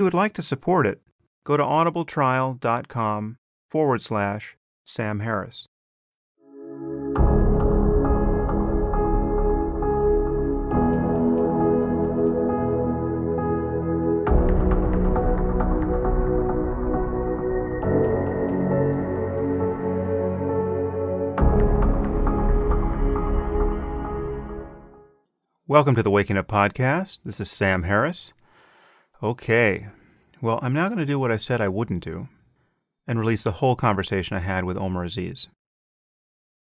you would like to support it, go to audibletrial.com/Sam Harris. Welcome to the Waking Up Podcast. This is Sam Harris. Okay, well, I'm now going to do what I said I wouldn't do and release the whole conversation I had with Omar Aziz.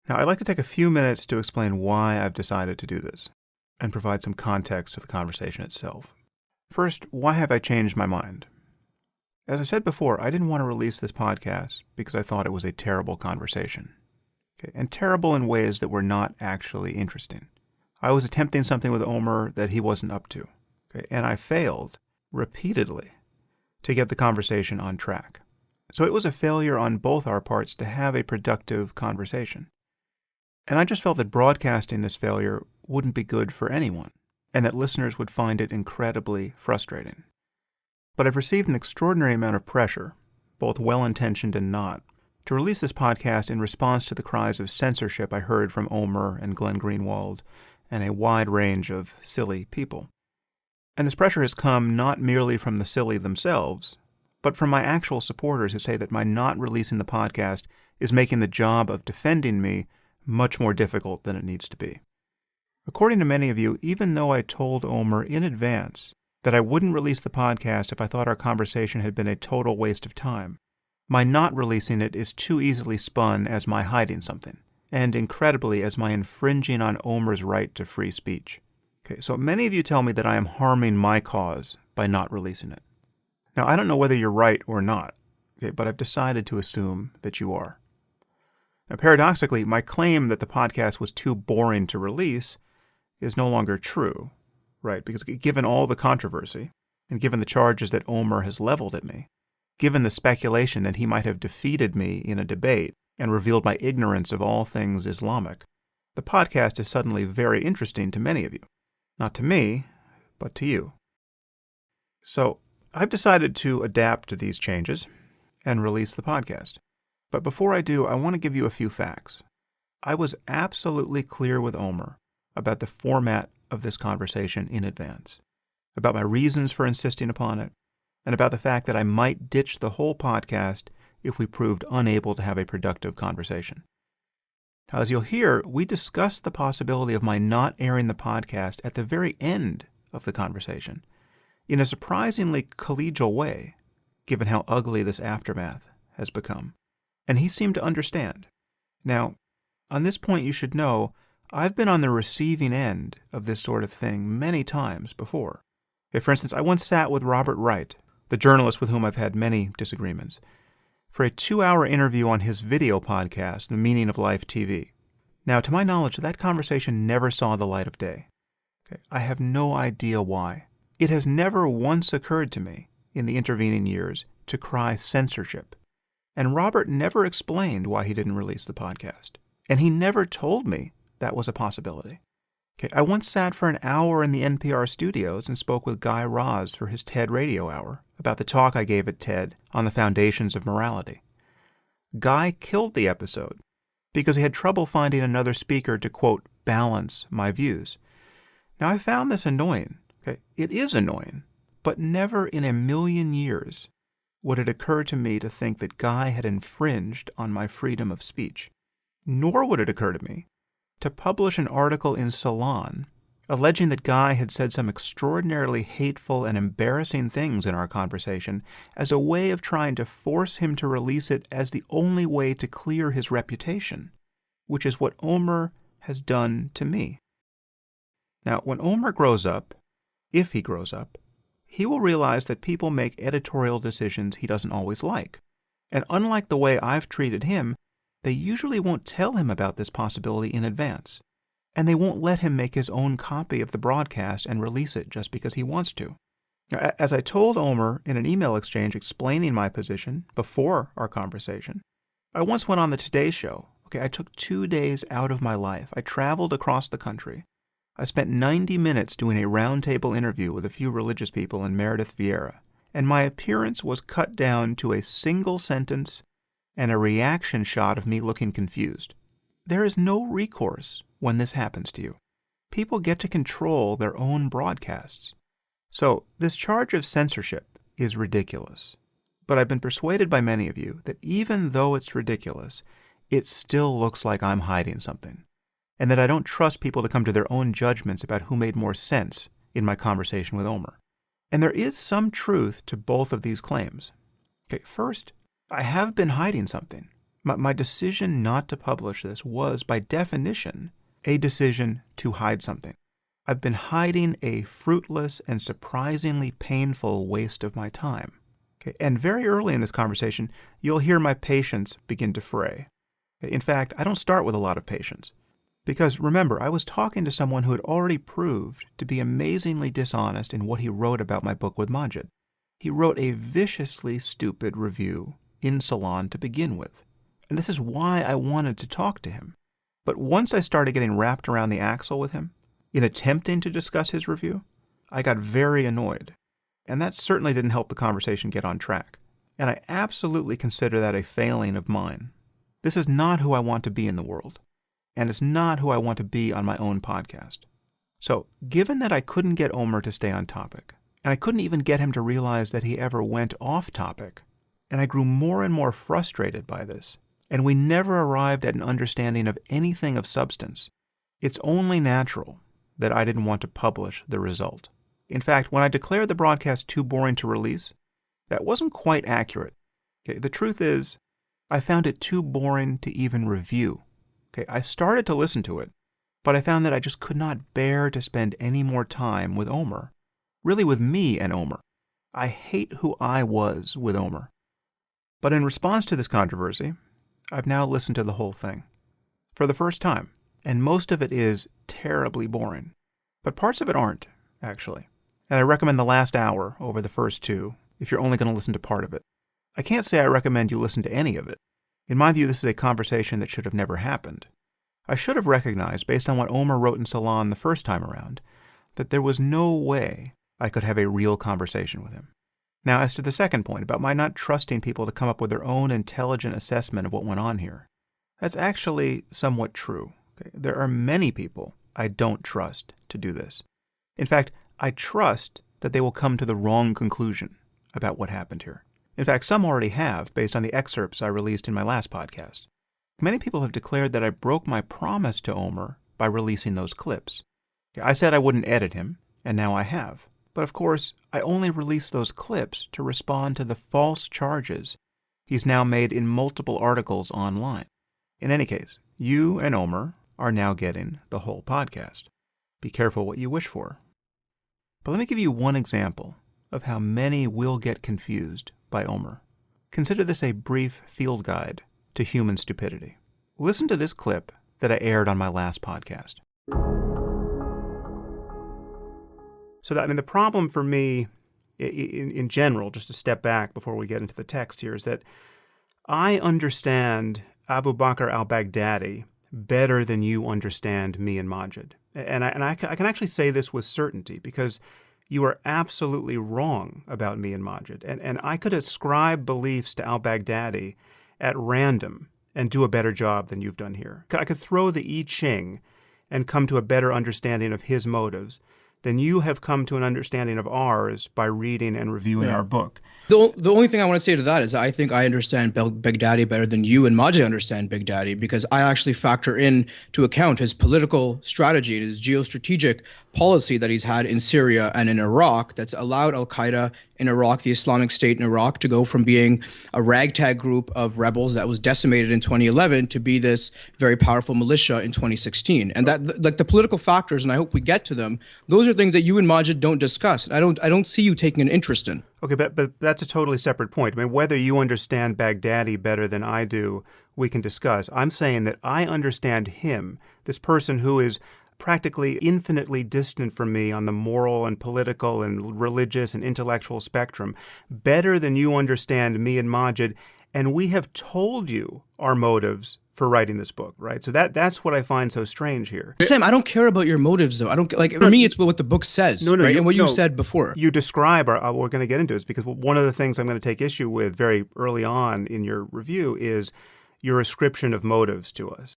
Now, I'd like to take a few minutes to explain why I've decided to do this and provide some context to the conversation itself. First, why have I changed my mind? As I said before, I didn't want to release this podcast because I thought it was a terrible conversation. Okay, and terrible in ways that were not actually interesting. I was attempting something with Omar that he wasn't up to, okay? And I failed repeatedly to get the conversation on track. So it was a failure on both our parts to have a productive conversation. And I just felt that broadcasting this failure wouldn't be good for anyone, and that listeners would find it incredibly frustrating. But I've received an extraordinary amount of pressure, both well-intentioned and not, to release this podcast in response to the cries of censorship I heard from Omar and Glenn Greenwald and a wide range of silly people. And this pressure has come not merely from the silly themselves, but from my actual supporters who say that my not releasing the podcast is making the job of defending me much more difficult than it needs to be. According to many of you, even though I told Omar in advance that I wouldn't release the podcast if I thought our conversation had been a total waste of time, my not releasing it is too easily spun as my hiding something, and incredibly as my infringing on Omar's right to free speech. Okay, so many of you tell me that I am harming my cause by not releasing it. Now, I don't know whether you're right or not, okay, but I've decided to assume that you are. Now, paradoxically, my claim that the podcast was too boring to release is no longer true, right? Because given all the controversy, and given the charges that Omar has leveled at me, given the speculation that he might have defeated me in a debate and revealed my ignorance of all things Islamic, the podcast is suddenly very interesting to many of you. Not to me, but to you. So, I've decided to adapt to these changes and release the podcast. But before I do, I want to give you a few facts. I was absolutely clear with Omar about the format of this conversation in advance, about my reasons for insisting upon it, and about the fact that I might ditch the whole podcast if we proved unable to have a productive conversation. Now, as you'll hear, we discussed the possibility of my not airing the podcast at the very end of the conversation, in a surprisingly collegial way, given how ugly this aftermath has become. And he seemed to understand. Now, on this point you should know, I've been on the receiving end of this sort of thing many times before. For instance, I once sat with Robert Wright, the journalist with whom I've had many disagreements, for a 2-hour interview on his video podcast, The Meaning of Life TV. Now, to my knowledge, that conversation never saw the light of day. Okay, I have no idea why. It has never once occurred to me in the intervening years to cry censorship. And Robert never explained why he didn't release the podcast. And he never told me that was a possibility. Okay, I once sat for an hour in the NPR studios and spoke with Guy Raz for his TED Radio Hour about the talk I gave at TED on the foundations of morality. Guy killed the episode because he had trouble finding another speaker to, quote, balance my views. Now, I found this annoying. Okay, it is annoying, but never in a million years would it occur to me to think that Guy had infringed on my freedom of speech. Nor would it occur to me to publish an article in Salon alleging that Guy had said some extraordinarily hateful and embarrassing things in our conversation as a way of trying to force him to release it as the only way to clear his reputation, which is what Omar has done to me. Now, when Omar grows up, if he grows up, he will realize that people make editorial decisions he doesn't always like. And unlike the way I've treated him, they usually won't tell him about this possibility in advance. And they won't let him make his own copy of the broadcast and release it just because he wants to. Now, as I told Omar in an email exchange explaining my position before our conversation, I once went on the Today Show. Okay, I took 2 days out of my life. I traveled across the country. I spent 90 minutes doing a roundtable interview with a few religious people in Meredith, Vieira. and my appearance was cut down to a single sentence and a reaction shot of me looking confused. There is no recourse when this happens to you. People get to control their own broadcasts. So this charge of censorship is ridiculous. But I've been persuaded by many of you that even though it's ridiculous, it still looks like I'm hiding something, and that I don't trust people to come to their own judgments about who made more sense in my conversation with Omer. And there is some truth to both of these claims. Okay, first, I have been hiding something. My decision not to publish this was, by definition, a decision to hide something. I've been hiding a fruitless and surprisingly painful waste of my time. Okay, and very early in this conversation, you'll hear my patience begin to fray. In fact, I don't start with a lot of patience. Because remember, I was talking to someone who had already proved to be amazingly dishonest in what he wrote about my book with Maajid. He wrote a viciously stupid review in Salon to begin with. And this is why I wanted to talk to him. But once I started getting wrapped around the axle with him, in attempting to discuss his review, I got very annoyed. And that certainly didn't help the conversation get on track. And I absolutely consider that a failing of mine. This is not who I want to be in the world. And it's not who I want to be on my own podcast. So, given that I couldn't get Omer to stay on topic, and I couldn't even get him to realize that he ever went off topic, and I grew more and more frustrated by this, and we never arrived at an understanding of anything of substance, it's only natural that I didn't want to publish the result. In fact, when I declared the broadcast too boring to release, that wasn't quite accurate. Okay, the truth is, I found it too boring to even review. Okay, I started to listen to it, but I found that I just could not bear to spend any more time with Omer. Really with me and Omer. I hate who I was with Omer. But in response to this controversy, I've now listened to the whole thing. For the first time. And most of it is terribly boring. But parts of it aren't, actually. And I recommend the last hour over the first two, if you're only going to listen to part of it. I can't say I recommend you listen to any of it. In my view, this is a conversation that should have never happened. I should have recognized, based on what Omer wrote in Salon the first time around, that there was no way I could have a real conversation with him. Now, as to the second point, about my not trusting people to come up with their own intelligent assessment of what went on here, that's actually somewhat true. Okay? There are many people I don't trust to do this. In fact, I trust that they will come to the wrong conclusion about what happened here. In fact, some already have, based on the excerpts I released in my last podcast. Many people have declared that I broke my promise to Omer by releasing those clips. I said I wouldn't edit him, and now I have. But of course, I only released those clips to respond to the false charges he's now made in multiple articles online. In any case, you and Omer are now getting the whole podcast. Be careful what you wish for. But let me give you one example of how many will get confused by Omer. Consider this a brief field guide to human stupidity. Listen to this clip that I aired on my last podcast. So the problem for me, in general, just to step back before we get into the text here, is that I understand Abu Bakr al-Baghdadi better than you understand me and Maajid. And I can actually say this with certainty because you are absolutely wrong about me and Maajid. And I could ascribe beliefs to al-Baghdadi at random and do a better job than you've done here. I could throw the I Ching and come to a better understanding of his motives than you have come to an understanding of ours by reading and reviewing our book. The only thing I want to say to that is I think I understand Baghdadi better than you and Maajid understand Baghdadi, because I actually factor in to account his political strategy, his geostrategic policy that he's had in Syria and in Iraq that's allowed al-Qaeda in Iraq, the Islamic State in Iraq, to go from being a ragtag group of rebels that was decimated in 2011 to be this very powerful militia in 2016. And that, like the political factors, and I hope we get to them, those are things that you and Maajid don't discuss. I don't see you taking an interest in. Okay, but that's a totally separate point. I mean, whether you understand Baghdadi better than I do, we can discuss. I'm saying that I understand him, this person who is practically infinitely distant from me on the moral and political and religious and intellectual spectrum, better than you understand me and Maajid, And we have told you our motives for writing this book, right? So that's what I find so strange here. Sam, I don't care about your motives, though. I don't like. For me, it's what the book says, right? And what you said before. You describe, or what we're going to get into is because one of the things I'm going to take issue with very early on in your review is your ascription of motives to us.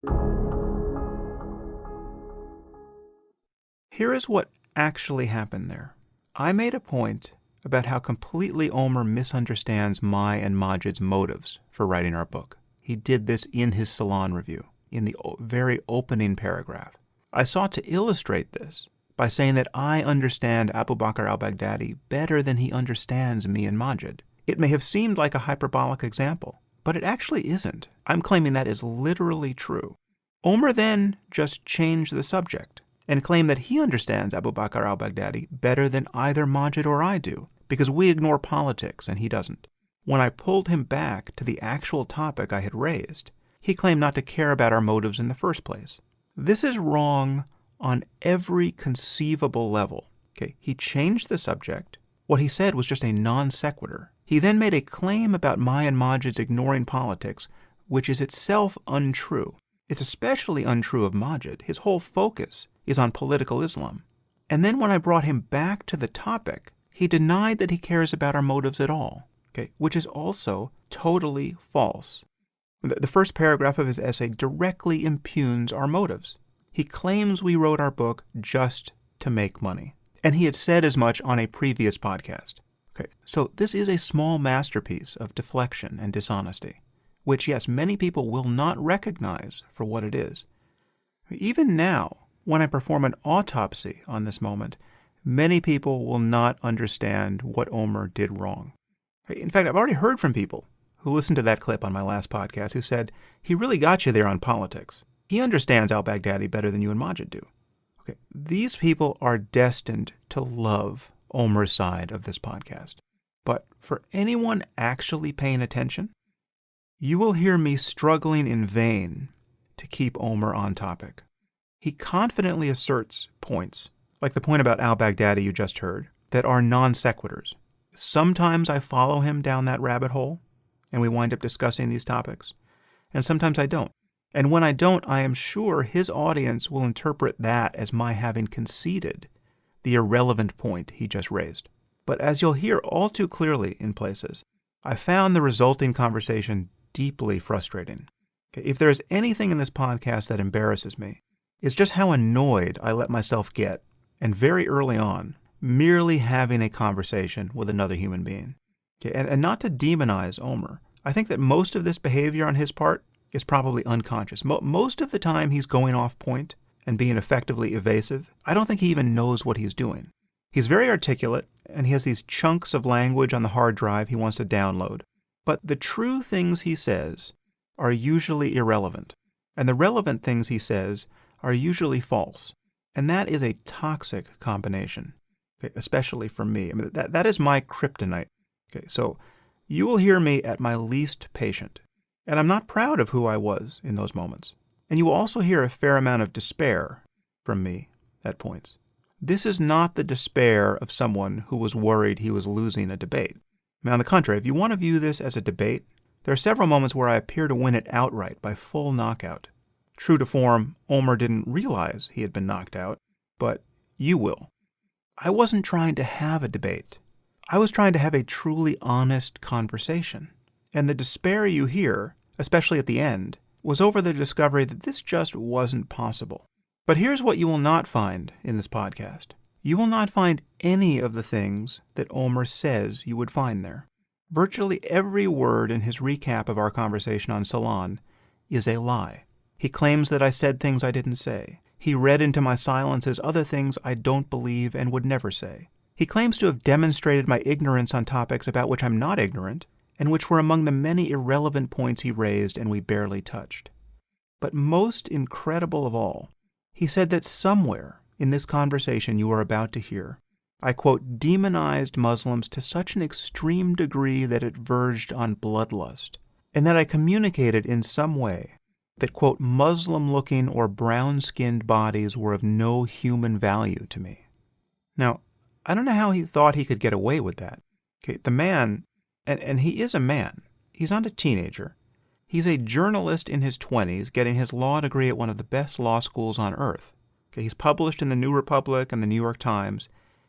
Here is what actually happened there. I made a point about how completely Omer misunderstands my and Majid's motives for writing our book. He did this in his Salon review, in the very opening paragraph. I sought to illustrate this by saying that I understand Abu Bakr al-Baghdadi better than he understands me and Majid. It may have seemed like a hyperbolic example, but it actually isn't. I'm claiming that is literally true. Omer then just changed the subject and claimed that he understands Abu Bakr al-Baghdadi better than either Majid or I do, because we ignore politics and he doesn't. When I pulled him back to the actual topic I had raised, he claimed not to care about our motives in the first place. This is wrong on every conceivable level. Okay, he changed the subject. What he said was just a non sequitur. He then made a claim about my and Majid's ignoring politics, which is itself untrue. It's especially untrue of Majid. His whole focus is on political Islam. And then when I brought him back to the topic, he denied that he cares about our motives at all. Okay, which is also totally false. The first paragraph of his essay directly impugns our motives. He claims we wrote our book just to make money. And he had said as much on a previous podcast. Okay, so this is a small masterpiece of deflection and dishonesty, which, yes, many people will not recognize for what it is. Even now, when I perform an autopsy on this moment, many people will not understand what Omer did wrong. In fact, I've already heard from people who listened to that clip on my last podcast who said, he really got you there on politics. He understands al-Baghdadi better than you and Majid do. Okay, these people are destined to love Omer's side of this podcast. But for anyone actually paying attention, you will hear me struggling in vain to keep Omer on topic. He confidently asserts points, like the point about al-Baghdadi you just heard, that are non sequiturs. Sometimes I follow him down that rabbit hole, and we wind up discussing these topics, and sometimes I don't. And when I don't, I am sure his audience will interpret that as my having conceded the irrelevant point he just raised. But as you'll hear all too clearly in places, I found the resulting conversation deeply frustrating. Okay, if there is anything in this podcast that embarrasses me, it's just how annoyed I let myself get, and very early on, merely having a conversation with another human being. Okay, and not to demonize Omer, I think that most of this behavior on his part is probably unconscious. Most of the time he's going off point and being effectively evasive. I don't think he even knows what he's doing. He's very articulate, and he has these chunks of language on the hard drive he wants to download. But the true things he says are usually irrelevant, and the relevant things he says are usually false. And that is a toxic combination. Okay, especially for me. I mean, that is my kryptonite. Okay, so you will hear me at my least patient, and I'm not proud of who I was in those moments. And you will also hear a fair amount of despair from me at points. This is not the despair of someone who was worried he was losing a debate. I mean, on the contrary, if you want to view this as a debate, there are several moments where I appear to win it outright by full knockout. True to form, Omer didn't realize he had been knocked out, but you will. I wasn't trying to have a debate. I was trying to have a truly honest conversation. And the despair you hear, especially at the end, was over the discovery that this just wasn't possible. But here's what you will not find in this podcast. You will not find any of the things that Omer says you would find there. Virtually every word in his recap of our conversation on Salon is a lie. He claims that I said things I didn't say. He read into my silences other things I don't believe and would never say. He claims to have demonstrated my ignorance on topics about which I'm not ignorant, and which were among the many irrelevant points he raised and we barely touched. But most incredible of all, he said that somewhere in this conversation you are about to hear, I, quote, demonized Muslims to such an extreme degree that it verged on bloodlust, and that I communicated in some way that, quote, Muslim-looking or brown-skinned bodies were of no human value to me. Now, I don't know how he thought he could get away with that. Okay, the man, and he is a man, He's not a teenager. He's a journalist in his 20s getting his law degree at one of the best law schools on earth. Okay, he's published in the New Republic and the New York Times.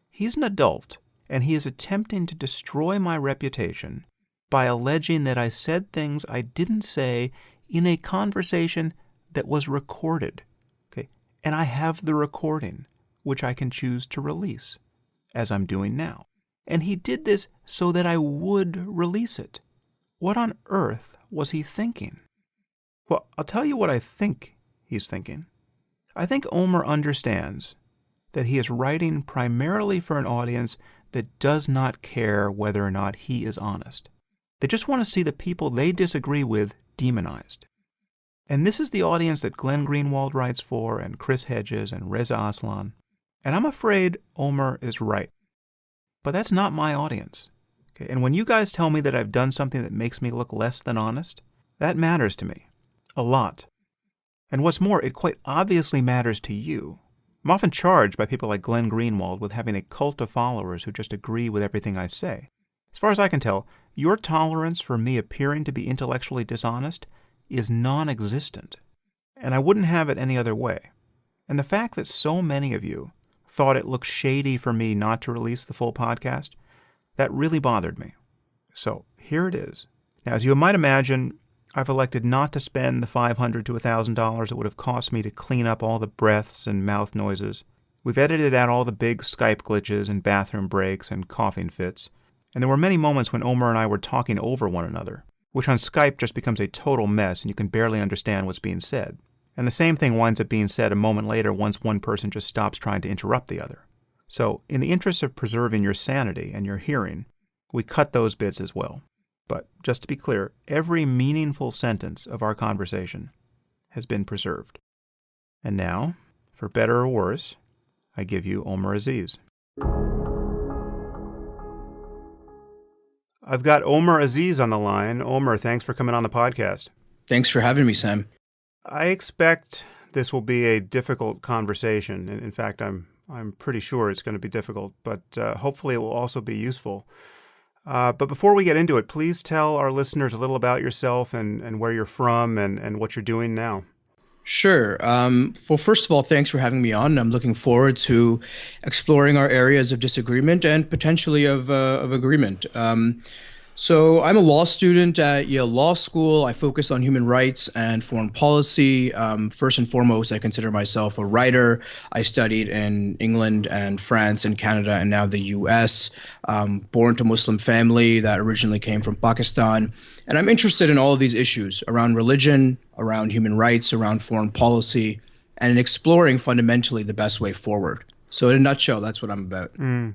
He's an adult, and he is attempting to destroy my reputation by alleging that I said things I didn't say in a conversation that was recorded. Okay, and I have the recording, which I can choose to release, as I'm doing now. And he did this so that I would release it. What on earth was he thinking? Well, I'll tell you what I think he's thinking. I think Omer understands that he is writing primarily for an audience that does not care whether or not he is honest. They just want to see the people they disagree with demonized. And this is the audience that Glenn Greenwald writes for, and Chris Hedges, and Reza Aslan. And I'm afraid Omer is right. But that's not my audience. Okay? And when you guys tell me that I've done something that makes me look less than honest, that matters to me. A lot. And what's more, it quite obviously matters to you. I'm often charged by people like Glenn Greenwald with having a cult of followers who just agree with everything I say. As far as I can tell, your tolerance for me appearing to be intellectually dishonest is non-existent. And I wouldn't have it any other way. And the fact that so many of you thought it looked shady for me not to release the full podcast, that really bothered me. So here it is. Now, as you might imagine, I've elected not to spend the $500 to $1,000 it would have cost me to clean up all the breaths and mouth noises. We've edited out all the big Skype glitches and bathroom breaks and coughing fits. And there were many moments when Omer and I were talking over one another, which on Skype just becomes a total mess and you can barely understand what's being said. And the same thing winds up being said a moment later once one person just stops trying to interrupt the other. So, in the interest of preserving your sanity and your hearing, we cut those bits as well. But, just to be clear, every meaningful sentence of our conversation has been preserved. And now, for better or worse, I give you Omer Aziz. I've got Omer Aziz on the line. Omer, thanks for coming on the podcast. Thanks for having me, Sam. I expect this will be a difficult conversation. In fact, I'm pretty sure it's going to be difficult, but hopefully it will also be useful. But before we get into it, please tell our listeners a little about yourself and where you're from and what you're doing now. Sure. Well, first of all, thanks for having me on. I'm looking forward to exploring our areas of disagreement and potentially of agreement. So I'm a law student at Yale Law School. I focus on human rights and foreign policy. First and foremost, I consider myself a writer. I studied in England and France and Canada and now the US. Born to a Muslim family that originally came from Pakistan. And I'm interested in all of these issues around religion, around human rights, around foreign policy, and in exploring fundamentally the best way forward. So in a nutshell, that's what I'm about.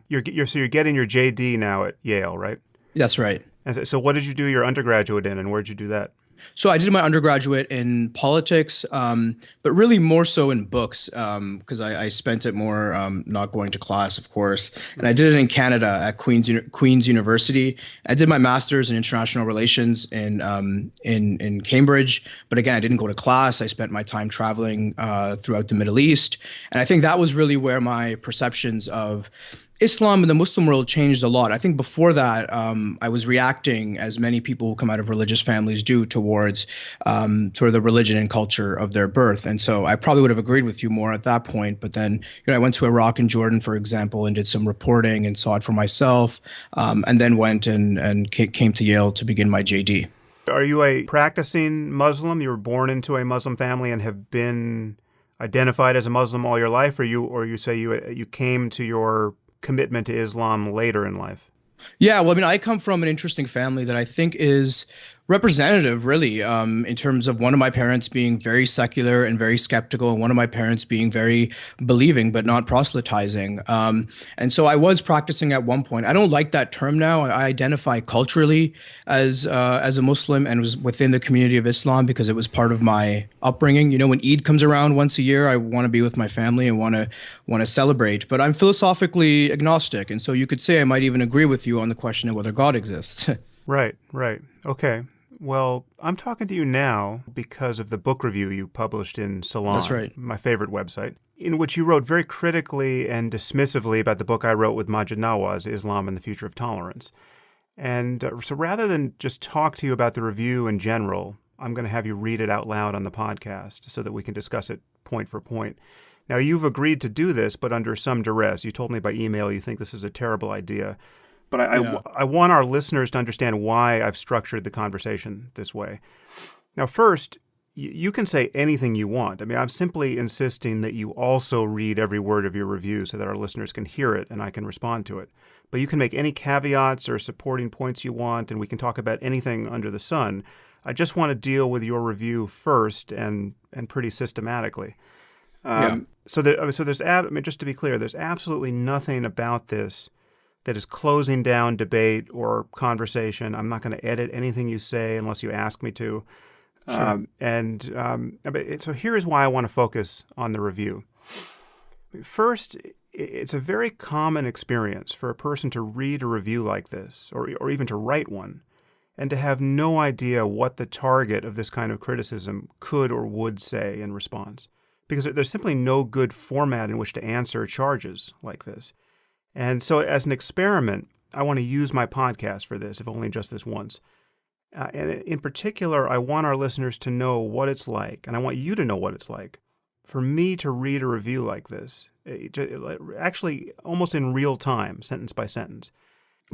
You're getting your JD now at Yale, right? That's right. And so what did you do your undergraduate in, and where'd you do that? So I did my undergraduate in politics, but really more so in books, because I spent it more not going to class, of course. And I did it in Canada at Queen's University. I did my master's in international relations in Cambridge, but again, I didn't go to class. I spent my time traveling throughout the Middle East, and I think that was really where my perceptions of Islam and the Muslim world changed a lot. I think before that, I was reacting, as many people who come out of religious families do, towards sort of the religion and culture of their birth. And so I probably would have agreed with you more at that point. But then, I went to Iraq and Jordan, for example, and did some reporting and saw it for myself, and then went and came to Yale to begin my JD. Are you a practicing Muslim? You were born into a Muslim family and have been identified as a Muslim all your life, or you say you came to your commitment to Islam later in life? Yeah, well, I mean, I come from an interesting family that I think is representative, really, in terms of one of my parents being very secular and very skeptical, and one of my parents being very believing but not proselytizing. And so I was practicing at one point. I don't like that term now. I identify culturally as a Muslim and was within the community of Islam because it was part of my upbringing. When Eid comes around once a year, I want to be with my family and want to celebrate. But I'm philosophically agnostic, and so you could say I might even agree with you on the question of whether God exists. Right. Okay. Well, I'm talking to you now because of the book review you published in Salon, That's right. My favorite website, in which you wrote very critically and dismissively about the book I wrote with Maajid Nawaz, Islam and the Future of Tolerance. And so rather than just talk to you about the review in general, I'm going to have you read it out loud on the podcast so that we can discuss it point for point. Now, you've agreed to do this, but under some duress. You told me by email you think this is a terrible idea. But I want our listeners to understand why I've structured the conversation this way. Now, first, you can say anything you want. I mean, I'm simply insisting that you also read every word of your review so that our listeners can hear it and I can respond to it. But you can make any caveats or supporting points you want, and we can talk about anything under the sun. I just want to deal with your review first and pretty systematically. So there's, just to be clear, there's absolutely nothing about this that is closing down debate or conversation. I'm not going to edit anything you say unless you ask me to. Sure. So here's why I want to focus on the review. First, it's a very common experience for a person to read a review like this, or even to write one, and to have no idea what the target of this kind of criticism could or would say in response. Because there's simply no good format in which to answer charges like this. And so as an experiment, I want to use my podcast for this, if only just this once. And in particular, I want our listeners to know what it's like, and I want you to know what it's like for me to read a review like this, actually almost in real time, sentence by sentence.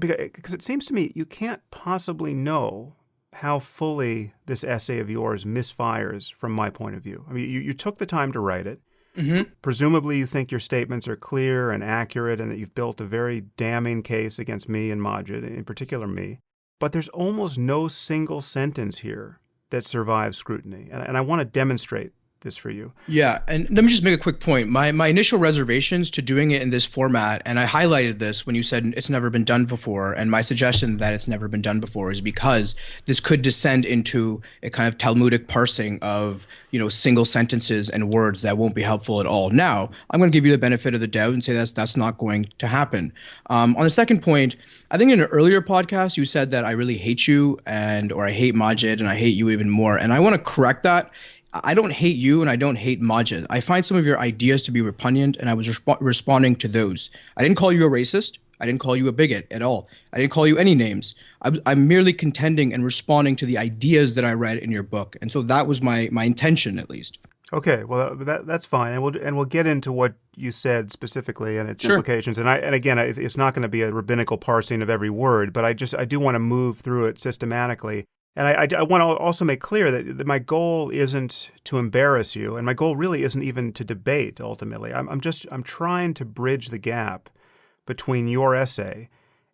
Because it seems to me you can't possibly know how fully this essay of yours misfires from my point of view. I mean, you took the time to write it. Mm-hmm. Presumably you think your statements are clear and accurate and that you've built a very damning case against me and Maajid, in particular me. But there's almost no single sentence here that survives scrutiny. And I want to demonstrate this for you. Yeah, and let me just make a quick point. My initial reservations to doing it in this format, and I highlighted this when you said it's never been done before, and my suggestion that it's never been done before is because this could descend into a kind of Talmudic parsing of, single sentences and words that won't be helpful at all. Now, I'm going to give you the benefit of the doubt and say that's not going to happen. On the second point, I think in an earlier podcast you said that I really hate you or I hate Maajid and I hate you even more, and I want to correct that. I don't hate you and I don't hate Maajid. I find some of your ideas to be repugnant, and I was responding to those. I didn't call you a racist. I didn't call you a bigot at all. I didn't call you any names. I'm merely contending and responding to the ideas that I read in your book. And so that was my intention, at least. Okay, well that's fine, and we'll get into what you said specifically and its Sure. implications. And again, it's not going to be a rabbinical parsing of every word, but I do want to move through it systematically. And I want to also make clear that my goal isn't to embarrass you, and my goal really isn't even to debate. Ultimately, I'm trying to bridge the gap between your essay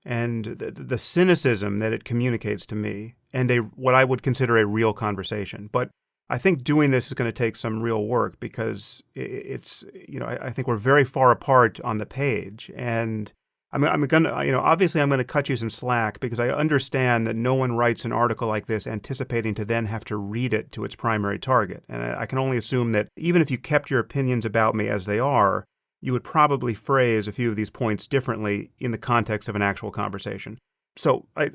and the cynicism that it communicates to me, and what I would consider a real conversation. But I think doing this is going to take some real work because I think we're very far apart on the page, and I'm going to, obviously I'm going to cut you some slack because I understand that no one writes an article like this anticipating to then have to read it to its primary target. And I can only assume that even if you kept your opinions about me as they are, you would probably phrase a few of these points differently in the context of an actual conversation. So I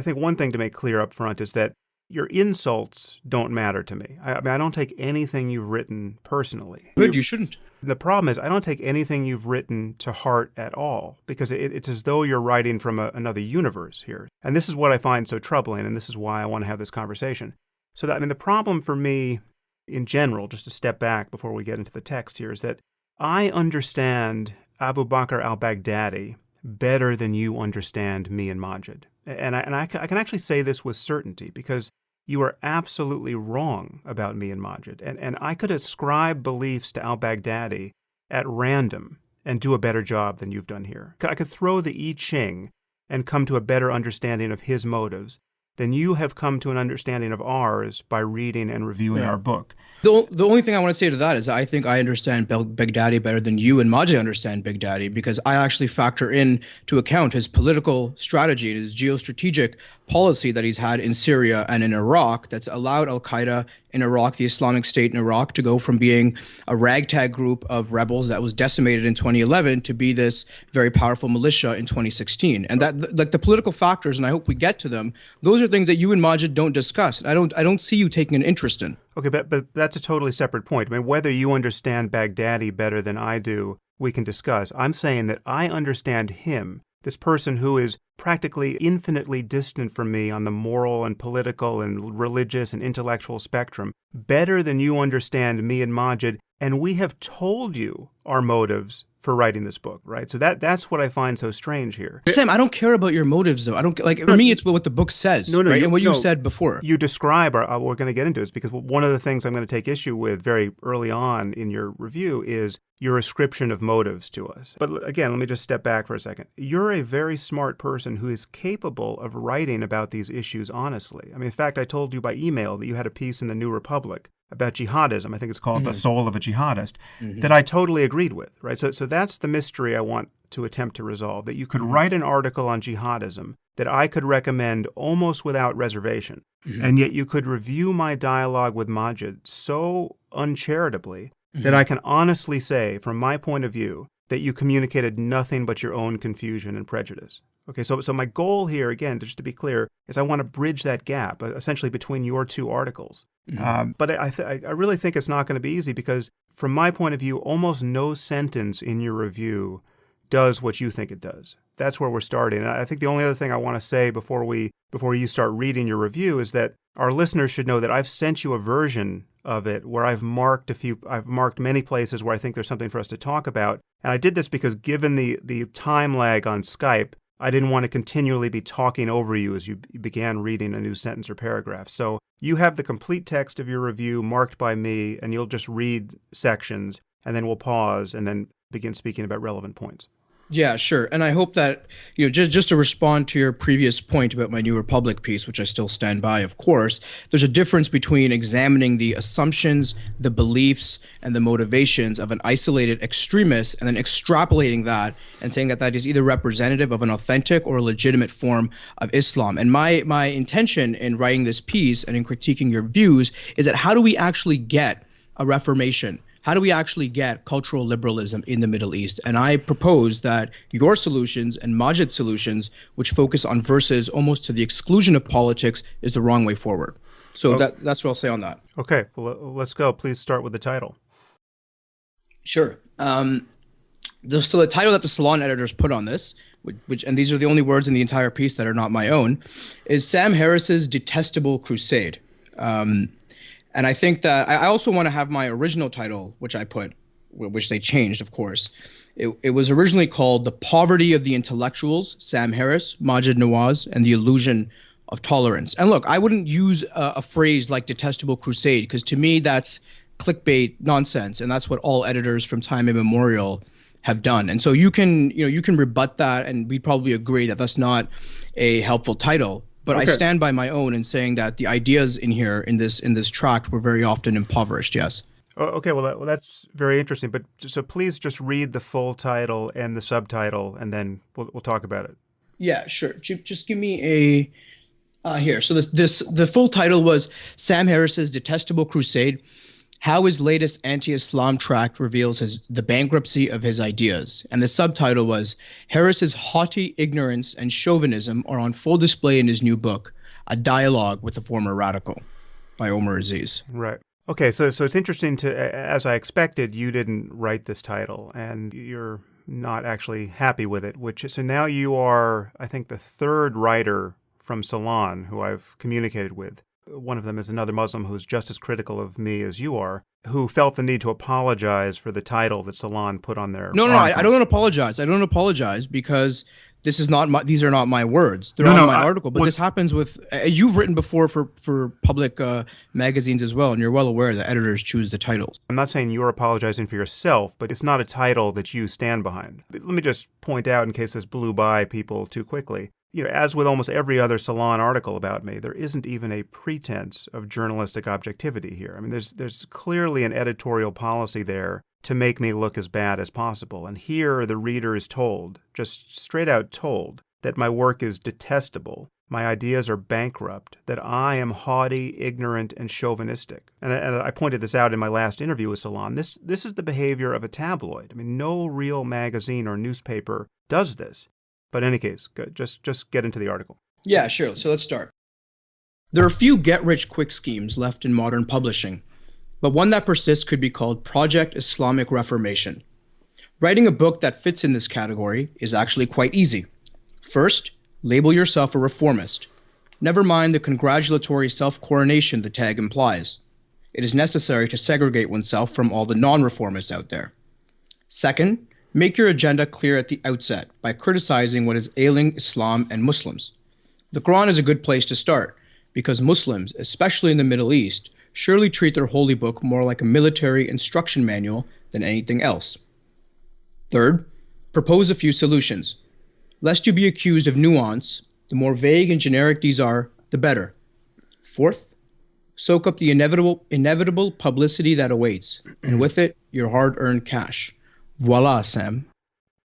think one thing to make clear up front is that your insults don't matter to me. I don't take anything you've written personally. Good, you shouldn't. The problem is I don't take anything you've written to heart at all because it's as though you're writing from another universe here. And this is what I find so troubling, and this is why I want to have this conversation. So the problem for me in general, just to step back before we get into the text here, is that I understand Abu Bakr al-Baghdadi better than you understand me and Maajid. And I can actually say this with certainty because you are absolutely wrong about me and Maajid. And I could ascribe beliefs to al-Baghdadi at random and do a better job than you've done here. I could throw the I Ching and come to a better understanding of his motives than you have come to an understanding of ours by reading and reviewing our book. The only thing I want to say to that is I think I understand Baghdadi better than you and Maajid understand Baghdadi because I actually factor in to account his political strategy and his geostrategic policy that he's had in Syria and in Iraq that's allowed al-Qaeda in Iraq, the Islamic State in Iraq, to go from being a ragtag group of rebels that was decimated in 2011 to be this very powerful militia in 2016. And that, like the political factors, and I hope we get to them, those are things that you and Maajid don't discuss. I don't see you taking an interest in. Okay, but that's a totally separate point. I mean, whether you understand Baghdadi better than I do, we can discuss. I'm saying that I understand him, this person who is practically infinitely distant from me on the moral and political and religious and intellectual spectrum, better than you understand me and Maajid, and we have told you our motives for writing this book, right? So that's what I find so strange here. Sam, I don't care about your motives, though. I don't like. For me, it's what the book says, right? And what you said before. You describe, what we're going to get into is because one of the things I'm going to take issue with very early on in your review is your ascription of motives to us. But again, let me just step back for a second. You're a very smart person who is capable of writing about these issues honestly. I mean, in fact, I told you by email that you had a piece in the New Republic about jihadism, I think it's called The Soul of a Jihadist, that I totally agreed with, right? So that's the mystery I want to attempt to resolve, that you could write an article on jihadism that I could recommend almost without reservation, and yet you could review my dialogue with Maajid so uncharitably that I can honestly say, from my point of view, that you communicated nothing but your own confusion and prejudice. Okay, so my goal here, again, just to be clear, is I want to bridge that gap, essentially between your two articles. But I really think it's not going to be easy because, from my point of view, almost no sentence in your review does what you think it does. That's where we're starting. And I think the only other thing I want to say before you start reading your review is that our listeners should know that I've sent you a version of it where I've marked many places where I think there's something for us to talk about. And I did this because, given the time lag on Skype, I didn't want to continually be talking over you as you began reading a new sentence or paragraph. So you have the complete text of your review marked by me, and you'll just read sections, and then we'll pause and then begin speaking about relevant points. Yeah, sure. And I hope that, just to respond to your previous point about my New Republic piece, which I still stand by, of course, there's a difference between examining the assumptions, the beliefs, and the motivations of an isolated extremist and then extrapolating that and saying that that is either representative of an authentic or legitimate form of Islam. And my intention in writing this piece and in critiquing your views is that how do we actually get a reformation? How do we actually get cultural liberalism in the Middle East? And I propose that your solutions and Maajid's solutions, which focus on verses almost to the exclusion of politics, is the wrong way forward. So that's what I'll say on that. Okay, well, let's go. Please start with the title. Sure. So the title that the Salon editors put on this, and these are the only words in the entire piece that are not my own, is Sam Harris's Detestable Crusade. And I think that I also want to have my original title, which they changed, of course. It was originally called The Poverty of the Intellectuals, Sam Harris, Maajid Nawaz, and the Illusion of Tolerance. And look, I wouldn't use a phrase like Detestable Crusade, because to me, that's clickbait nonsense. And that's what all editors from time immemorial have done. And so you can rebut that, and we'd probably agree that that's not a helpful title. But okay. I stand by my own in saying that the ideas in here in this tract were very often impoverished. Yes. Okay. Well, that's very interesting. But so please just read the full title and the subtitle, and then we'll talk about it. Yeah, sure. Just give me here. So the full title was Sam Harris's Detestable Crusade: How his latest anti-Islam tract reveals the bankruptcy of his ideas. And the subtitle was Harris's haughty ignorance and chauvinism are on full display in his new book, A Dialogue with the Former Radical, by Omar Aziz. Right. Okay, so it's interesting as I expected, you didn't write this title, and you're not actually happy with it, so now you are, I think, the third writer from Salon who I've communicated with. One of them is another Muslim who's just as critical of me as you are, who felt the need to apologize for the title that Salon put on their... No, I don't apologize. I don't apologize because these are not my words. They're on my article. But this happens with... you've written before for public magazines as well, and you're well aware that editors choose the titles. I'm not saying you're apologizing for yourself, but it's not a title that you stand behind. Let me just point out, in case this blew by people too quickly, as with almost every other Salon article about me, there isn't even a pretense of journalistic objectivity here. I mean, there's clearly an editorial policy there to make me look as bad as possible. And here the reader is told, just straight out told, that my work is detestable, my ideas are bankrupt, that I am haughty, ignorant, and chauvinistic. And I pointed this out in my last interview with Salon. This is the behavior of a tabloid. I mean, no real magazine or newspaper does this. But in any case, good. Just get into the article. Yeah, sure. So let's start. There are few get-rich-quick schemes left in modern publishing, but one that persists could be called Project Islamic Reformation. Writing a book that fits in this category is actually quite easy. First, Label yourself a reformist. Never mind the congratulatory self-coronation the tag implies. It is necessary to segregate oneself from all the non-reformists out there. Second, make your agenda clear at the outset by criticizing what is ailing Islam and Muslims. The Quran is a good place to start because Muslims, especially in the Middle East, surely treat their holy book more like a military instruction manual than anything else. Third, propose a few solutions. Lest you be accused of nuance, the more vague and generic these are, the better. Fourth, soak up the inevitable publicity that awaits, and with it, your hard-earned cash. Voila, Sam.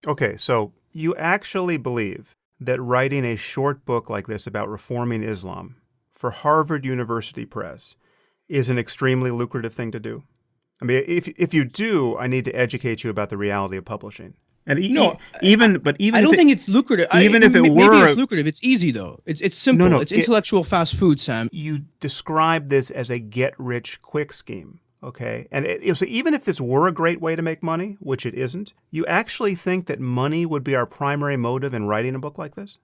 Okay, so you actually believe that writing a short book like this about reforming Islam for Harvard University Press is an extremely lucrative thing to do? I mean, if you do, I need to educate you about the reality of publishing. And even I don't think it's lucrative. Even if it maybe were, it's lucrative. It's easy though. It's simple. No, it's intellectual fast food, Sam. You describe this as a get-rich-quick scheme, okay? And so even if this were a great way to make money, which it isn't, you actually think that money would be our primary motive in writing a book like this?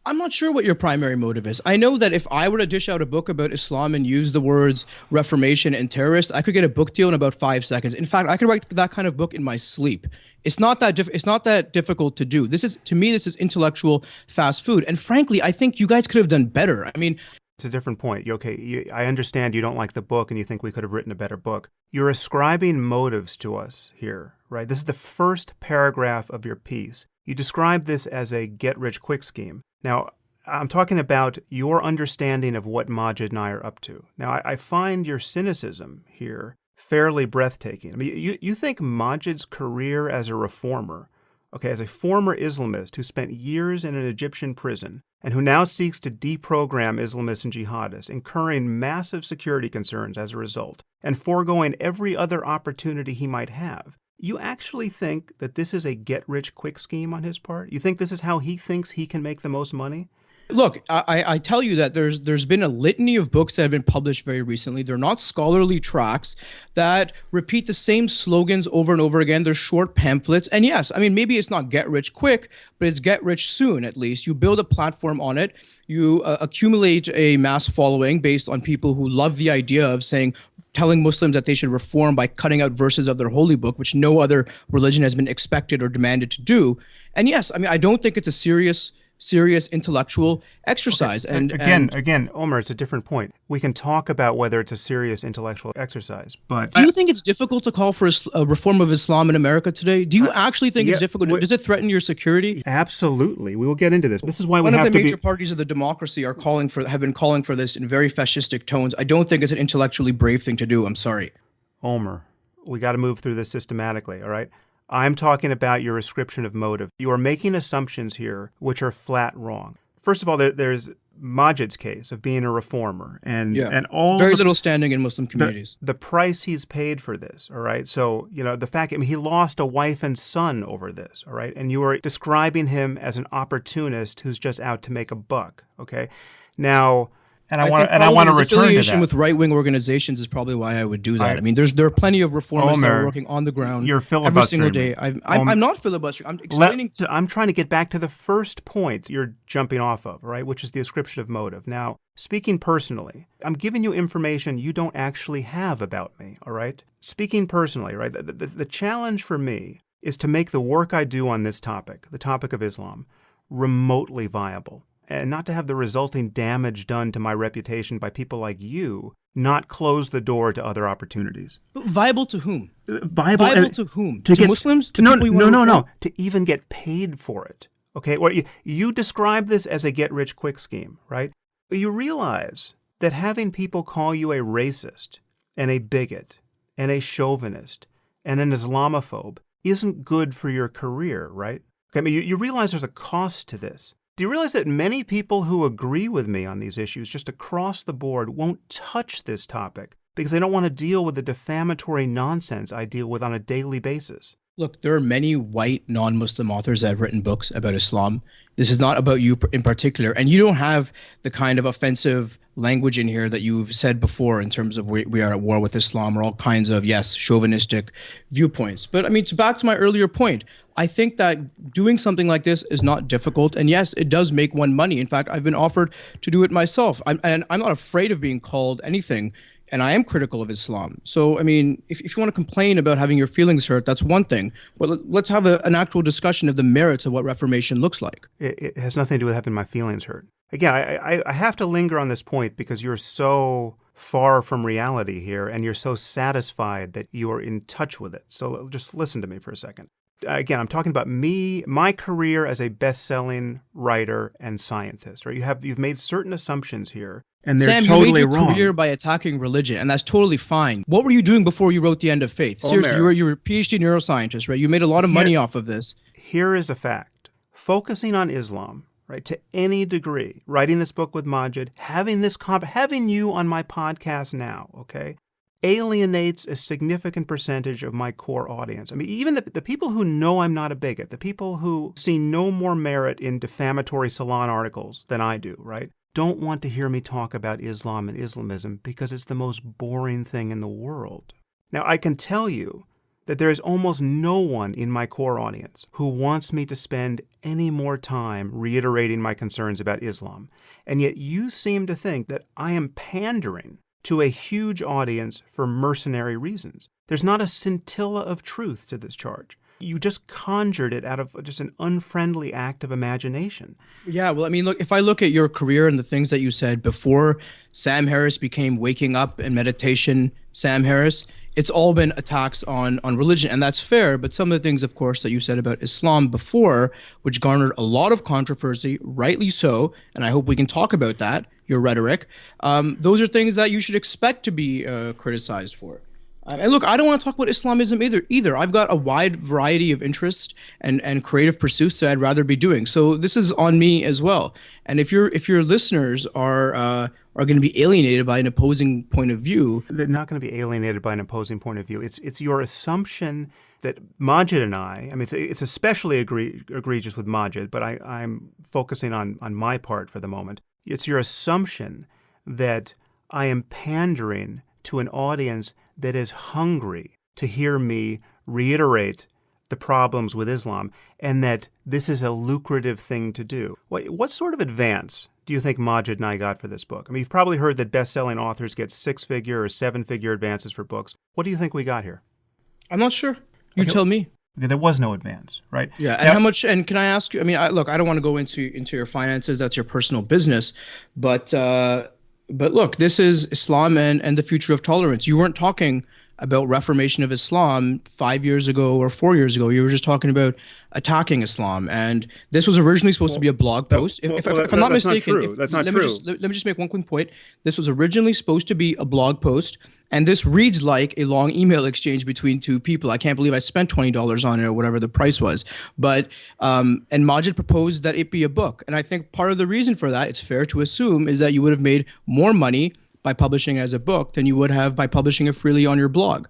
I'm not sure what your primary motive is. I know that if I were to dish out a book about Islam and use the words Reformation and terrorist, I could get a book deal in about 5 seconds. In fact, I could write that kind of book in my sleep. It's not that difficult to do. To me, this is intellectual fast food. And frankly, I think you guys could have done better. I mean, it's a different point. I understand you don't like the book and you think we could have written a better book. You're ascribing motives to us here, right? This is the first paragraph of your piece. You describe this as a get-rich-quick scheme. Now, I'm talking about your understanding of what Maajid and I are up to. Now, I find your cynicism here fairly breathtaking. I mean, you think Maajid's career as a reformer, okay, as a former Islamist who spent years in an Egyptian prison and who now seeks to deprogram Islamists and jihadists, incurring massive security concerns as a result, and foregoing every other opportunity he might have, you actually think that this is a get-rich-quick scheme on his part? You think this is how he thinks he can make the most money? look, I tell you that there's been a litany of books that have been published very recently. They're not scholarly tracts that repeat the same slogans over and over again. They're short pamphlets. And yes, I mean, maybe it's not get rich quick, but it's get rich soon at least. You build a platform on it. You accumulate a mass following based on people who love the idea of telling Muslims that they should reform by cutting out verses of their holy book, which no other religion has been expected or demanded to do. And yes, I mean, I don't think it's a serious intellectual exercise. Okay. Again, Omer, it's a different point. We can talk about whether it's a serious intellectual exercise, but do you think it's difficult to call for a reform of Islam in America today? Do you actually think it's difficult? Does it threaten your security? Absolutely. We will get into this. This is why one of the major parties of the democracy have been calling for this in very fascistic tones. I don't think it's an intellectually brave thing to do. I'm sorry. Omer, we got to move through this systematically, all right? I'm talking about your ascription of motive. You are making assumptions here which are flat wrong. First of all, there's Maajid's case of being a reformer and all very little standing in Muslim communities. The price he's paid for this, all right? So, the fact, he lost a wife and son over this, all right? And you are describing him as an opportunist who's just out to make a buck, okay? Now, I want to return to that. Affiliation with right-wing organizations is probably why I would do that. There are plenty of reformers that are working on the ground every single day. I'm not filibustering. I'm explaining. I'm trying to get back to the first point you're jumping off of, right, which is the ascription of motive. Now, speaking personally, I'm giving you information you don't actually have about me, all right? Speaking personally, right, the challenge for me is to make the work I do on this topic, the topic of Islam, remotely viable, and not to have the resulting damage done to my reputation by people like you not close the door to other opportunities. But viable to whom? Viable to whom? To Muslims? To no. To even get paid for it. Okay? Well, you describe this as a get-rich-quick scheme, right? But you realize that having people call you a racist and a bigot and a chauvinist and an Islamophobe isn't good for your career, right? Okay, you realize there's a cost to this. Do you realize that many people who agree with me on these issues just across the board won't touch this topic because they don't want to deal with the defamatory nonsense I deal with on a daily basis? Look, there are many white non-Muslim authors that have written books about Islam. This is not about you in particular, and you don't have the kind of offensive language in here that you've said before in terms of we are at war with Islam or all kinds of, yes, chauvinistic viewpoints. But I mean, back to my earlier point, I think that doing something like this is not difficult, and yes, it does make one money. In fact, I've been offered to do it myself, and I'm not afraid of being called anything, and I am critical of Islam. So, I mean, if you want to complain about having your feelings hurt, that's one thing. But let's have an actual discussion of the merits of what Reformation looks like. It has nothing to do with having my feelings hurt. Again, I have to linger on this point because you're so far from reality here and you're so satisfied that you're in touch with it. So just listen to me for a second. Again, I'm talking about me, my career as a best-selling writer and scientist. Right? You've made certain assumptions here, and they're Sam, totally you made your wrong. career by attacking religion, and that's totally fine. What were you doing before you wrote The End of Faith? Seriously, Omer. you were a PhD neuroscientist, right? You made a lot of money off of this. Here is a fact. Focusing on Islam, right, to any degree, writing this book with Maajid, having you on my podcast now, okay, alienates a significant percentage of my core audience. I mean, even the people who know I'm not a bigot, the people who see no more merit in defamatory Salon articles than I do, right, don't want to hear me talk about Islam and Islamism because it's the most boring thing in the world. Now, I can tell you that there is almost no one in my core audience who wants me to spend any more time reiterating my concerns about Islam. And yet you seem to think that I am pandering to a huge audience for mercenary reasons. There's not a scintilla of truth to this charge. You just conjured it out of just an unfriendly act of imagination. Yeah, well, I mean, look, if I look at your career and the things that you said before Sam Harris became Waking Up and Meditation Sam Harris, it's all been attacks on religion, and that's fair. But some of the things, of course, that you said about Islam before, which garnered a lot of controversy, rightly so, and I hope we can talk about that, your rhetoric, those are things that you should expect to be criticized for. And look, I don't want to talk about Islamism either. I've got a wide variety of interests and creative pursuits that I'd rather be doing. So this is on me as well. And if your listeners are going to be alienated by an opposing point of view, they're not going to be alienated by an opposing point of view. It's your assumption that Maajid and I mean, it's especially egregious with Maajid, but I'm focusing on my part for the moment. It's your assumption that I am pandering to an audience that is hungry to hear me reiterate the problems with Islam and that this is a lucrative thing to do. What sort of advance do you think Maajid and I got for this book? I mean, you've probably heard that best-selling authors get 6-figure or 7-figure advances for books. What do you think we got here? I'm not sure. You tell me. Okay, there was no advance, right? Yeah, and how much? And can I ask you? I mean, look, I don't want to go into your finances. That's your personal business, but look, this is Islam and the future of tolerance. You weren't talking about reformation of Islam 5 years ago or 4 years ago. You were just talking about attacking Islam, and this was originally supposed to be a blog post. If I'm not mistaken, that's not true. Let me just make one quick point. This was originally supposed to be a blog post, and this reads like a long email exchange between two people. I can't believe I spent $20 on it or whatever the price was. But and Maajid proposed that it be a book, and I think part of the reason for that, it's fair to assume, is that you would have made more money by publishing it as a book than you would have by publishing it freely on your blog.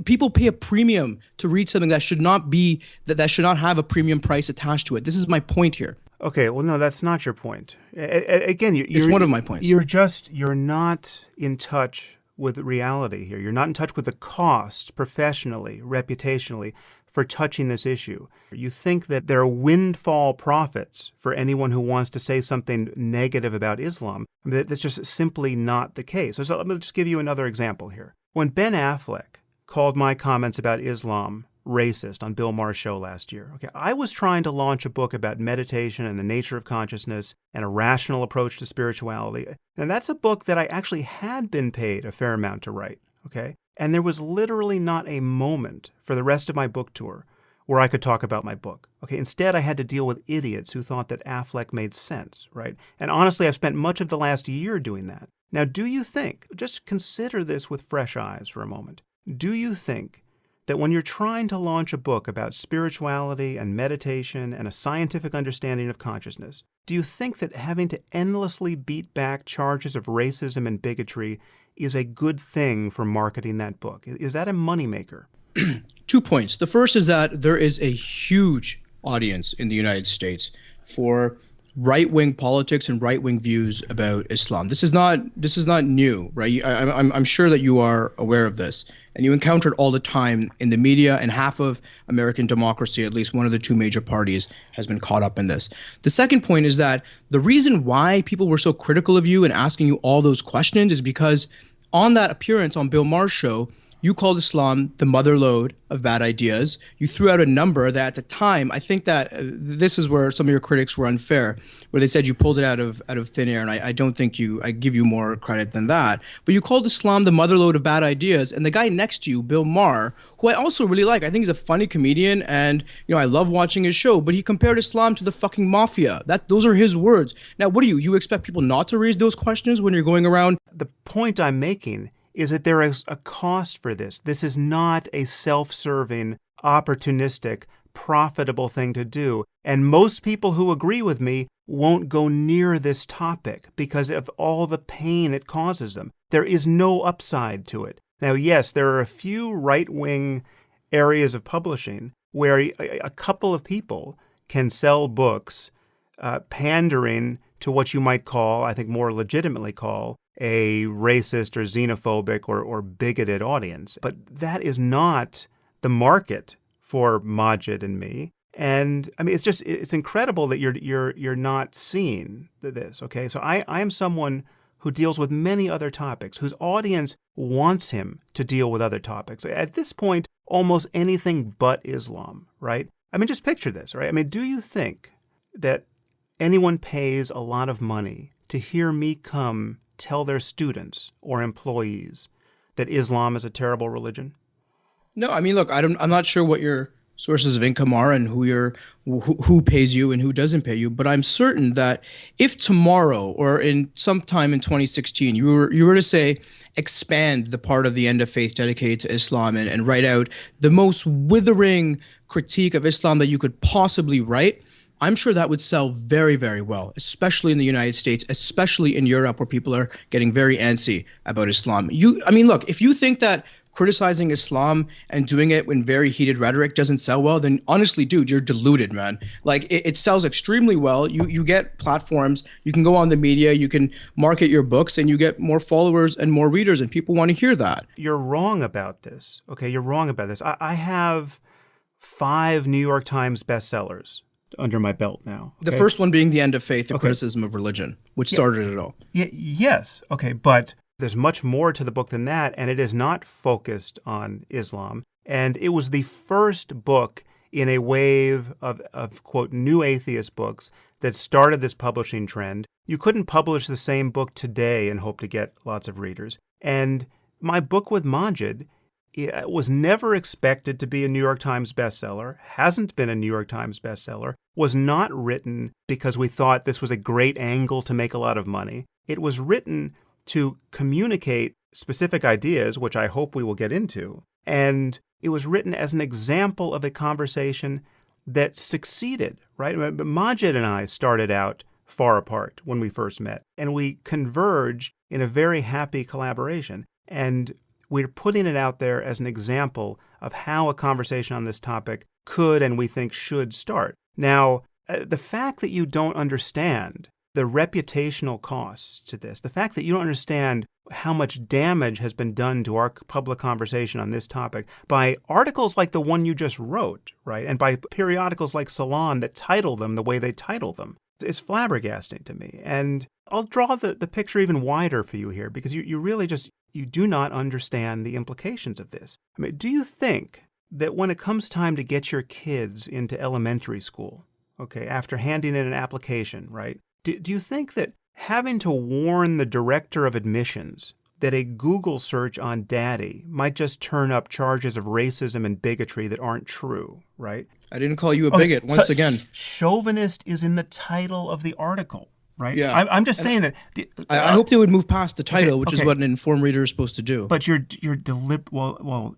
People pay a premium to read something that should not be that should not have a premium price attached to it. This is my point here. Okay, well, no, that's not your point. Again, it's one of my points. You're not in touch with reality here. You're not in touch with the cost professionally, reputationally, for touching this issue. You think that there are windfall profits for anyone who wants to say something negative about Islam. I mean, that's just simply not the case. So let me just give you another example here. When Ben Affleck called my comments about Islam racist on Bill Maher's show last year, okay, I was trying to launch a book about meditation and the nature of consciousness and a rational approach to spirituality. And that's a book that I actually had been paid a fair amount to write, okay? And there was literally not a moment for the rest of my book tour where I could talk about my book. Okay, instead I had to deal with idiots who thought that Affleck made sense, right? And honestly, I've spent much of the last year doing that. Now, do you think, just consider this with fresh eyes for a moment, do you think that when you're trying to launch a book about spirituality and meditation and a scientific understanding of consciousness, do you think that having to endlessly beat back charges of racism and bigotry is a good thing for marketing that book? Is that a moneymaker? 2 points. The first is that there is a huge audience in the United States for right-wing politics and right-wing views about Islam. This is not new, right? I'm sure that you are aware of this, and you encounter it all the time in the media. And half of American democracy, at least one of the two major parties, has been caught up in this. The second point is that the reason why people were so critical of you and asking you all those questions is because on that appearance on Bill Maher's show, you called Islam the motherlode of bad ideas. You threw out a number that at the time, I think that this is where some of your critics were unfair, where they said you pulled it out of thin air, and I don't think I give you more credit than that. But you called Islam the motherlode of bad ideas, and the guy next to you, Bill Maher, who I also really like, I think he's a funny comedian, and I love watching his show, but he compared Islam to the fucking mafia. Those are his words. Now, what do you expect people not to raise those questions when you're going around? The point I'm making is that there is a cost for this. This is not a self-serving, opportunistic, profitable thing to do. And most people who agree with me won't go near this topic because of all the pain it causes them. There is no upside to it. Now, yes, there are a few right-wing areas of publishing where a couple of people can sell books pandering to what you might call, I think more legitimately call, a racist or xenophobic or bigoted audience. But that is not the market for Maajid and me. And I mean, it's incredible that you're not seeing this. Okay, so I am someone who deals with many other topics, whose audience wants him to deal with other topics. At this point, almost anything but Islam, right? I mean, just picture this, right? I mean, do you think that anyone pays a lot of money to hear me come tell their students or employees that Islam is a terrible religion? No, I mean, look, I'm not sure what your sources of income are and who pays you and who doesn't pay you, but I'm certain that if tomorrow or in sometime in 2016 you were to say expand the part of the End of Faith dedicated to Islam and write out the most withering critique of Islam that you could possibly write, I'm sure that would sell very, very well, especially in the United States, especially in Europe, where people are getting very antsy about Islam. I mean, look, if you think that criticizing Islam and doing it in very heated rhetoric doesn't sell well, then honestly, dude, you're deluded, man. Like, it sells extremely well. You get platforms, you can go on the media, you can market your books, and you get more followers and more readers, and people want to hear that. You're wrong about this. Okay, you're wrong about this. I have 5 New York Times bestsellers under my belt now. Okay? The first one being The End of Faith, the criticism of religion, which started it all. Yes. Okay. But there's much more to the book than that, and it is not focused on Islam. And it was the first book in a wave of quote, new atheist books that started this publishing trend. You couldn't publish the same book today and hope to get lots of readers. And my book with Maajid, it was never expected to be a New York Times bestseller, hasn't been a New York Times bestseller, was not written because we thought this was a great angle to make a lot of money. It was written to communicate specific ideas, which I hope we will get into. And it was written as an example of a conversation that succeeded, right? But Maajid and I started out far apart when we first met, and we converged in a very happy collaboration. And we're putting it out there as an example of how a conversation on this topic could and we think should start. Now, the fact that you don't understand the reputational costs to this, the fact that you don't understand how much damage has been done to our public conversation on this topic by articles like the one you just wrote, right? And by periodicals like Salon that title them the way they title them, is flabbergasting to me. And I'll draw the picture even wider for you here, because you really just, you do not understand the implications of this. I mean, do you think that when it comes time to get your kids into elementary school, okay, after handing in an application, right, do you think that having to warn the director of admissions that a Google search on daddy might just turn up charges of racism and bigotry that aren't true, right? I didn't call you a bigot, once again. Chauvinist is in the title of the article, right? Yeah. I'm just saying that. I hope they would move past the title, which is what an informed reader is supposed to do. But you're well,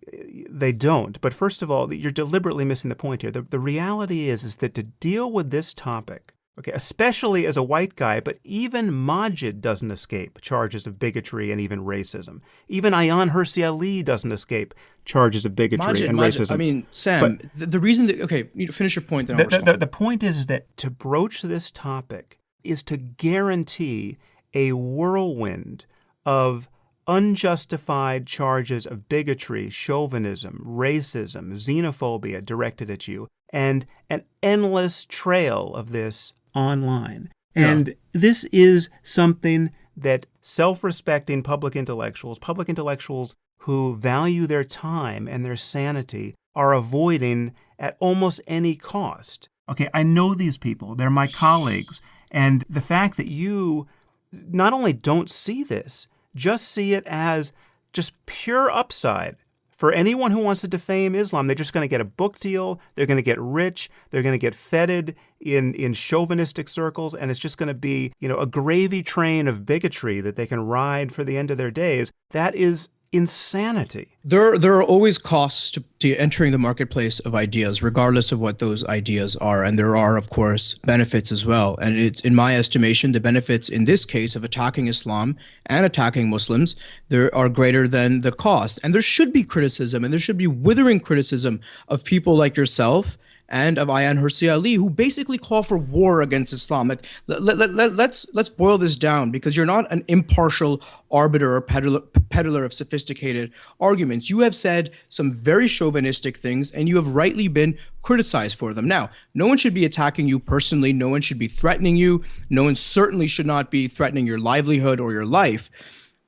they don't. But first of all, you're deliberately missing the point here. The reality is that to deal with this topic, Okay, especially as a white guy, but even Majid doesn't escape charges of bigotry and even racism. Even Ayaan Hirsi Ali doesn't escape charges of bigotry and Majid, I racism. mean, Sam, But the reason that, okay, you finish your point, then I'll respond. the point is that to broach this topic is to guarantee a whirlwind of unjustified charges of bigotry, chauvinism, racism, xenophobia directed at you, and an endless trail of this online. And this is something that self-respecting public intellectuals who value their time and their sanity are avoiding at almost any cost. Okay, I know these people. They're my colleagues. And the fact that you not only don't see this, just see it as just pure upside. For anyone who wants to defame Islam, they're just going to get a book deal, they're going to get rich, they're going to get feted in chauvinistic circles, and it's just going to be, a gravy train of bigotry that they can ride for the end of their days. That is insanity. There are always costs to entering the marketplace of ideas, regardless of what those ideas are. And there are, of course, benefits as well. And it's, in my estimation, the benefits in this case of attacking Islam and attacking Muslims, there are greater than the cost. And there should be criticism, and there should be withering criticism of people like yourself and of Ayaan Hirsi Ali, who basically call for war against Islam. Like, let's boil this down, because you're not an impartial arbiter or peddler of sophisticated arguments. You have said some very chauvinistic things, and you have rightly been criticized for them. Now, no one should be attacking you personally. No one should be threatening you. No one certainly should not be threatening your livelihood or your life.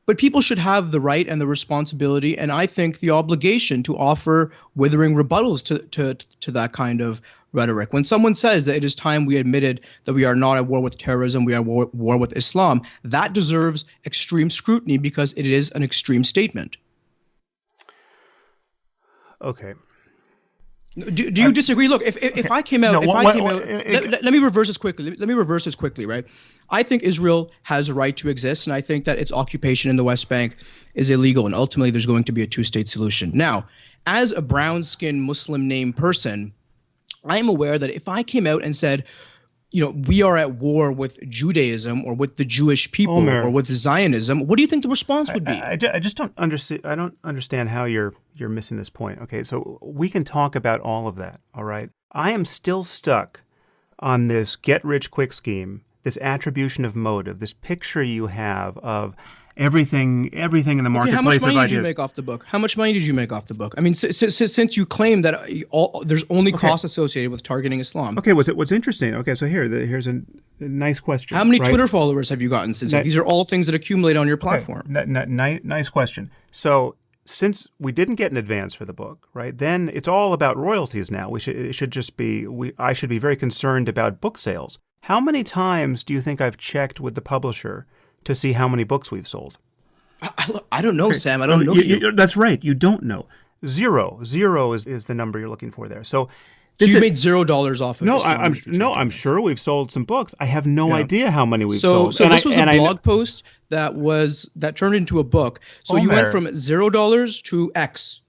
But people should have the right and the responsibility, and I think the obligation, to offer withering rebuttals to that kind of rhetoric. When someone says that it is time we admitted that we are not at war with terrorism, we are at war with Islam, that deserves extreme scrutiny because it is an extreme statement. Okay. Do you disagree? Look, if I came out, let me reverse this quickly. Let me reverse this quickly, right? I think Israel has a right to exist, and I think that its occupation in the West Bank is illegal, and ultimately there's going to be a two-state solution. Now, as a brown-skinned Muslim name person, I am aware that if I came out and said, we are at war with Judaism or with the Jewish people or with Zionism, what do you think the response would be? I just don't understand. I don't understand how you're missing this point. Okay, so we can talk about all of that. All right, I am still stuck on this get-rich-quick scheme, this attribution of motive, this picture you have of everything in the marketplace. How much money did you make off the book? How much money did you make off the book? I mean, since you claim that there's only costs associated with targeting Islam. Okay, what's interesting? Okay, so here's a nice question. How many Twitter followers have you gotten since? These are all things that accumulate on your platform. Nice question. So since we didn't get an advance for the book, right? Then it's all about royalties now. It should just be. I should be very concerned about book sales. How many times do you think I've checked with the publisher to see how many books we've sold? I don't know, Sam. I don't know. That's right. You don't know. Zero is the number you're looking for there. So you made $0 off of this. I'm sure we've sold some books. I have no idea how many we've sold. So this was a blog post that turned into a book. So you went from $0 to X.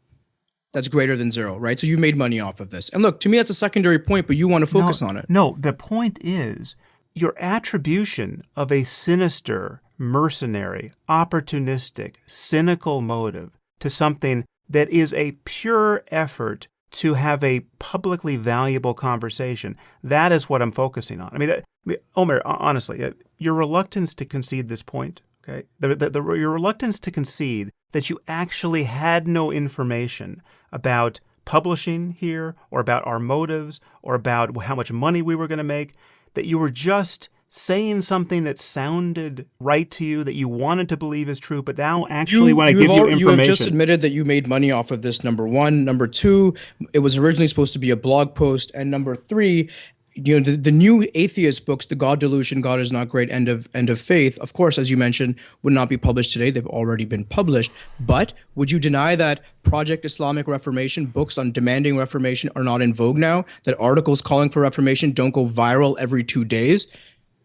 That's greater than zero, right? So you made money off of this. And look, to me, that's a secondary point, but you want to focus on it. No, the point is your attribution of a sinister, mercenary, opportunistic, cynical motive to something that is a pure effort to have a publicly valuable conversation. That is what I'm focusing on. I mean, Omer, honestly, your reluctance to concede this point, okay, your reluctance to concede that you actually had no information about publishing here or about our motives or about how much money we were going to make, that you were just saying something that sounded right to you, that you wanted to believe is true, but now actually when I give you information... You have just admitted that you made money off of this, number one. Number two, it was originally supposed to be a blog post. And number three, the new atheist books, The God Delusion, God is Not Great, End of Faith, of course, as you mentioned, would not be published today. They've already been published. But would you deny that Project Islamic Reformation, books on demanding reformation, are not in vogue now? That articles calling for reformation don't go viral every 2 days?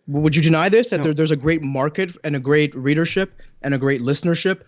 Would you deny this, that there's a great market and a great readership and a great listenership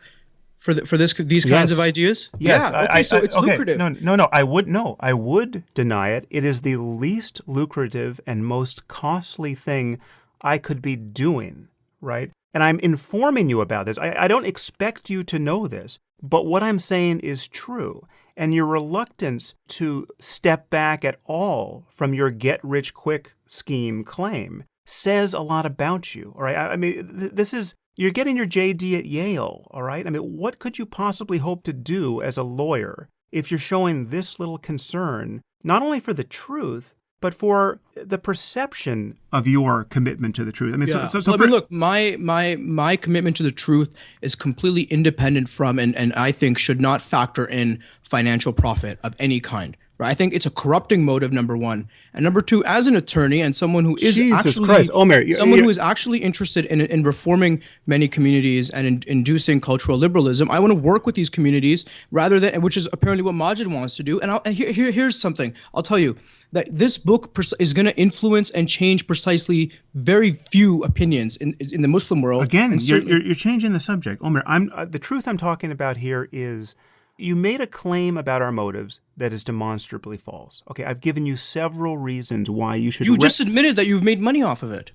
these kinds of Yes. ideas? Yes. Yeah. Okay. So it's okay. lucrative. No. I would deny it. It is the least lucrative and most costly thing I could be doing, right? And I'm informing you about this. I don't expect you to know this, but what I'm saying is true. And your reluctance to step back at all from your get-rich-quick scheme claim says a lot about you, all right? I mean, this is, you're getting your JD at Yale, all right? I mean, what could you possibly hope to do as a lawyer if you're showing this little concern, not only for the truth, but for the perception of your commitment to the truth? I mean, Yeah. Well, I mean, look, my commitment to the truth is completely independent from and I think should not factor in financial profit of any kind. Right? I think it's a corrupting motive, number one, and number two, as an attorney and someone who is Jesus Christ, Omer, who is actually interested in reforming many communities and in inducing cultural liberalism, I want to work with these communities rather than, which is apparently what Majid wants to do. And here's something I'll tell you, that this book is going to influence and change precisely very few opinions in the Muslim world. Again, you're changing the subject, Omer. The truth I'm talking about here is, you made a claim about our motives that is demonstrably false. Okay, I've given you several reasons why you should... You just admitted that you've made money off of it.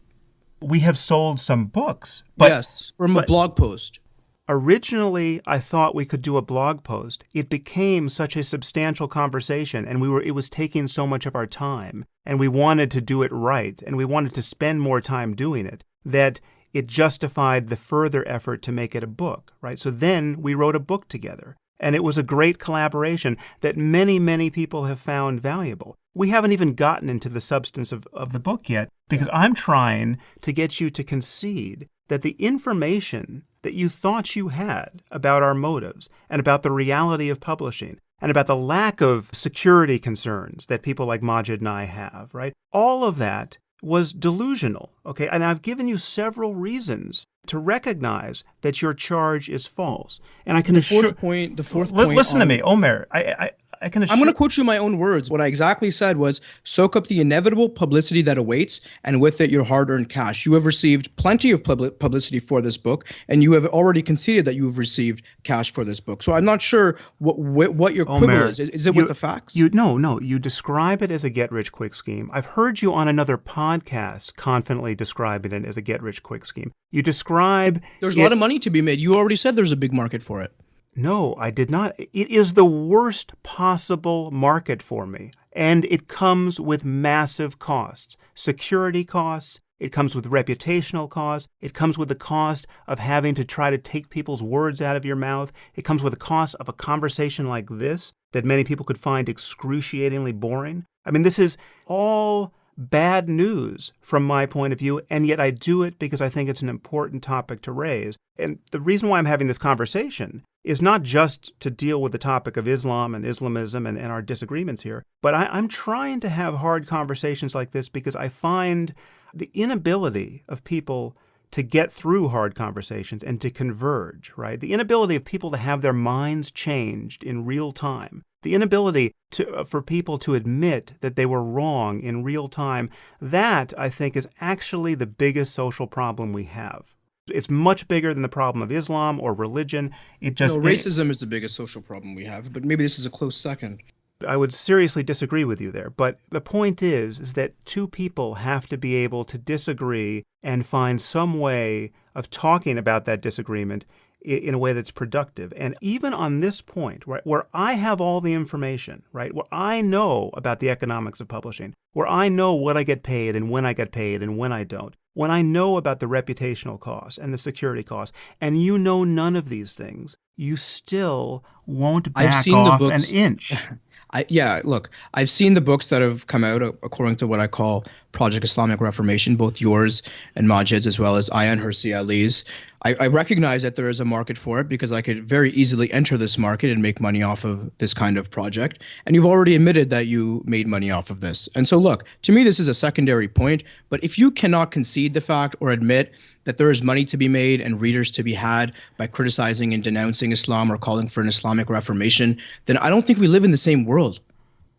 We have sold some books. But, yes, from a blog post. Originally, I thought we could do a blog post. It became such a substantial conversation, and it was taking so much of our time, and we wanted to do it right, and we wanted to spend more time doing it, that it justified the further effort to make it a book, right? So then we wrote a book together. And it was a great collaboration that many, many people have found valuable. We haven't even gotten into the substance of the book yet, because I'm trying to get you to concede that the information that you thought you had about our motives and about the reality of publishing and about the lack of security concerns that people like Majid and I have, right? All of that was delusional, okay? And I've given you several reasons to recognize that your charge is false. And I can assure... The fourth point... Listen to me, Omer. I can assure... I'm going to quote you my own words. What I exactly said was, soak up the inevitable publicity that awaits, and with it, your hard-earned cash. You have received plenty of publicity for this book, and you have already conceded that you have received cash for this book. So I'm not sure what your quibble is. Is it with the facts? No. You describe it as a get-rich-quick scheme. I've heard you on another podcast confidently describing it as a get-rich-quick scheme. You describe... There's a lot of money to be made. You already said there's a big market for it. No, I did not. It is the worst possible market for me, and it comes with massive costs. Security costs, it comes with reputational costs, it comes with the cost of having to try to take people's words out of your mouth, it comes with the cost of a conversation like this that many people could find excruciatingly boring. I mean, this is all bad news from my point of view, and yet I do it because I think it's an important topic to raise. And the reason why I'm having this conversation is not just to deal with the topic of Islam and Islamism and our disagreements here, but I'm trying to have hard conversations like this because I find the inability of people to get through hard conversations and to converge, right? The inability of people to have their minds changed in real time. The inability for people to admit that they were wrong in real time, that, I think, is actually the biggest social problem we have. It's much bigger than the problem of Islam or religion. Racism is the biggest social problem we have, but maybe this is a close second. I would seriously disagree with you there. But the point is that two people have to be able to disagree and find some way of talking about that disagreement in a way that's productive. And even on this point, right, where I have all the information, right, where I know about the economics of publishing, where I know what I get paid and when I get paid and when I don't, when I know about the reputational costs and the security costs, and you know none of these things, you still won't back off an inch. Look, I've seen the books that have come out according to what I call Project Islamic Reformation, both yours and Majid's, as well as Ayaan Hirsi Ali's. I recognize that there is a market for it because I could very easily enter this market and make money off of this kind of project. And you've already admitted that you made money off of this. And so look, to me, this is a secondary point. But if you cannot concede the fact or admit that there is money to be made and readers to be had by criticizing and denouncing Islam or calling for an Islamic Reformation, then I don't think we live in the same world.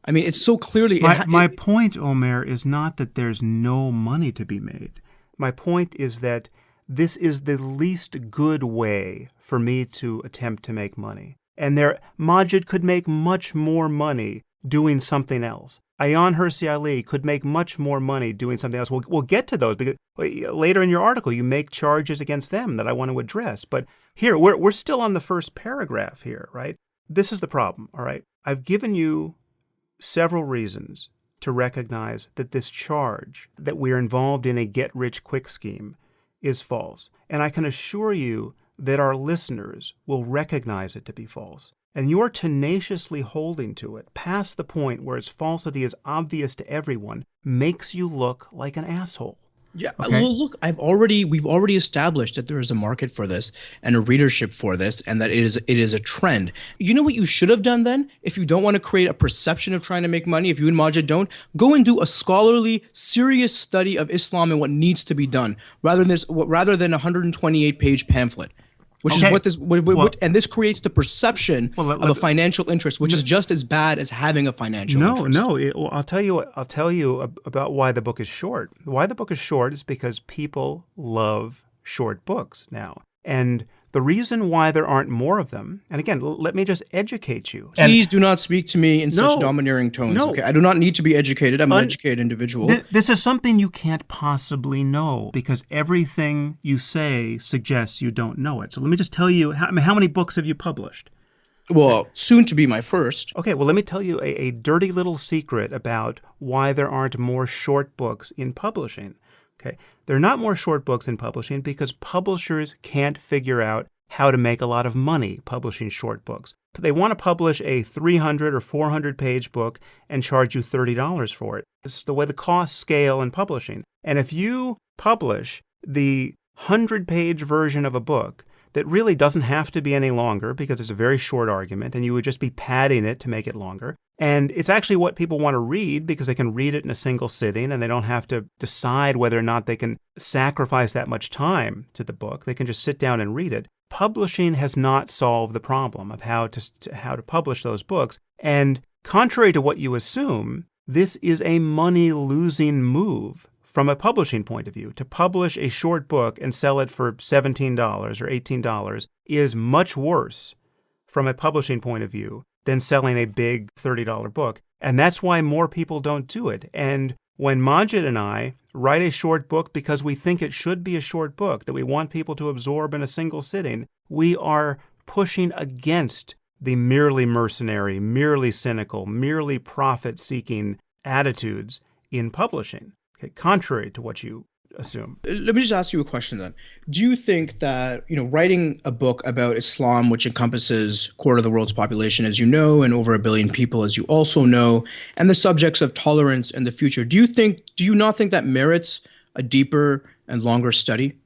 I mean, it's so clearly... My point, Omer, is not that there's no money to be made. My point is that this is the least good way for me to attempt to make money. And Maajid could make much more money doing something else. Ayaan Hirsi Ali could make much more money doing something else. We'll get to those because later in your article you make charges against them that I want to address. But here, we're still on the first paragraph here, right? This is the problem, all right? I've given you several reasons to recognize that this charge that we're involved in a get-rich-quick scheme is false. And I can assure you that our listeners will recognize it to be false. And you're tenaciously holding to it past the point where its falsity is obvious to everyone makes you look like an asshole. Yeah. Okay? Well, look, we've already established that there is a market for this and a readership for this, and that it is a trend. You know what you should have done then? If you don't want to create a perception of trying to make money, if you and Maajid don't, go and do a scholarly, serious study of Islam and what needs to be done, rather than a 128-page pamphlet. Which is what this, and this creates the perception of a financial interest, which is just as bad as having a financial interest. No. I'll tell you about why the book is short. Why the book is short is because people love short books now, and the reason why there aren't more of them. And again, let me just educate you. Please do not speak to me in such domineering tones. No. Okay, I do not need to be educated. I'm an educated individual. This is something you can't possibly know because everything you say suggests you don't know it. So let me just tell you, how many books have you published? Well, soon to be my first. Okay, well, let me tell you a dirty little secret about why there aren't more short books in publishing. Okay, there are not more short books in publishing because publishers can't figure out how to make a lot of money publishing short books. But they want to publish a 300 or 400 page book and charge you $30 for it. This is the way the costs scale in publishing. And if you publish the 100-page version of a book that really doesn't have to be any longer because it's a very short argument and you would just be padding it to make it longer, and it's actually what people want to read because they can read it in a single sitting and they don't have to decide whether or not they can sacrifice that much time to the book. They can just sit down and read it. Publishing has not solved the problem of how to publish those books. And contrary to what you assume, this is a money-losing move from a publishing point of view. To publish a short book and sell it for $17 or $18 is much worse from a publishing point of view than selling a big $30 book. And that's why more people don't do it. And when Maajid and I write a short book because we think it should be a short book that we want people to absorb in a single sitting, we are pushing against the merely mercenary, merely cynical, merely profit-seeking attitudes in publishing, contrary to what you assume. Let me just ask you a question then. Do you think that, writing a book about Islam, which encompasses a quarter of the world's population, as you know, and over 1 billion people, as you also know, and the subjects of tolerance in the future, do you not think that merits a deeper and longer study?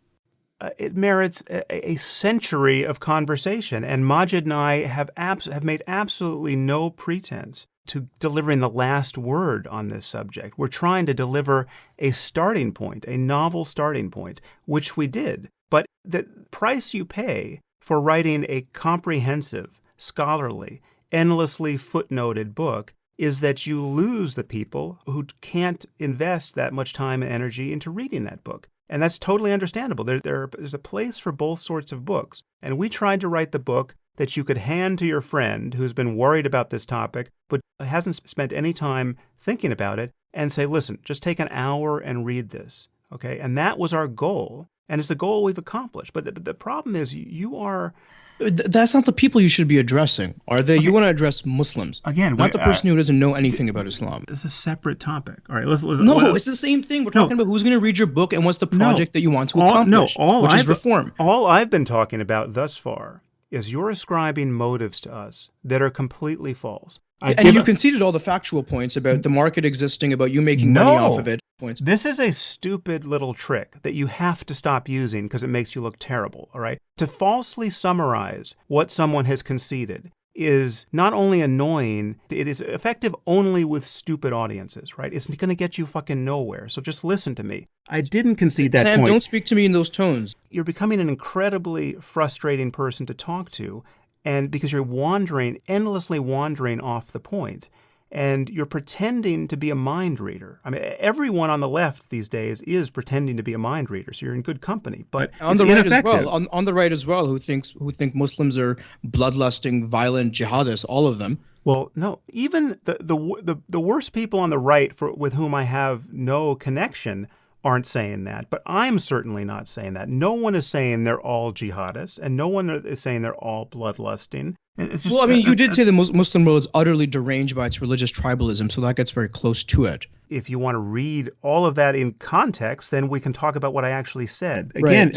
It merits a century of conversation, and Maajid and I have made absolutely no pretense to delivering the last word on this subject. We're trying to deliver a starting point, a novel starting point, which we did. But the price you pay for writing a comprehensive, scholarly, endlessly footnoted book is that you lose the people who can't invest that much time and energy into reading that book. And that's totally understandable. There's a place for both sorts of books. And we tried to write the book that you could hand to your friend who's been worried about this topic, but hasn't spent any time thinking about it, and say, listen, just take an hour and read this, okay? And that was our goal, and it's the goal we've accomplished. But the problem is you are... That's not the people you should be addressing, are they? Okay. You want to address Muslims. Again, not the person who doesn't know anything about Islam. It's a separate topic. All right, it's the same thing. We're talking about who's going to read your book and what's the project that you want to accomplish, which is reform. All I've been talking about thus far is you're ascribing motives to us that are completely false. And you conceded all the factual points about the market existing, about you making money off of it. Points. This is a stupid little trick that you have to stop using because it makes you look terrible, all right? To falsely summarize what someone has conceded is not only annoying, it is effective only with stupid audiences, right? It's going to get you fucking nowhere. So just listen to me. I didn't concede that Sam, point. don't speak to me in those tones. You're becoming an incredibly frustrating person to talk to, and because you're endlessly wandering off the point. and you're pretending to be a mind reader. I mean, everyone on the left these days is pretending to be a mind reader, so you're in good company. But on the right as well, on the right as well, who think Muslims are bloodlusting, violent jihadists, all of them. Well, no, even the worst people on the right with whom I have no connection aren't saying that, but I'm certainly not saying that. No one is saying they're all jihadists, and no one is saying they're all bloodlusting. It's just, well, I mean, you did say the Muslim world is utterly deranged by its religious tribalism, so that gets very close to it. If you want to read all of that in context, then we can talk about what I actually said. Again,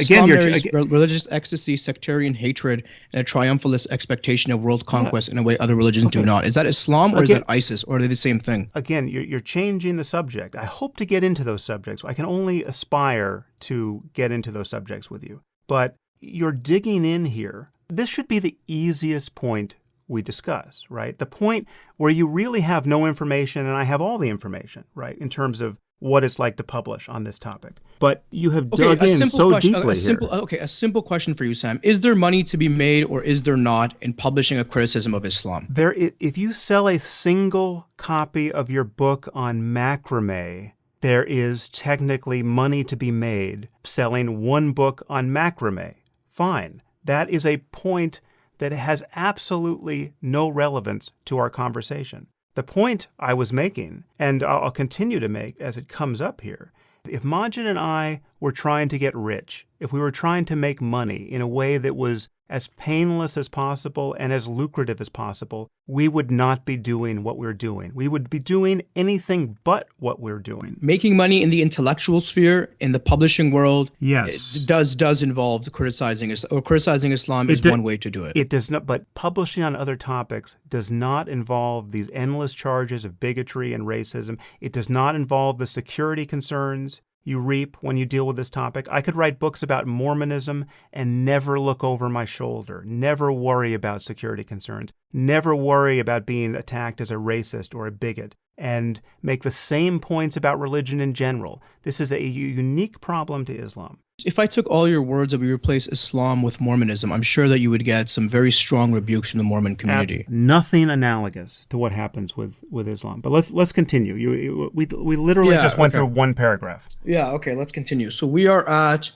religious ecstasy, sectarian hatred, and a triumphalist expectation of world conquest in a way other religions do not. Is that Islam or is that ISIS, or are they the same thing? Again, you're changing the subject. I hope to get into those subjects. I can only aspire to get into those subjects with you. But you're digging in here. This should be the easiest point we discuss, right? The point where you really have no information and I have all the information, right, in terms of what it's like to publish on this topic. But you have dug in so deeply here. A simple question for you, Sam. Is there money to be made or is there not in publishing a criticism of Islam? If you sell a single copy of your book on macrame, there is technically money to be made selling one book on macrame. Fine. That is a point that has absolutely no relevance to our conversation. The point I was making, and I'll continue to make as it comes up here, if Maajid and I were trying to get rich, if we were trying to make money in a way that was as painless as possible and as lucrative as possible, we would not be doing what we're doing. We would be doing anything but what we're doing. Making money in the intellectual sphere, in the publishing world, yes, it does involve criticizing Islam is one way to do it. It does not, but publishing on other topics does not involve these endless charges of bigotry and racism. It does not involve the security concerns you reap when you deal with this topic. I could write books about Mormonism and never look over my shoulder, never worry about security concerns, never worry about being attacked as a racist or a bigot, and make the same points about religion in general. This is a unique problem to Islam. If I took all your words and we replace Islam with Mormonism, I'm sure that you would get some very strong rebukes from the Mormon community. Nothing analogous to what happens with Islam. But let's continue. We literally just went through one paragraph. Yeah, okay, let's continue. So we are at,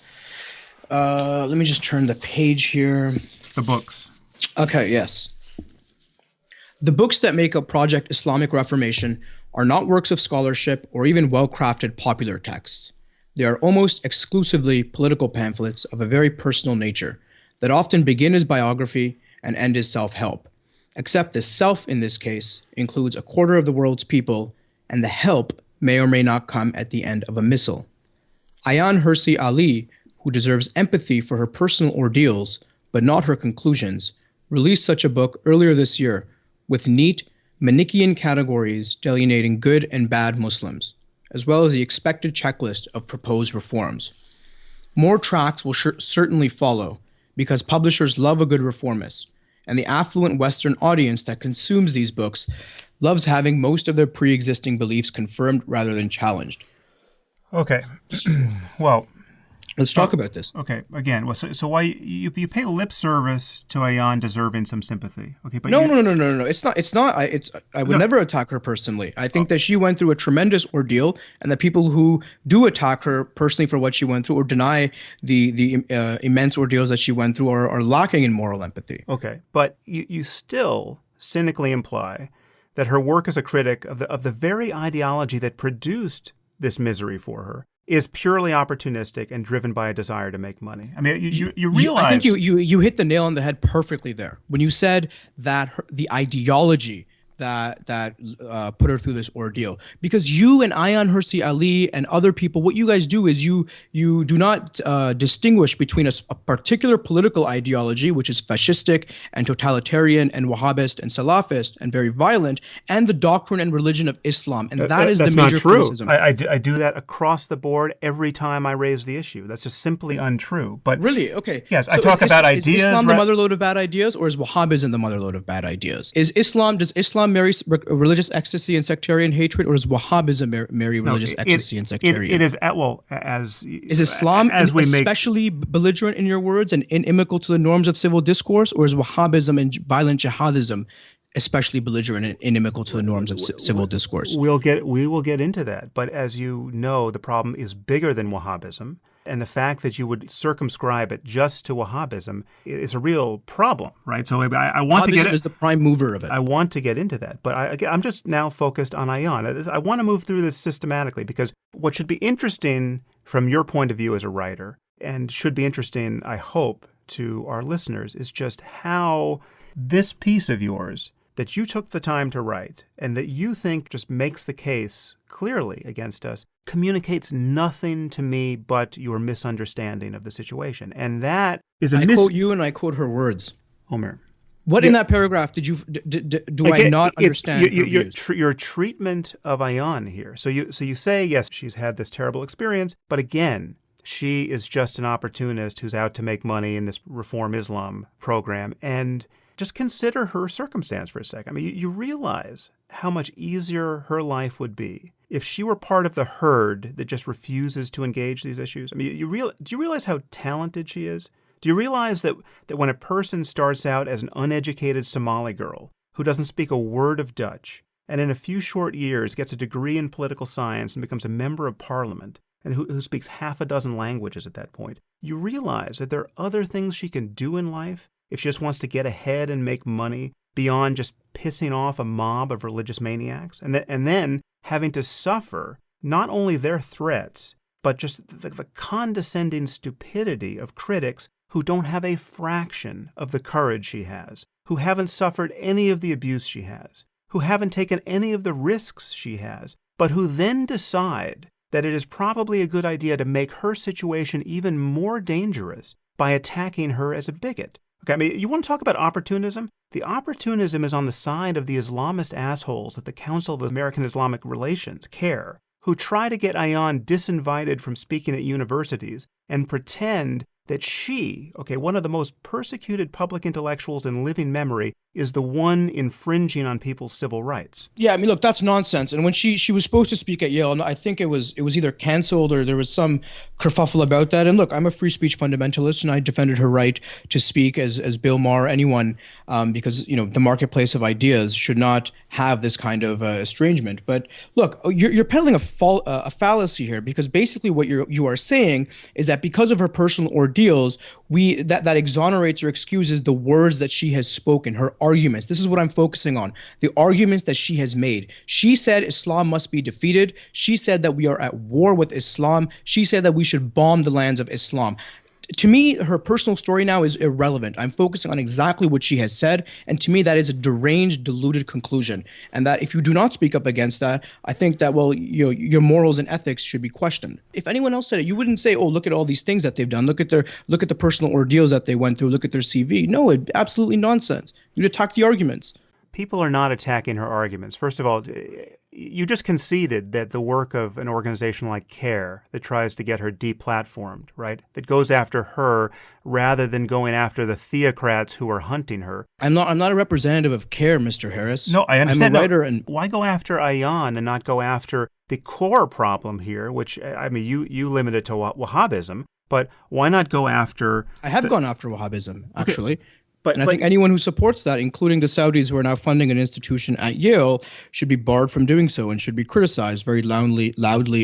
let me just turn the page here. The books. Okay, yes. The books that make up Project Islamic Reformation are not works of scholarship or even well-crafted popular texts. They are almost exclusively political pamphlets of a very personal nature that often begin as biography and end as self-help, except the self in this case includes a quarter of the world's people, and the help may or may not come at the end of a missile. Ayaan Hirsi Ali, who deserves empathy for her personal ordeals, but not her conclusions, released such a book earlier this year with neat, Manichaean categories delineating good and bad Muslims, as well as the expected checklist of proposed reforms. More tracks will certainly follow, because publishers love a good reformist, and the affluent Western audience that consumes these books loves having most of their pre-existing beliefs confirmed rather than challenged. Okay. Well, let's talk about this. Okay. Again, so why you pay lip service to Ayaan deserving some sympathy? Okay, but no. It's not. I would never attack her personally. I think that she went through a tremendous ordeal, and that people who do attack her personally for what she went through or deny the immense ordeals that she went through are lacking in moral empathy. Okay, but you still cynically imply that her work as a critic of the very ideology that produced this misery for her is purely opportunistic and driven by a desire to make money. I mean, you realize... I think you hit the nail on the head perfectly there when you said that the ideology that put her through this ordeal. Because you and Ayaan Hirsi Ali and other people, what you guys do is you do not distinguish between a particular political ideology, which is fascistic and totalitarian and Wahhabist and Salafist and very violent, and the doctrine and religion of Islam. And that's the major criticism. I do that across the board every time I raise the issue. That's just simply untrue. But really? Okay. Yes, so I talk about ideas. Is Islam the motherlode of bad ideas, or is Wahhabism the motherlode of bad ideas? Does Islam marry religious ecstasy and sectarian hatred, or does Wahhabism marry religious ecstasy and sectarian? It is, is Islam especially belligerent in your words and inimical to the norms of civil discourse, or is Wahhabism and violent jihadism especially belligerent and inimical to the norms of civil discourse. We will get into that. But as you know, the problem is bigger than Wahhabism. And the fact that you would circumscribe it just to Wahhabism is a real problem, right? So I want to get Wahhabism is the prime mover of it. I want to get into that, but I'm just now focused on Ayaan. I want to move through this systematically because what should be interesting from your point of view as a writer, and should be interesting, I hope, to our listeners, is just how this piece of yours that you took the time to write and that you think just makes the case clearly against us communicates nothing to me but your misunderstanding of the situation. And that is I quote you and I quote her words. Omer. What in that paragraph did you do I not understand? Your treatment of Ayaan here. So you say, yes, she's had this terrible experience, but again, she is just an opportunist who's out to make money in this Reform Islam program. And just consider her circumstance for a second. I mean, you realize how much easier her life would be if she were part of the herd that just refuses to engage these issues. I mean, do you realize how talented she is? Do you realize that when a person starts out as an uneducated Somali girl who doesn't speak a word of Dutch, and in a few short years gets a degree in political science and becomes a member of parliament, and who speaks half a dozen languages at that point, you realize that there are other things she can do in life if she just wants to get ahead and make money beyond just pissing off a mob of religious maniacs, and then having to suffer not only their threats, but just the condescending stupidity of critics who don't have a fraction of the courage she has, who haven't suffered any of the abuse she has, who haven't taken any of the risks she has, but who then decide that it is probably a good idea to make her situation even more dangerous by attacking her as a bigot. Okay, I mean, you want to talk about opportunism? The opportunism is on the side of the Islamist assholes at the Council of American Islamic Relations, CAIR, who try to get Ayaan disinvited from speaking at universities and pretend that she, one of the most persecuted public intellectuals in living memory, is the one infringing on people's civil rights. Yeah, I mean, look, that's nonsense. And when she was supposed to speak at Yale, I think it was either canceled or there was some kerfuffle about that. And look, I'm a free speech fundamentalist, and I defended her right to speak as Bill Maher, anyone, because the marketplace of ideas should not have this kind of estrangement. But look, you're peddling a fallacy here, because basically what you are saying is that because of her personal ordeals, that exonerates or excuses the words that she has spoken, her arguments. This is what I'm focusing on, the arguments that she has made. She said Islam must be defeated. She said that we are at war with Islam. She said that we should bomb the lands of Islam. To me, her personal story now is irrelevant. I'm focusing on exactly what she has said, and to me, that is a deranged, deluded conclusion. And that if you do not speak up against that, I think that, your morals and ethics should be questioned. If anyone else said it, you wouldn't say, "Oh, look at all these things that they've done. Look at the personal ordeals that they went through. Look at their CV." No, it's absolutely nonsense. You attack the arguments. People are not attacking her arguments. First of all, you just conceded that the work of an organization like CAIR that tries to get her deplatformed, right, that goes after her rather than going after the theocrats who are hunting her. I'm not a representative of CAIR, Mr. Harris. No, I understand. I'm a writer. And why go after Ayaan and not go after the core problem here, which, I mean, you limit it to Wahhabism, but why not go after... I have gone after Wahhabism, actually. Okay. And I think anyone who supports that, including the Saudis who are now funding an institution at Yale, should be barred from doing so and should be criticized very loudly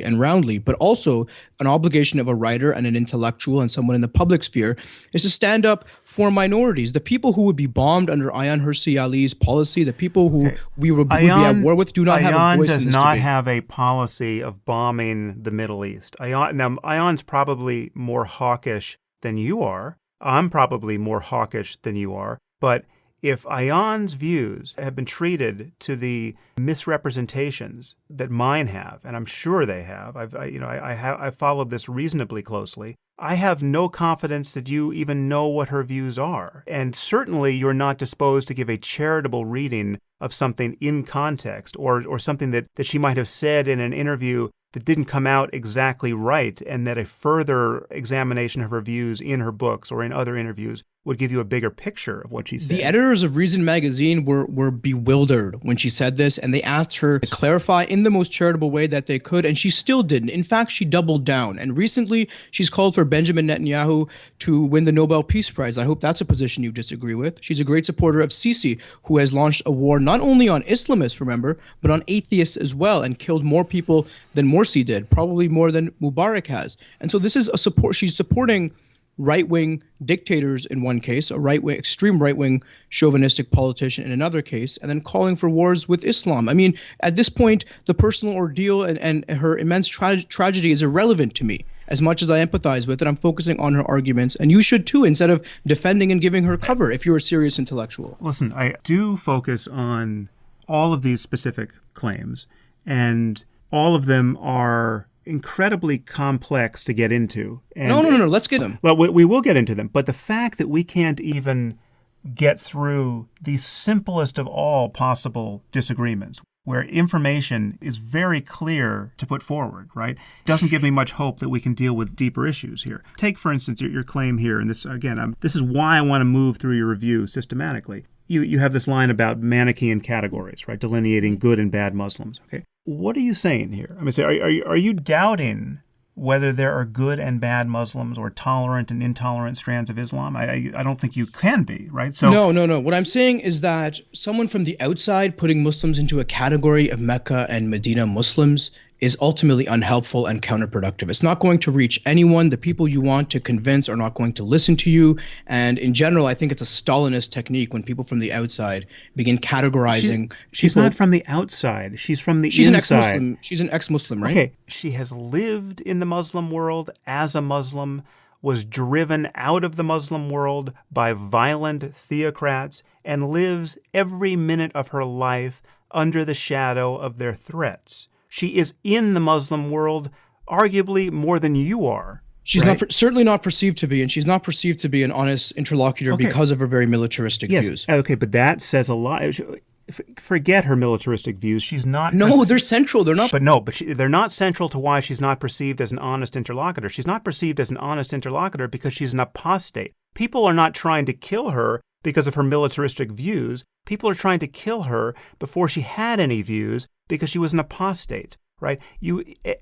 and roundly. But also, an obligation of a writer and an intellectual and someone in the public sphere is to stand up for minorities. The people who would be bombed under Ayaan Hirsi Ali's policy, the people who we would be at war with, do not have a voice in this debate. Ayaan does not have a policy of bombing the Middle East. Ayaan's probably more hawkish than you are. I'm probably more hawkish than you are, but if Ayaan's views have been treated to the misrepresentations that mine have, and I'm sure they have, I've followed this reasonably closely, I have no confidence that you even know what her views are. And certainly you're not disposed to give a charitable reading of something in context or something that she might have said in an interview that didn't come out exactly right, and that a further examination of her views in her books or in other interviews would give you a bigger picture of what she said. The editors of Reason magazine were bewildered when she said this, and they asked her to clarify in the most charitable way that they could, and she still didn't. In fact, she doubled down. And recently, she's called for Benjamin Netanyahu to win the Nobel Peace Prize. I hope that's a position you disagree with. She's a great supporter of Sisi, who has launched a war not only on Islamists, remember, but on atheists as well, and killed more people than Morsi did, probably more than Mubarak has. And so this is a support. She's supporting right-wing dictators in one case, a right-wing, extreme right-wing chauvinistic politician in another case, and then calling for wars with Islam. I mean, at this point, the personal ordeal and her immense tragedy is irrelevant to me. As much as I empathize with it, I'm focusing on her arguments, and you should too, instead of defending and giving her cover if you're a serious intellectual. Listen, I do focus on all of these specific claims, and all of them are incredibly complex to get into. And No. Let's get them. Well, we will get into them. But the fact that we can't even get through the simplest of all possible disagreements, where information is very clear to put forward, right, doesn't give me much hope that we can deal with deeper issues here. Take, for instance, your claim here, and this, again, this is why I want to move through your review systematically. You have this line about Manichaean categories, right, delineating good and bad Muslims, okay? What are you saying here? I mean, are you doubting whether there are good and bad Muslims or tolerant and intolerant strands of Islam? I don't think you can be, right? So No. What I'm saying is that someone from the outside putting Muslims into a category of Mecca and Medina Muslims is ultimately unhelpful and counterproductive. It's not going to reach anyone. The people you want to convince are not going to listen to you. And in general, I think it's a Stalinist technique when people from the outside begin categorizing. She's not from the outside. She's from the inside. Ex-Muslim. She's an ex-Muslim, right? Okay. She has lived in the Muslim world as a Muslim, was driven out of the Muslim world by violent theocrats, and lives every minute of her life under the shadow of their threats. She is in the Muslim world arguably more than you are. She's right? certainly not perceived to be, and she's not perceived to be an honest interlocutor because of her very militaristic views. Okay, but that says a lot. Forget her militaristic views. She's not. No, they're central. They're not. They're not central to why she's not perceived as an honest interlocutor. She's not perceived as an honest interlocutor because she's an apostate. People are not trying to kill her because of her militaristic views. People are trying to kill her before she had any views because she was an apostate, right?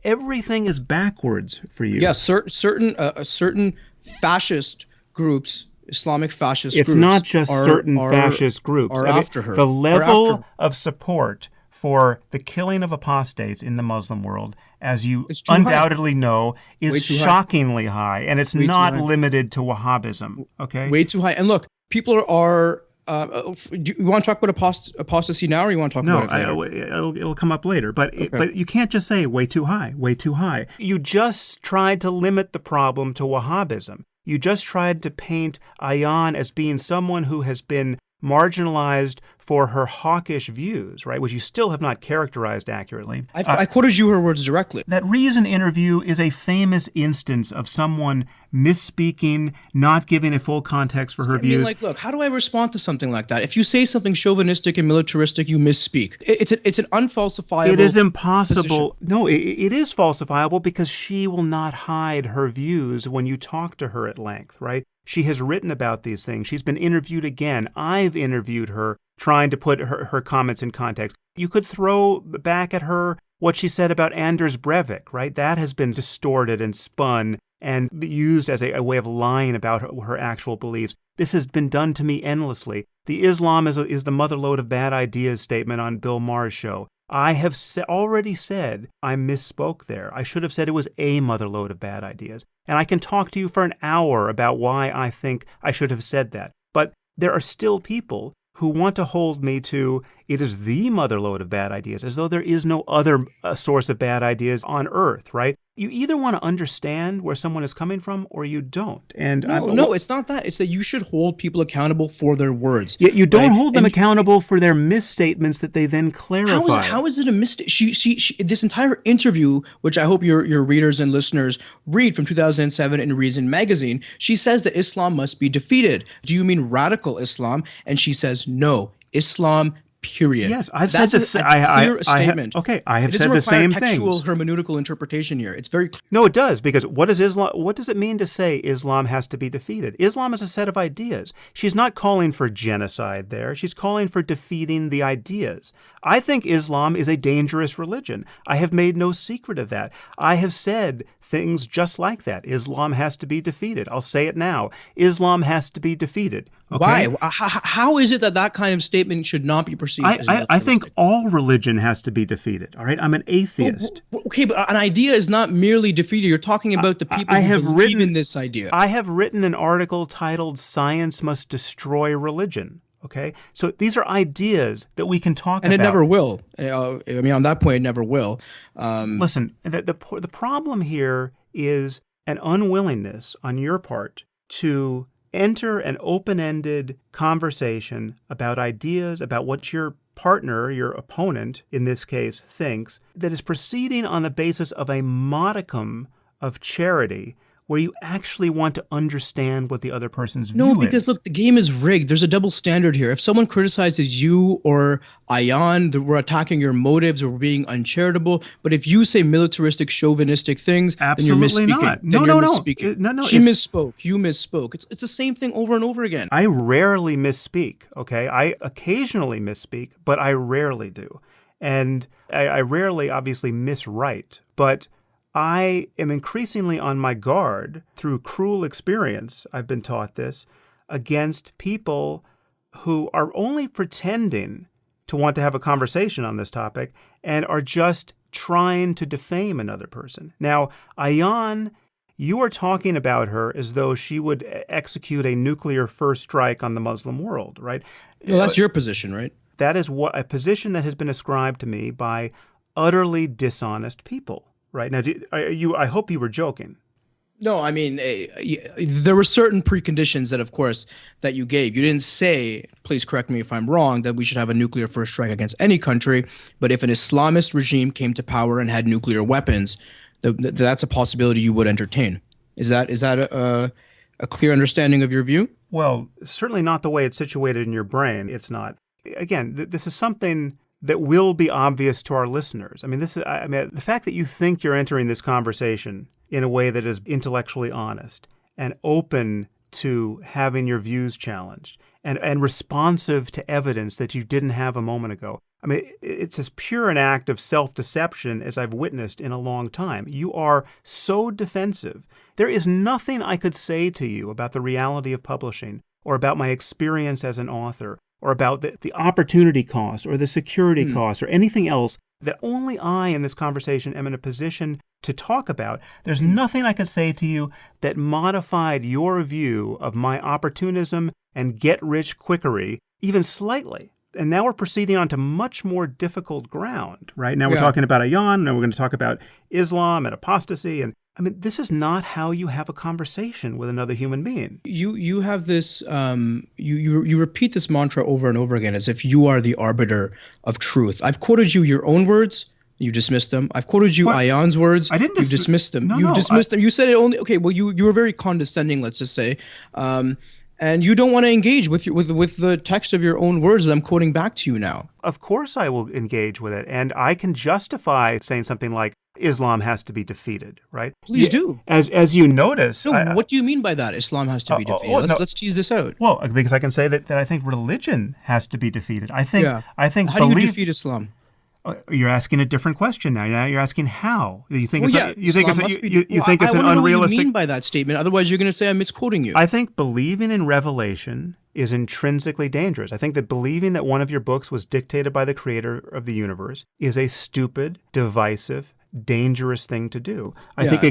Everything is backwards for you. Yeah, certain fascist groups, Islamic fascist groups. It's not just certain fascist groups. Are after her. The level of support for the killing of apostates in the Muslim world, as you undoubtedly know, is shockingly high, and it's not limited to Wahhabism. Okay, way too high. And look, people are. Do you want to talk about apostasy now, or you want to talk about it later? It'll come up later. But you can't just say way too high, way too high. You just tried to limit the problem to Wahhabism. You just tried to paint Ayaan as being someone who has been marginalized for her hawkish views, right, which you still have not characterized accurately. I quoted you her words directly. That Reason interview is a famous instance of someone misspeaking, not giving a full context for her views. Look, how do I respond to something like that? If you say something chauvinistic and militaristic, you misspeak. It's an unfalsifiable. It is impossible. Position. No, it is falsifiable because she will not hide her views when you talk to her at length, right? She has written about these things. She's been interviewed again. I've interviewed her, trying to put her comments in context. You could throw back at her what she said about Anders Breivik, right? That has been distorted and spun and used as a way of lying about her actual beliefs. This has been done to me endlessly. The Islam is the motherlode of bad ideas statement on Bill Maher's show. I have already said I misspoke there. I should have said it was a motherlode of bad ideas. And I can talk to you for an hour about why I think I should have said that. But there are still people who want to hold me to it is the motherlode of bad ideas, as though there is no other source of bad ideas on earth, right? You either want to understand where someone is coming from or you don't. And no, it's not that. It's that you should hold people accountable for their words. Yet you don't hold them accountable for their misstatements that they then clarify. How is it a mistake? She this entire interview, which I hope your readers and listeners read from 2007 in Reason magazine, she says that Islam must be defeated. Do you mean radical Islam? And she says, no, Islam period. Yes, I've said this. That's clear statement. I have It said doesn't the require same textual things. hermeneutical interpretation here. It's very clear. No, it does, because what is Islam? What does it mean to say Islam has to be defeated? Islam is a set of ideas. She's not calling for genocide there. She's calling for defeating the ideas. I think Islam is a dangerous religion. I have made no secret of that. I have said things just like that. Islam has to be defeated. I'll say it now. Islam has to be defeated. Okay? Why? How is it that that kind of statement should not be perceived as I think all religion has to be defeated. All right? I'm an atheist. Okay, but an idea is not merely defeated. You're talking about the people who believe in this idea. I have written an article titled "Science Must Destroy Religion." Okay, so these are ideas that we can talk about. And it never will. I mean, on that point, it never will. Listen, the problem here is an unwillingness on your part to enter an open-ended conversation about ideas, about what your partner, your opponent in this case, thinks, that is proceeding on the basis of a modicum of charity, where you actually want to understand what the other person's view is. No, because look, the game is rigged. There's a double standard here. If someone criticizes you or Ayan, that we're attacking your motives or we're being uncharitable. But if you say militaristic, chauvinistic things, absolutely then you're misspeaking. Not. No. She misspoke. You misspoke. It's the same thing over and over again. I rarely misspeak, okay? I occasionally misspeak, but I rarely do. And I rarely, obviously, miswrite. But I am increasingly on my guard through cruel experience, I've been taught this, against people who are only pretending to want to have a conversation on this topic and are just trying to defame another person. Now, Ayan, you are talking about her as though she would execute a nuclear first strike on the Muslim world, right? Well, that's your position, right? That is a position that has been ascribed to me by utterly dishonest people. Right now, I hope you were joking. No, I mean, there were certain preconditions that, of course, that you gave. You didn't say, please correct me if I'm wrong, that we should have a nuclear first strike against any country. But if an Islamist regime came to power and had nuclear weapons, that's a possibility you would entertain. Is that a clear understanding of your view? Well, certainly not the way it's situated in your brain. It's not. Again, this is something that will be obvious to our listeners. I mean, the fact that you think you're entering this conversation in a way that is intellectually honest and open to having your views challenged and responsive to evidence that you didn't have a moment ago. I mean, it's as pure an act of self-deception as I've witnessed in a long time. You are so defensive. There is nothing I could say to you about the reality of publishing or about my experience as an author or about the opportunity cost or the security cost or anything else that only I in this conversation am in a position to talk about. There's nothing I could say to you that modified your view of my opportunism and get-rich-quickery even slightly. And now we're proceeding on to much more difficult ground, right? Now we're talking about Ayan, and we're going to talk about Islam and apostasy. And I mean, this is not how you have a conversation with another human being. You have this, you repeat this mantra over and over again as if you are the arbiter of truth. I've quoted you your own words. You dismissed them. I've quoted you Ayan's words. I didn't You dismissed them. You dismissed them. You said it only. Okay, well, you were very condescending, let's just say. And you don't want to engage with the text of your own words that I'm quoting back to you now. Of course I will engage with it. And I can justify saying something like, Islam has to be defeated, right? Please do. As you notice. No, what do you mean by that? Islam has to be defeated. Let's tease this out. Well, because I can say that I think religion has to be defeated. I think How do you defeat Islam? You're asking a different question now. Now you're asking how. You think it's an unrealistic. I don't know what you mean by that statement. Otherwise, you're going to say I'm misquoting you. I think believing in revelation is intrinsically dangerous. I think that believing that one of your books was dictated by the creator of the universe is a stupid, divisive, dangerous thing to do. I think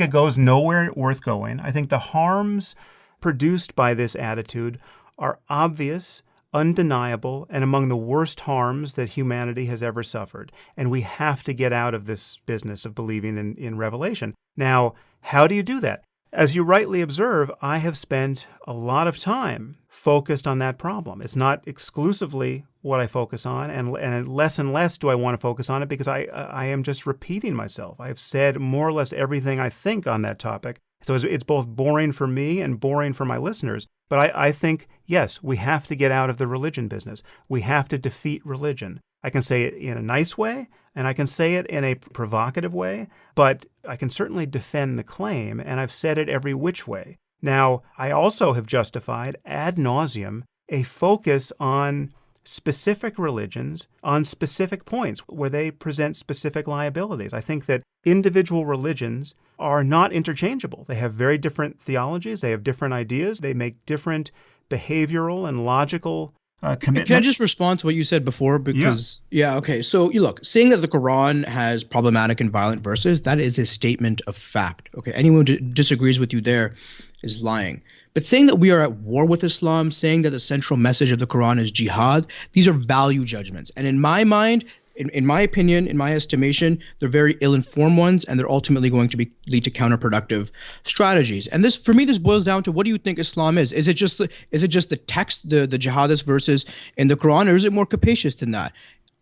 it goes nowhere worth going. I think the harms produced by this attitude are obvious, undeniable, and among the worst harms that humanity has ever suffered. And we have to get out of this business of believing in revelation. Now, how do you do that? As you rightly observe, I have spent a lot of time focused on that problem. It's not exclusively what I focus on, and less do I want to focus on it because I am just repeating myself. I have said more or less everything I think on that topic So it's both boring for me and boring for my listeners. But I think, yes, we have to get out of the religion business. We have to defeat religion. I can say it in a nice way, and I can say it in a provocative way, but I can certainly defend the claim, and I've said it every which way. Now, I also have justified ad nauseum a focus on specific religions on specific points where they present specific liabilities. I think that individual religions are not interchangeable. They have very different theologies. They have different ideas. They make different behavioral and logical commitments. Can I just respond to what you said before? Because, okay. So you look, saying that the Quran has problematic and violent verses, that is a statement of fact. Okay, anyone who disagrees with you there is lying. But saying that we are at war with Islam, saying that the central message of the Quran is jihad, these are value judgments. And in my mind, in my opinion, in my estimation, they're very ill-informed ones, and they're ultimately going to lead to counterproductive strategies. And this, for me, this boils down to, what do you think Islam is? Is it just the text, the jihadist verses in the Quran, or is it more capacious than that?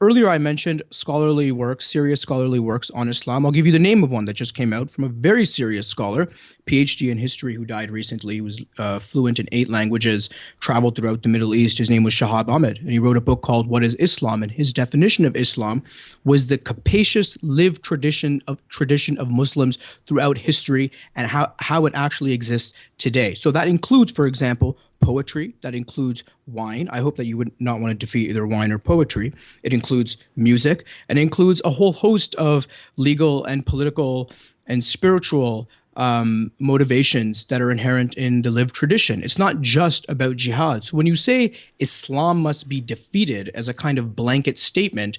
Earlier, I mentioned scholarly works, serious scholarly works on Islam. I'll give you the name of one that just came out from a very serious scholar, PhD in history, who died recently. He was fluent in 8 languages, traveled throughout the Middle East. His name was Shahab Ahmed, and he wrote a book called What is Islam? And his definition of Islam was the capacious lived tradition of Muslims throughout history and how it actually exists today. So that includes, for example, poetry, that includes wine. I hope that you would not want to defeat either wine or poetry. It includes music, and it includes a whole host of legal and political and spiritual motivations that are inherent in the lived tradition. It's not just about jihad. So when you say Islam must be defeated as a kind of blanket statement,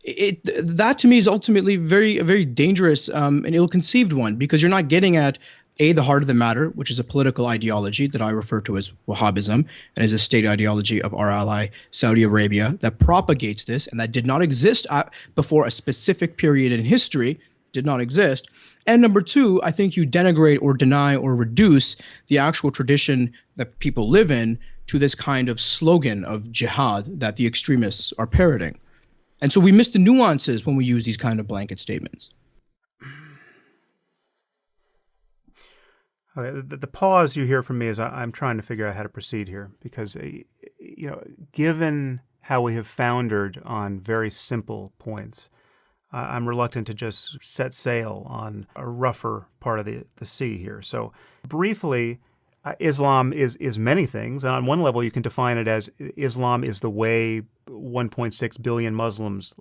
that to me is ultimately a very dangerous and ill-conceived one, because you're not getting at the heart of the matter, which is a political ideology that I refer to as Wahhabism, and is a state ideology of our ally, Saudi Arabia, that propagates this, and that did not exist before a specific period in history, did not exist. And number 2, I think you denigrate or deny or reduce the actual tradition that people live in to this kind of slogan of jihad that the extremists are parroting. And so we miss the nuances when we use these kind of blanket statements. Okay, the pause you hear from me is I'm trying to figure out how to proceed here, because given how we have foundered on very simple points, I'm reluctant to just set sail on a rougher part of the sea here. So briefly, Islam is many things, and on one level you can define it as Islam is the way 1.6 billion Muslims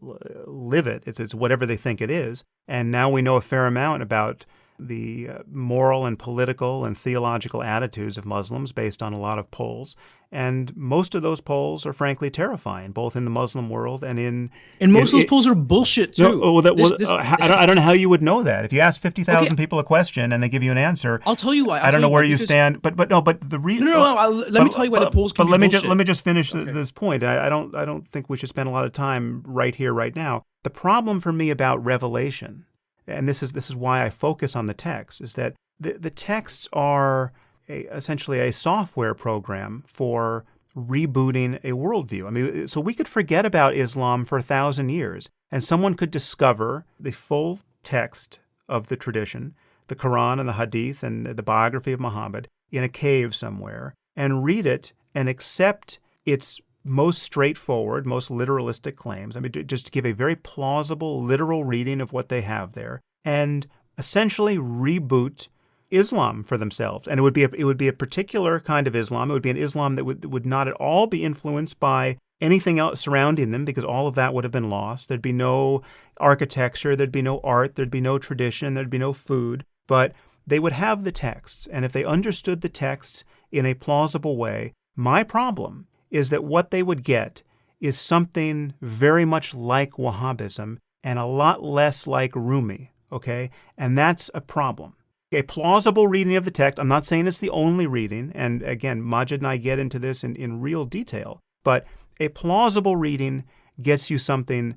live it. It's whatever they think it is, and now we know a fair amount about the moral and political and theological attitudes of Muslims based on a lot of polls. And most of those polls are frankly terrifying, both in the Muslim world and in... And most of those polls are bullshit, too. I don't know how you would know that. If you ask 50,000 people a question and they give you an answer... I'll tell you why. I don't know where you stand, but the reason... Let me tell you why the polls can be bullshit. Let me just finish this point. I don't think we should spend a lot of time right here, right now. The problem for me about revelation, and this is why I focus on the text, is that the texts are essentially a software program for rebooting a worldview. I mean, so we could forget about Islam for 1,000 years, and someone could discover the full text of the tradition, the Quran and the Hadith and the biography of Muhammad, in a cave somewhere, and read it and accept its most straightforward, most literalistic claims. I mean, just to give a very plausible, literal reading of what they have there, and essentially reboot Islam for themselves. And it would be a particular kind of Islam. It would be an Islam that would not at all be influenced by anything else surrounding them, because all of that would have been lost. There'd be no architecture, there'd be no art, there'd be no tradition, there'd be no food, but they would have the texts. And if they understood the texts in a plausible way, my problem is that what they would get is something very much like Wahhabism and a lot less like Rumi, okay? And that's a problem. A plausible reading of the text, I'm not saying it's the only reading, and again, Maajid and I get into this in real detail, but a plausible reading gets you something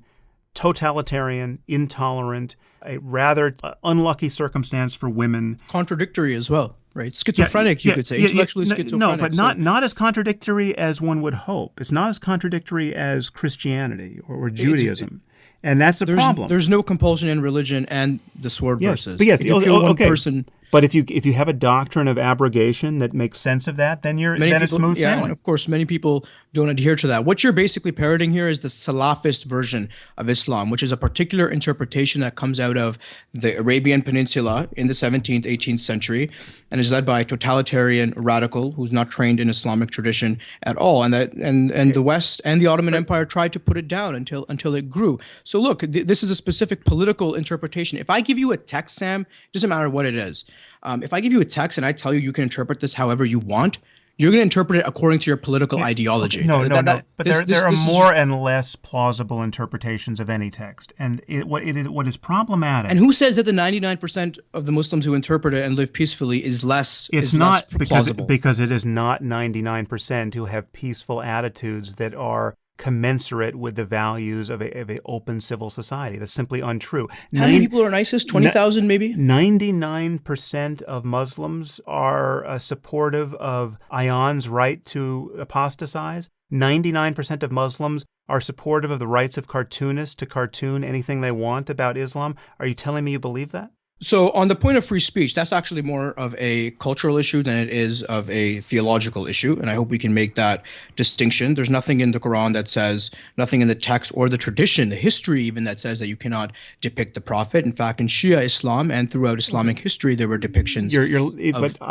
totalitarian, intolerant, a rather unlucky circumstance for women. Contradictory as well, right? Schizophrenic, you could say. Intellectually schizophrenic. No, but not as contradictory as one would hope. It's not as contradictory as Christianity or Judaism. And that's the problem. There's no compulsion in religion and the sword verses. But yes, if you kill one person, But if you have a doctrine of abrogation that makes sense of that, then it's smooth Yeah, sailing. and of course, many people don't adhere to that. What you're basically parroting here is the Salafist version of Islam, which is a particular interpretation that comes out of the Arabian Peninsula in the 17th, 18th century, and is led by a totalitarian radical who's not trained in Islamic tradition at all. And the West and the Ottoman Empire tried to put it down until it grew. So look, this is a specific political interpretation. If I give you a text, Sam, it doesn't matter what it is. If I give you a text and I tell you you can interpret this however you want, you're going to interpret it according to your political ideology. Okay. No. But there are more and less plausible interpretations of any text, and what is problematic. And who says that the 99% of the Muslims who interpret it and live peacefully is less? It's is not less plausible? because it is not 99% who have peaceful attitudes that are commensurate with the values of a open civil society. That's simply untrue. How many people are in ISIS? 20,000 maybe? 99% of Muslims are supportive of Ayyan's right to apostatize. 99% of Muslims are supportive of the rights of cartoonists to cartoon anything they want about Islam. Are you telling me you believe that? So on the point of free speech, that's actually more of a cultural issue than it is of a theological issue. And I hope we can make that distinction. There's nothing in the Quran that says, nothing in the text or the tradition, the history even, that says that you cannot depict the Prophet. In fact, in Shia Islam and throughout Islamic history, there were depictions.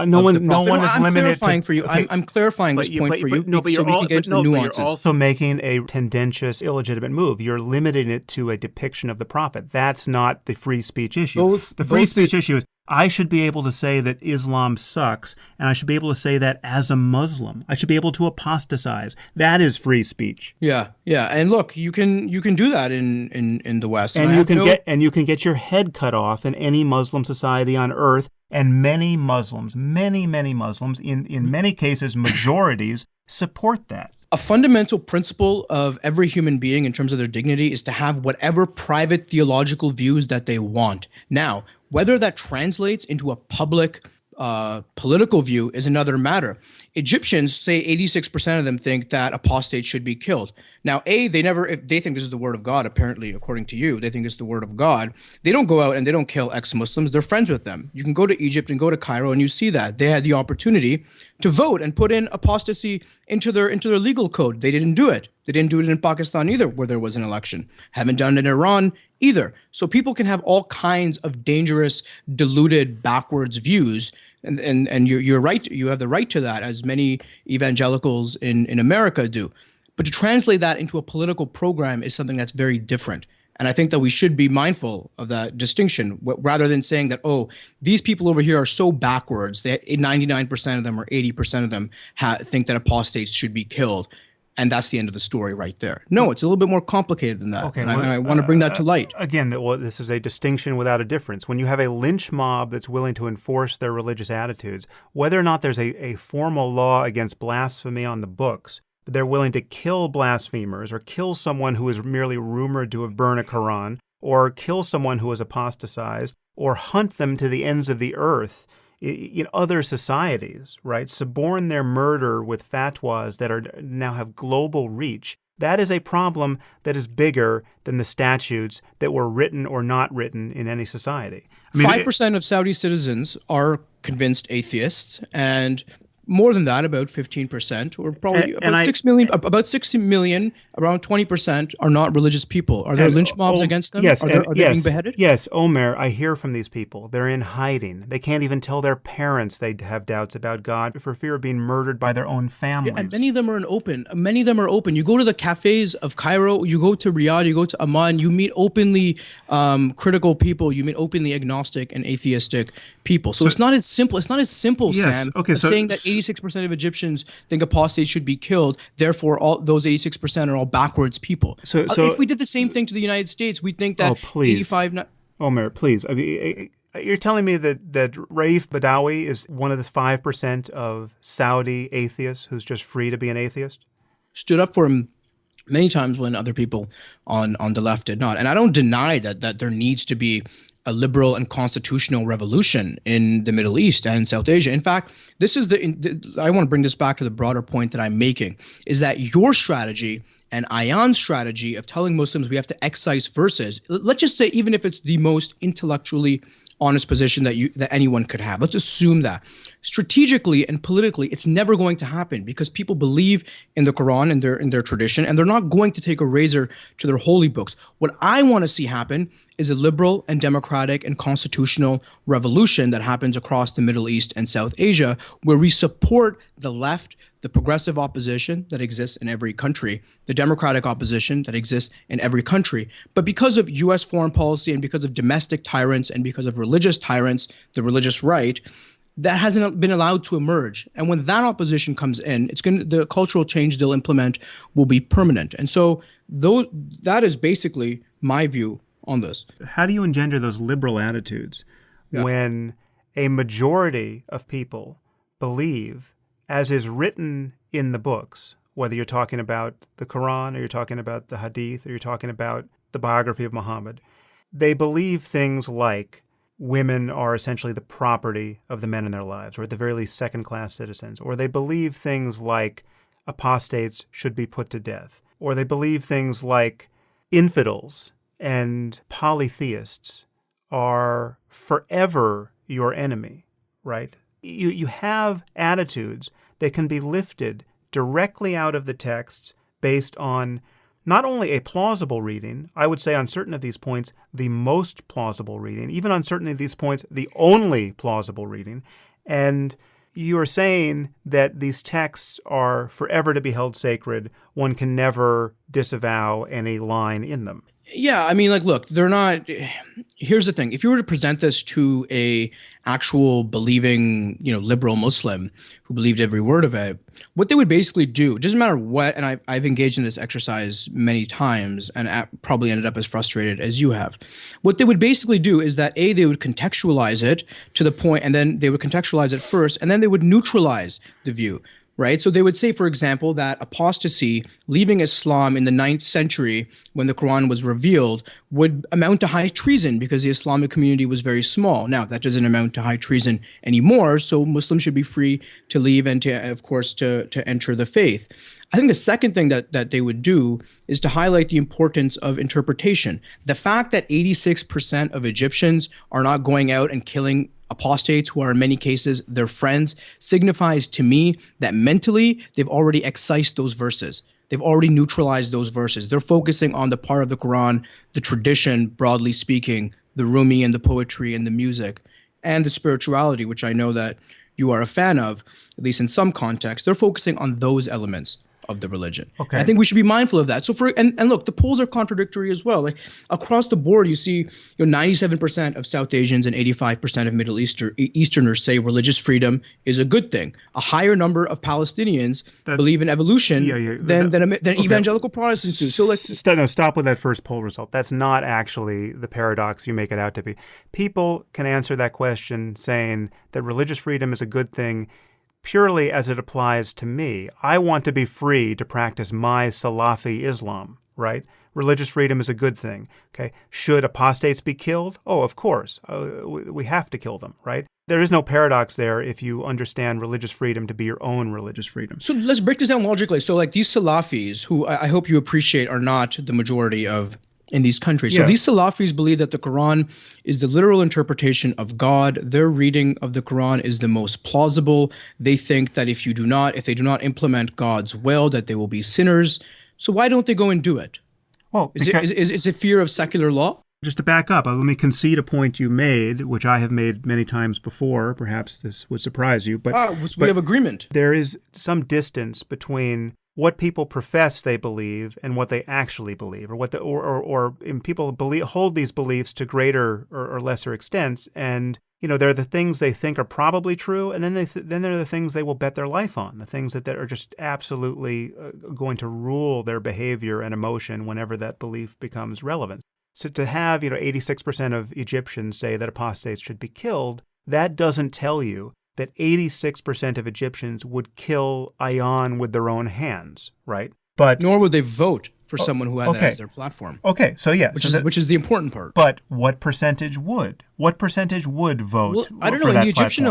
No one is limited to. For you. Okay. I'm clarifying this point for you. But so we can get into the nuances. You're also making a tendentious, illegitimate move. You're limiting it to a depiction of the Prophet. That's not the free speech issue. The free speech issue is I should be able to say that Islam sucks, and I should be able to say that as a Muslim. I should be able to apostatize. That is free speech. Yeah. And look, you can do that in the West, and you can get your head cut off in any Muslim society on earth. And many Muslims, many Muslims, in many cases majorities, support that. A fundamental principle of every human being in terms of their dignity is to have whatever private theological views that they want. Now, whether that translates into a public political view is another matter. Egyptians say 86% of them think that apostates should be killed. Now, if they think this is the word of God, apparently, according to you, they think it's the word of God. They don't go out and they don't kill ex-Muslims. They're friends with them. You can go to Egypt and go to Cairo and you see that. They had the opportunity to vote and put in apostasy into their legal code. They didn't do it. They didn't do it in Pakistan either, where there was an election. Haven't done it in Iran either. So people can have all kinds of dangerous, deluded, backwards views. And you're right. You have the right to that, as many evangelicals in America do. But to translate that into a political program is something that's very different. And I think that we should be mindful of that distinction, rather than saying that, oh, these people over here are so backwards that 99% of them or 80% of them think that apostates should be killed. And that's the end of the story right there. No, it's a little bit more complicated than that. Okay, and I want to bring that to light. Again, this is a distinction without a difference. When you have a lynch mob that's willing to enforce their religious attitudes, whether or not there's a formal law against blasphemy on the books, but they're willing to kill blasphemers or kill someone who is merely rumored to have burned a Quran, or kill someone who has apostatized, or hunt them to the ends of the earth in other societies, right? Suborn their murder with fatwas that now have global reach. That is a problem that is bigger than the statutes that were written or not written in any society. 5% of Saudi citizens are convinced atheists, and more than that, about 15%, or probably about 6 million. About 6 million, around 20% are not religious people. Are there lynch mobs against them? Yes, are they being beheaded? Yes, Omer, I hear from these people. They're in hiding. They can't even tell their parents they have doubts about God for fear of being murdered by their own families. Yeah, and many of them are open. Many of them are open. You go to the cafes of Cairo, you go to Riyadh, you go to Amman, you meet openly critical people. You meet openly agnostic and atheistic people. So it's not as simple. It's not as simple, yes, Sam, okay, as saying that 86% of Egyptians think apostates should be killed. Therefore, all those 86% are all backwards people. So if we did the same thing to the United States, we think that 85. Omer, please. I mean, you're telling me that Raif Badawi is one of the 5% of Saudi atheists who's just free to be an atheist? Stood up for him many times when other people on the left did not. And I don't deny that there needs to be a liberal and constitutional revolution in the Middle East and South Asia. In fact, this is I want to bring this back to the broader point that I'm making, is that your strategy and Ayyan's strategy of telling Muslims we have to excise verses, let's just say even if it's the most intellectually honest position that anyone could have. Let's assume that. Strategically and politically, it's never going to happen because people believe in the Quran and in their tradition, and they're not going to take a razor to their holy books. What I want to see happen is a liberal and democratic and constitutional revolution that happens across the Middle East and South Asia, where we support the left, the progressive opposition that exists in every country, the democratic opposition that exists in every country. But because of U.S. foreign policy and because of domestic tyrants and because of religious tyrants, the religious right, that hasn't been allowed to emerge. And when that opposition comes in, the cultural change they'll implement will be permanent. And so that is basically my view on this. How do you engender those liberal attitudes when a majority of people believe, as is written in the books, whether you're talking about the Quran or you're talking about the Hadith or you're talking about the biography of Muhammad, they believe things like women are essentially the property of the men in their lives, or at the very least second-class citizens, or they believe things like apostates should be put to death, or they believe things like infidels and polytheists are forever your enemy, right? You have attitudes that can be lifted directly out of the texts based on not only a plausible reading, I would say on certain of these points, the most plausible reading, even on certain of these points, the only plausible reading. And you are saying that these texts are forever to be held sacred. One can never disavow any line in them. Yeah, I mean, like, look, they're not. Here's the thing: if you were to present this to a actual believing, liberal Muslim who believed every word of it, what they would basically do, doesn't matter what. And I've engaged in this exercise many times, and probably ended up as frustrated as you have. What they would basically do is that they would contextualize it to the point, and then they would contextualize it first, and then they would neutralize the view. Right. So they would say, for example, that apostasy, leaving Islam in the 9th century when the Quran was revealed, would amount to high treason because the Islamic community was very small. Now, that doesn't amount to high treason anymore. So Muslims should be free to leave and to, of course, to enter the faith. I think the second thing that they would do is to highlight the importance of interpretation. The fact that 86% of Egyptians are not going out and killing apostates, who are in many cases their friends, signifies to me that mentally they've already excised those verses. They've already neutralized those verses. They're focusing on the part of the Quran, the tradition, broadly speaking, the Rumi and the poetry and the music, and the spirituality, which I know that you are a fan of, at least in some context. They're focusing on those elements of the religion. Okay. And I think we should be mindful of that. So and look, the polls are contradictory as well. Like across the board, you see 97% of South Asians and 85% of Middle Easterners say religious freedom is a good thing. A higher number of Palestinians believe in evolution than evangelical Protestants do. So stop with that first poll result. That's not actually the paradox you make it out to be. People can answer that question saying that religious freedom is a good thing purely as it applies to me. I want to be free to practice my Salafi Islam, right? Religious freedom is a good thing, okay? Should apostates be killed? Oh, of course. We have to kill them, right? There is no paradox there if you understand religious freedom to be your own religious freedom. So let's break this down logically. So like these Salafis, who I hope you appreciate are not the majority in these countries. So these Salafis believe that the Quran is the literal interpretation of God. Their reading of the Quran is the most plausible. They think that if they do not implement God's will, that they will be sinners. So why don't they go and do it? Well, is it fear of secular law? Just to back up, let me concede a point you made, which I have made many times before. Perhaps this would surprise you, but we have agreement. There is some distance between what people profess they believe and what they actually believe, or people hold these beliefs to greater or lesser extents, and they're the things they think are probably true, and then they're the things they will bet their life on, the things that are just absolutely going to rule their behavior and emotion whenever that belief becomes relevant. So to have 86% of Egyptians say that apostates should be killed, that doesn't tell you that 86% of Egyptians would kill Ayan with their own hands, right? But nor would they vote for someone who had that as their platform. Okay, so yes. Which is the important part. But what percentage would? What percentage would vote? Well, I don't know. In the Egyptian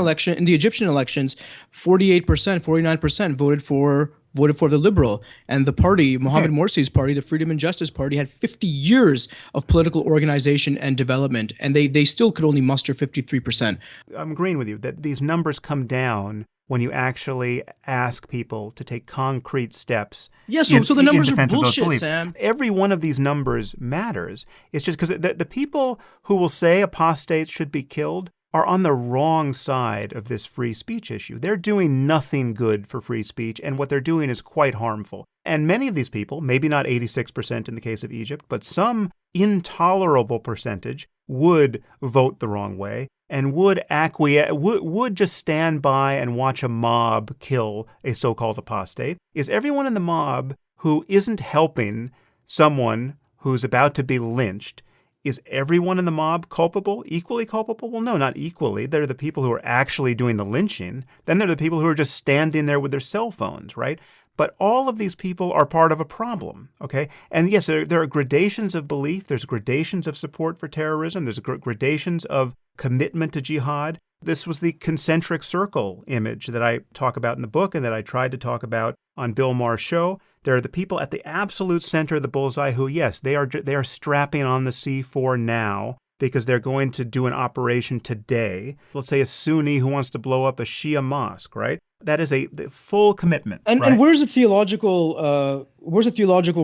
elections, 48%, 49% voted for voted for the Liberal. And the party, Mohamed Morsi's party, the Freedom and Justice Party, had 50 years of political organization and development, and they still could only muster 53%. I'm agreeing with you that these numbers come down when you actually ask people to take concrete steps. Yeah, so the numbers are bullshit, Sam. Every one of these numbers matters. It's just because the people who will say apostates should be killed are on the wrong side of this free speech issue. They're doing nothing good for free speech, and what they're doing is quite harmful. And many of these people, maybe not 86% in the case of Egypt, but some intolerable percentage would vote the wrong way and would just stand by and watch a mob kill a so-called apostate. Is everyone in the mob who isn't helping someone who's about to be lynched, is everyone in the mob culpable, equally culpable? Well, no, not equally. They're the people who are actually doing the lynching. Then they're the people who are just standing there with their cell phones, right? But all of these people are part of a problem, okay? And yes, there are gradations of belief. There's gradations of support for terrorism. There's gradations of commitment to jihad. This was the concentric circle image that I talk about in the book and that I tried to talk about on Bill Maher's show. There are the people at the absolute center of the bullseye who, yes, they are strapping on the C4 now because they're going to do an operation today. Let's say a Sunni who wants to blow up a Shia mosque, right? That is a full commitment. And, right? and where's a theological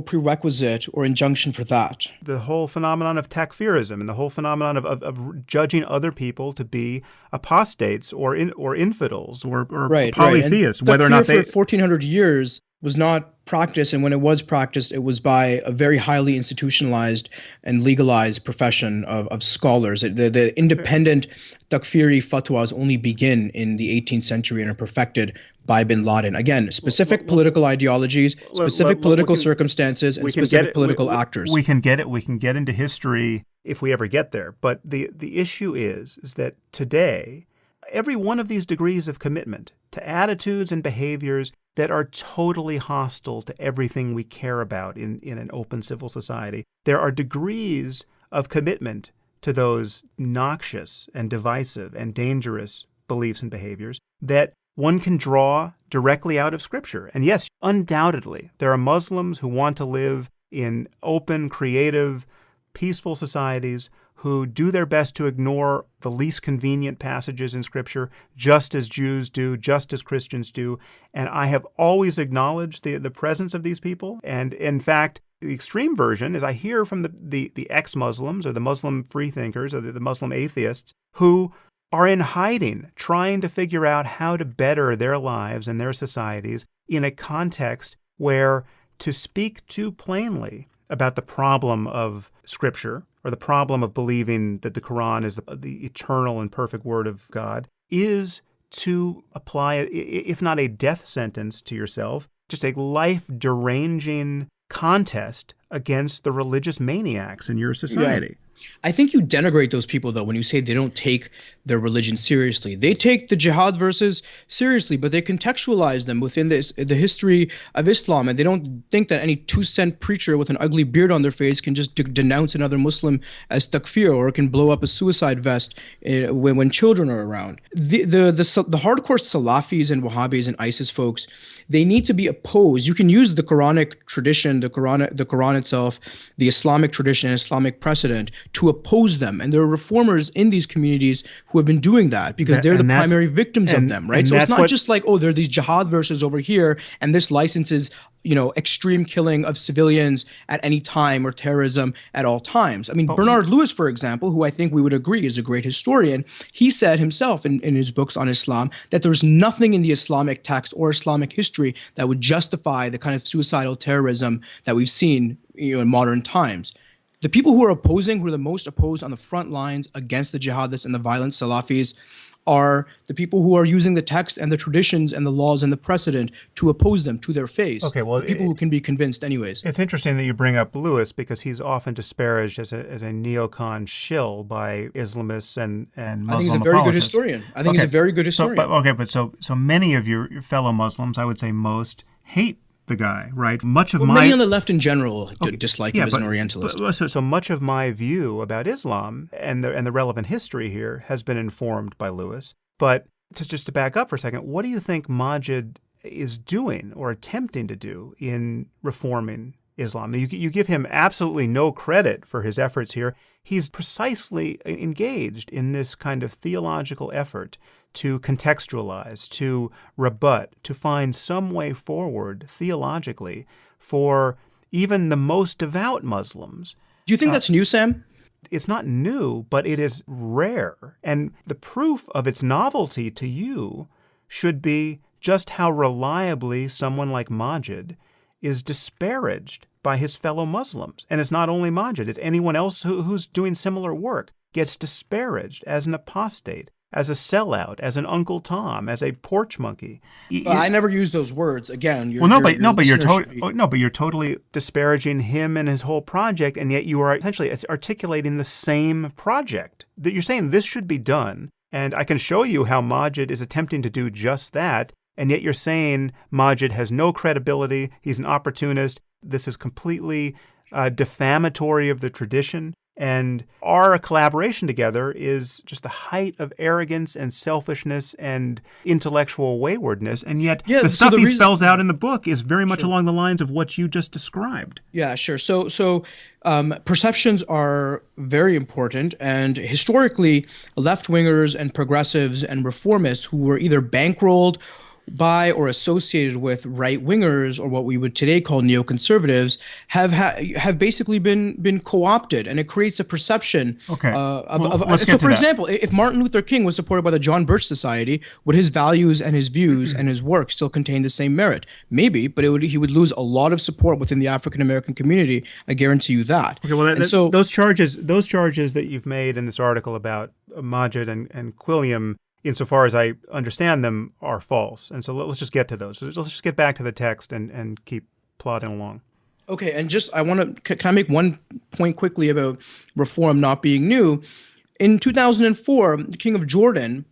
prerequisite or injunction for that? The whole phenomenon of takfirism and the whole phenomenon of judging other people to be apostates or infidels or polytheists, right. whether or not they... for 1,400 years was not practiced, and when it was practiced, it was by a very highly institutionalized and legalized profession of scholars. The independent takfiri fatwas only begin in the 18th century and are perfected by bin Laden. Again, specific political ideologies, specific political circumstances, and specific political actors. We can get it. We can get into history if we ever get there. But the issue is that today, every one of these degrees of commitment to attitudes and behaviors that are totally hostile to everything we care about in an open civil society, there are degrees of commitment to those noxious and divisive and dangerous beliefs and behaviors that one can draw directly out of Scripture. And yes, undoubtedly, there are Muslims who want to live in open, creative, peaceful societies who do their best to ignore the least convenient passages in Scripture, just as Jews do, just as Christians do. And I have always acknowledged the presence of these people. And in fact, the extreme version is I hear from the ex-Muslims or the Muslim freethinkers or the Muslim atheists who are in hiding, trying to figure out how to better their lives and their societies in a context where to speak too plainly about the problem of Scripture or the problem of believing that the Quran is the eternal and perfect word of God is to apply, if not a death sentence to yourself, just a life-deranging contest against the religious maniacs in your society. Yeah. I think you denigrate those people, though, when you say they don't take their religion seriously. They take the jihad verses seriously, but they contextualize them within the history of Islam, and they don't think that any 2-cent preacher with an ugly beard on their face can just denounce another Muslim as takfir or can blow up a suicide vest when children are around. The hardcore Salafis and Wahhabis and ISIS folks, they need to be opposed. You can use the Quranic tradition, the Quran itself, the Islamic tradition, Islamic precedent to oppose them. And there are reformers in these communities who have been doing that because they're the primary victims of them, right? So it's not just like, oh, there are these jihad verses over here and this licenses, extreme killing of civilians at any time or terrorism at all times. I mean, Bernard Lewis, for example, who I think we would agree is a great historian, he said himself in his books on Islam that there's nothing in the Islamic text or Islamic history that would justify the kind of suicidal terrorism that we've seen in modern times. The people who are the most opposed on the front lines against the jihadists and the violent Salafis are the people who are using the text and the traditions and the laws and the precedent to oppose them to their face. Okay, well, the people who can be convinced anyways. It's interesting that you bring up Lewis because he's often disparaged as a neocon shill by Islamists and Muslim I think he's a very good historian. So many of your fellow Muslims, I would say most, hate the guy, right? Many on the left in general dislike him as an Orientalist. So much of my view about Islam and the relevant history here has been informed by Lewis. But to back up for a second, what do you think Maajid is doing or attempting to do in reforming Islam. You give him absolutely no credit for his efforts here. He's precisely engaged in this kind of theological effort to contextualize, to rebut, to find some way forward theologically for even the most devout Muslims. Do you think that's new, Sam? It's not new, but it is rare. And the proof of its novelty to you should be just how reliably someone like Maajid is disparaged by his fellow Muslims. And it's not only Maajid, it's anyone else who's doing similar work gets disparaged as an apostate, as a sellout, as an Uncle Tom, as a porch monkey. Well, I never use those words. Again, but you're totally disparaging him and his whole project, and yet you are essentially articulating the same project. That you're saying this should be done, and I can show you how Maajid is attempting to do just that, and yet you're saying Maajid has no credibility, he's an opportunist, this is completely defamatory of the tradition. And our collaboration together is just the height of arrogance and selfishness and intellectual waywardness. And yet the stuff he spells out in the book is very much along the lines of what you just described. Yeah, sure. So perceptions are very important. And historically, left-wingers and progressives and reformists who were either bankrolled by or associated with right-wingers, or what we would today call neoconservatives, have basically been co-opted, and it creates a perception. Okay. So, for example, if Martin Luther King was supported by the John Birch Society, would his values and his views and his work still contain the same merit? Maybe, but he would lose a lot of support within the African American community. I guarantee you that. Okay. Well, those charges that you've made in this article about Maajid and Quilliam, insofar as I understand them, are false. And so let's just get to those. Let's just get back to the text and keep plodding along. Okay, and can I make one point quickly about reform not being new? In 2004, the King of Jordan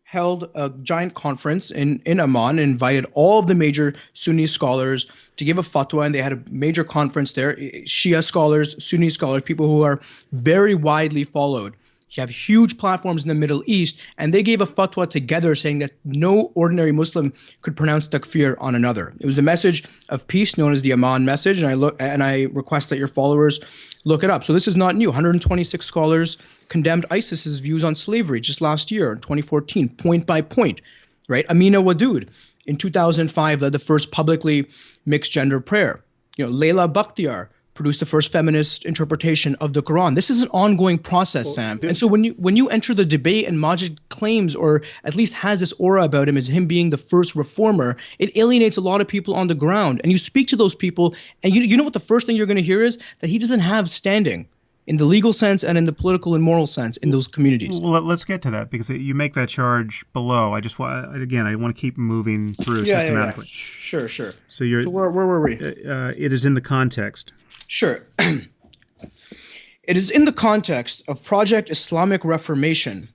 held a giant conference in Amman and invited all of the major Sunni scholars to give a fatwa, and they had a major conference there. Shia scholars, Sunni scholars, people who are very widely followed. You have huge platforms in the Middle East, and they gave a fatwa together saying that no ordinary Muslim could pronounce takfir on another. It was a message of peace known as the Amman message, and I request that your followers look it up. So this is not new. 126 scholars condemned ISIS's views on slavery just last year in 2014, point by point, right? Amina Wadud in 2005 led the first publicly mixed gender prayer. Layla Bakhtiar produced the first feminist interpretation of the Quran. This is an ongoing process, Sam. And so when you enter the debate and Maajid claims, or at least has this aura about him as him being the first reformer, it alienates a lot of people on the ground. And you speak to those people, and you know what the first thing you're going to hear is? That he doesn't have standing in the legal sense and in the political and moral sense in those communities. Well, let's get to that, because you make that charge below. I want to keep moving through systematically. Yeah. Sure. So where were we? It is in the context. Sure. It is in the context of Project Islamic Reformation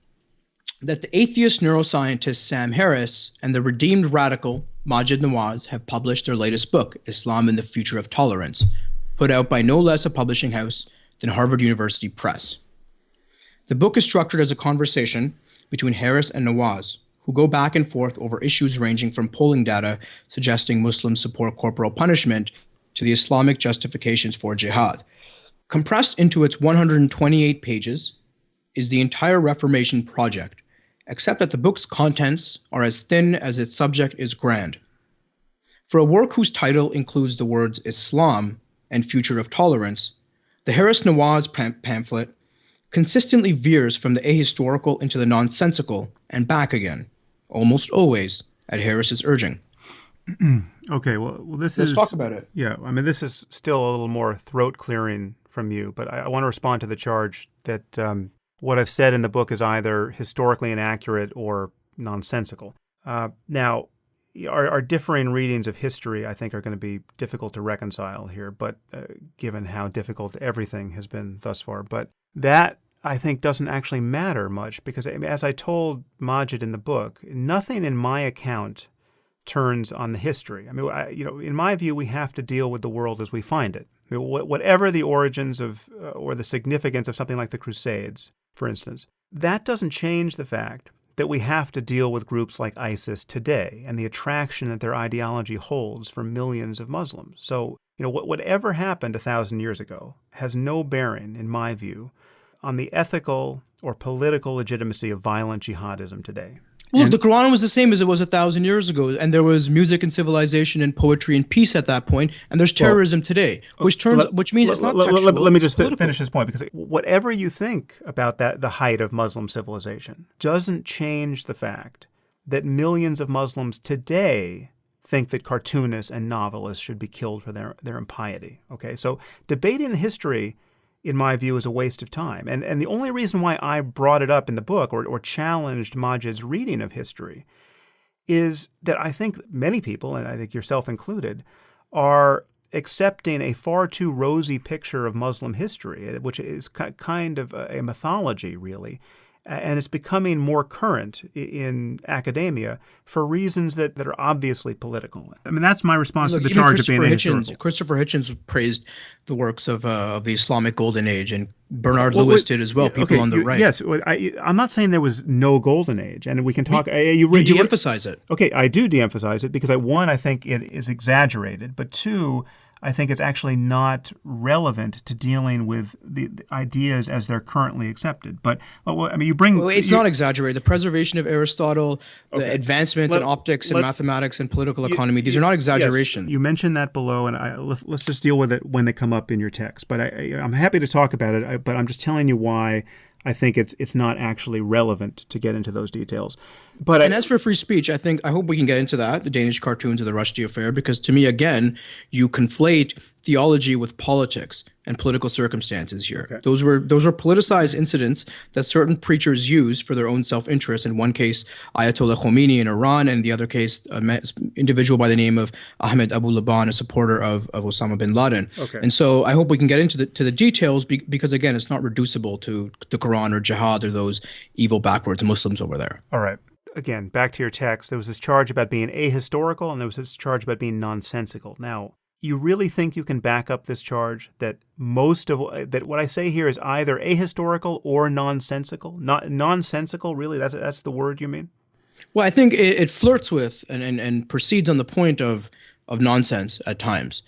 that the atheist neuroscientist Sam Harris and the redeemed radical Maajid Nawaz have published their latest book, Islam and the Future of Tolerance, put out by no less a publishing house than Harvard University Press. The book is structured as a conversation between Harris and Nawaz, who go back and forth over issues ranging from polling data suggesting Muslims support corporal punishment to the Islamic justifications for jihad. Compressed into its 128 pages is the entire Reformation project, except that the book's contents are as thin as its subject is grand. For a work whose title includes the words Islam and Future of Tolerance, the Harris-Nawaz pamphlet consistently veers from the ahistorical into the nonsensical and back again, almost always at Harris's urging. Okay, well, let's talk about it. Yeah, I mean, this is still a little more throat-clearing from you, but I want to respond to the charge that what I've said in the book is either historically inaccurate or nonsensical. Now, our differing readings of history, I think, are going to be difficult to reconcile here, but given how difficult everything has been thus far. But that, I think, doesn't actually matter much, because as I told Maajid in the book, nothing in my account turns on the history. I mean, in my view, we have to deal with the world as we find it. I mean, whatever the origins of or the significance of something like the Crusades, for instance, that doesn't change the fact that we have to deal with groups like ISIS today and the attraction that their ideology holds for millions of Muslims. So, whatever happened 1,000 years ago has no bearing, in my view, on the ethical or political legitimacy of violent jihadism today. Well, the Quran was the same as it was 1,000 years ago, and there was music and civilization and poetry and peace at that point, and there's terrorism today, which means it's not textual. Let me just finish this point, because whatever you think about the height of Muslim civilization doesn't change the fact that millions of Muslims today think that cartoonists and novelists should be killed for their impiety. Okay, so debating the history, in my view, is a waste of time. And the only reason why I brought it up in the book or challenged Maajid's reading of history is that I think many people, and I think yourself included, are accepting a far too rosy picture of Muslim history, which is kind of a mythology, really. And it's becoming more current in academia for reasons that are obviously political. I mean, that's my response to the charge of being ahistorical. Christopher Hitchens praised the works of the Islamic Golden Age, and Bernard Lewis did as well, people on the right. Yes, I'm not saying there was no Golden Age, and we can talk. You de-emphasize it. Okay, I do de-emphasize it because, one, I think it is exaggerated, but two, I think it's actually not relevant to dealing with the ideas as they're currently accepted. But you bring. Well, it's not exaggerated. The preservation of Aristotle, the advancements in optics and mathematics and political economy. These are not exaggerations. Yes, you mentioned that below, and let's just deal with it when they come up in your text. But I'm happy to talk about it. But I'm just telling you why I think it's not actually relevant to get into those details. And as for free speech, I hope we can get into that, the Danish cartoons or the Rushdie affair, because to me, again, you conflate theology with politics and political circumstances here. Okay. Those were politicized incidents that certain preachers used for their own self-interest. In one case, Ayatollah Khomeini in Iran, and the other case, an individual by the name of Ahmed Abu Laban, a supporter of Osama bin Laden. Okay. And so I hope we can get into the details because, again, it's not reducible to the Quran or jihad or those evil backwards Muslims over there. All right. Again, back to your text, there was this charge about being ahistorical, and there was this charge about being nonsensical. Now, you really think you can back up this charge that that what I say here is either ahistorical or nonsensical? Nonsensical, really? That's the word you mean? Well, I think it flirts with and proceeds on the point of nonsense at times,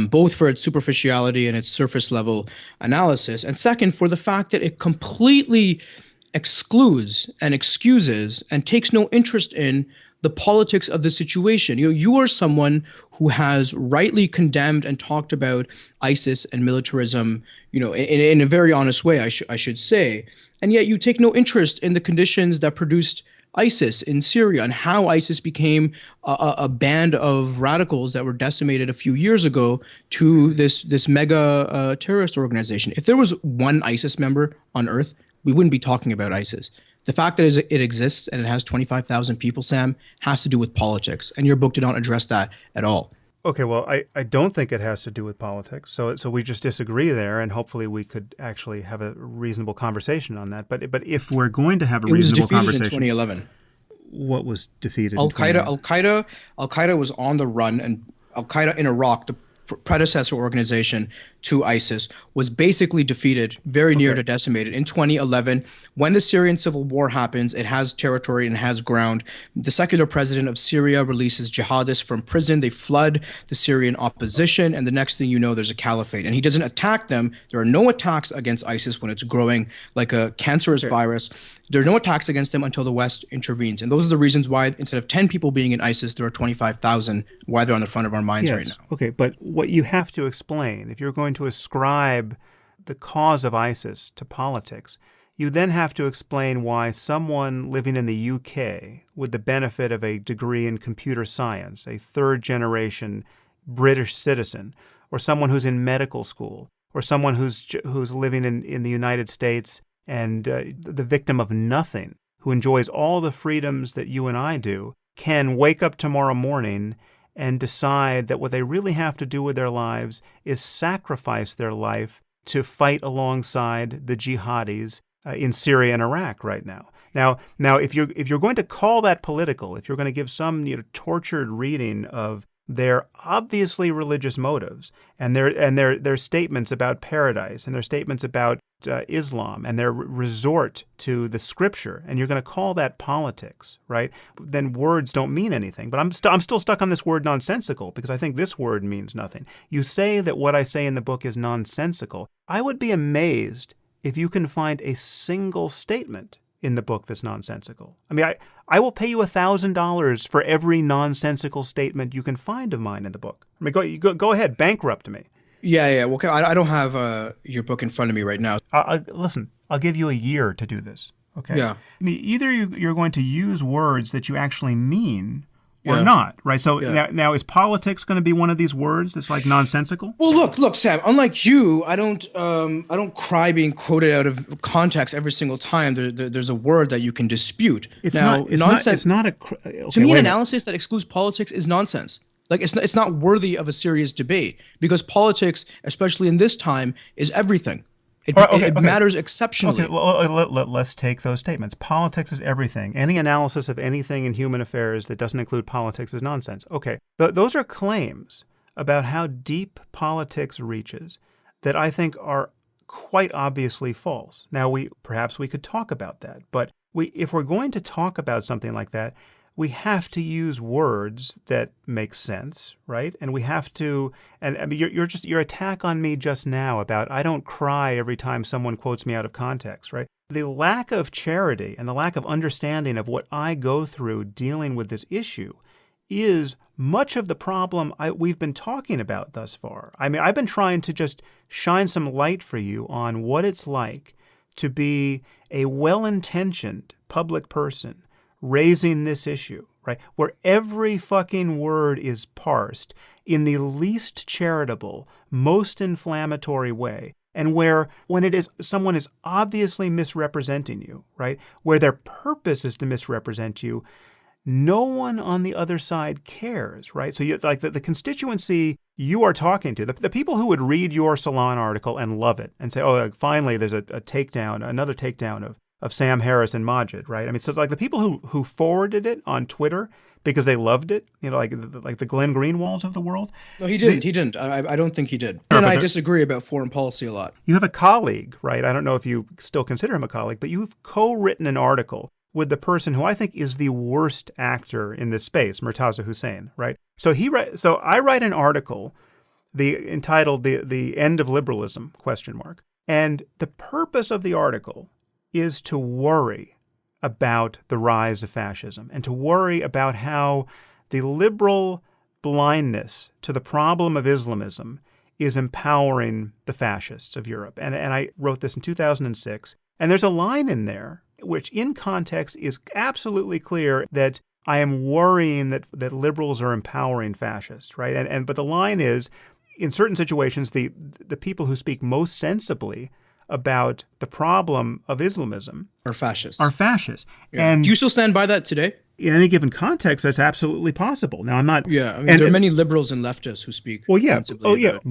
both for its superficiality and its surface level analysis, and second, for the fact that it completely excludes and excuses and takes no interest in the politics of the situation. You are someone who has rightly condemned and talked about ISIS and militarism, in a very honest way, I should say, and yet you take no interest in the conditions that produced ISIS in Syria and how ISIS became a band of radicals that were decimated a few years ago to this mega terrorist organization. If there was one ISIS member on earth, we wouldn't be talking about ISIS. The fact that it exists and it has 25,000 people, Sam, has to do with politics. And your book did not address that at all. Okay, well, I don't think it has to do with politics. So we just disagree there, and hopefully we could actually have a reasonable conversation on that. But if we're going to have a reasonable conversation, in 2011. What was defeated? Al Qaeda was on the run, and Al Qaeda in Iraq, the predecessor organization to ISIS, was basically defeated, very near to decimated in 2011. When the Syrian civil war happens, it has territory and has ground. The secular president of Syria releases jihadists from prison. They flood the Syrian opposition, and the next thing you know, there's a caliphate. And he doesn't attack them. There are no attacks against ISIS when it's growing like a cancerous virus. There are no attacks against them until the West intervenes. And those are the reasons why, instead of 10 people being in ISIS, there are 25,000, why they're on the front of our minds right now. Okay, but what you have to explain, if you're going to ascribe the cause of ISIS to politics, you then have to explain why someone living in the UK with the benefit of a degree in computer science, a third-generation British citizen, or someone who's in medical school, or someone who's living in the United States and the victim of nothing, who enjoys all the freedoms that you and I do, can wake up tomorrow morning and decide that what they really have to do with their lives is sacrifice their life to fight alongside the jihadis in Syria and Iraq right now. Now, if you're going to call that political, if you're going to give some tortured reading of their obviously religious motives and their statements about paradise and their statements about Islam and their resort to the scripture, and you're going to call that politics, right? Then words don't mean anything. But I'm still stuck on this word nonsensical because I think this word means nothing. You say that what I say in the book is nonsensical. I would be amazed if you can find a single statement in the book that's nonsensical. I mean, I will pay you $1,000 for every nonsensical statement you can find of mine in the book. I mean, go ahead, bankrupt me. Yeah. Well, I don't have your book in front of me right now. Listen, I'll give you a year to do this. Okay. Yeah. I mean, either you're going to use words that you actually mean or Yeah. not, right? So Yeah. now is politics going to be one of these words that's like nonsensical? Well, look, Sam. Unlike you, I don't cry being quoted out of context every single time there's a word that you can dispute. It's now, not. It's nonsense. not. It's not a. Okay, To me, wait an a minute. analysis that excludes politics is nonsense. Like it's not worthy of a serious debate because politics, especially in this time, is everything. It matters exceptionally. Okay, let's take those statements. Politics is everything. Any analysis of anything in human affairs that doesn't include politics is nonsense. Okay, those are claims about how deep politics reaches that I think are quite obviously false. Now, perhaps we could talk about that, but if we're going to talk about something like that, we have to use words that make sense, right? And we have to, and I mean, your attack on me just now about I don't cry every time someone quotes me out of context, right? The lack of charity and the lack of understanding of what I go through dealing with this issue is much of the problem we've been talking about thus far. I mean, I've been trying to just shine some light for you on what it's like to be a well-intentioned public person raising this issue, right? Where every fucking word is parsed in the least charitable, most inflammatory way. And where, when someone is obviously misrepresenting you, right? Where their purpose is to misrepresent you, no one on the other side cares, right? So like the constituency you are talking to, the people who would read your Salon article and love it and say, oh, finally there's another takedown of Sam Harris and Majid, right? I mean, so it's like the people who forwarded it on Twitter because they loved it, like the Glenn Greenwalds of the world. No, he didn't. He didn't. I don't think he did. And I disagree about foreign policy a lot. You have a colleague, right? I don't know if you still consider him a colleague, but you've co-written an article with the person who I think is the worst actor in this space, Murtaza Hussain, right? So I write an article entitled The End of Liberalism, ? And the purpose of the article is to worry about the rise of fascism and to worry about how the liberal blindness to the problem of Islamism is empowering the fascists of Europe. And I wrote this in 2006. And there's a line in there which in context is absolutely clear that I am worrying that liberals are empowering fascists, right? But the line is, in certain situations, the people who speak most sensibly about the problem of Islamism Are fascists. Yeah. And do you still stand by that today? In any given context, that's absolutely possible. Now, I'm not. Yeah, I mean, there are many liberals and leftists who speak. Well, yeah. sensibly Oh, yeah. about-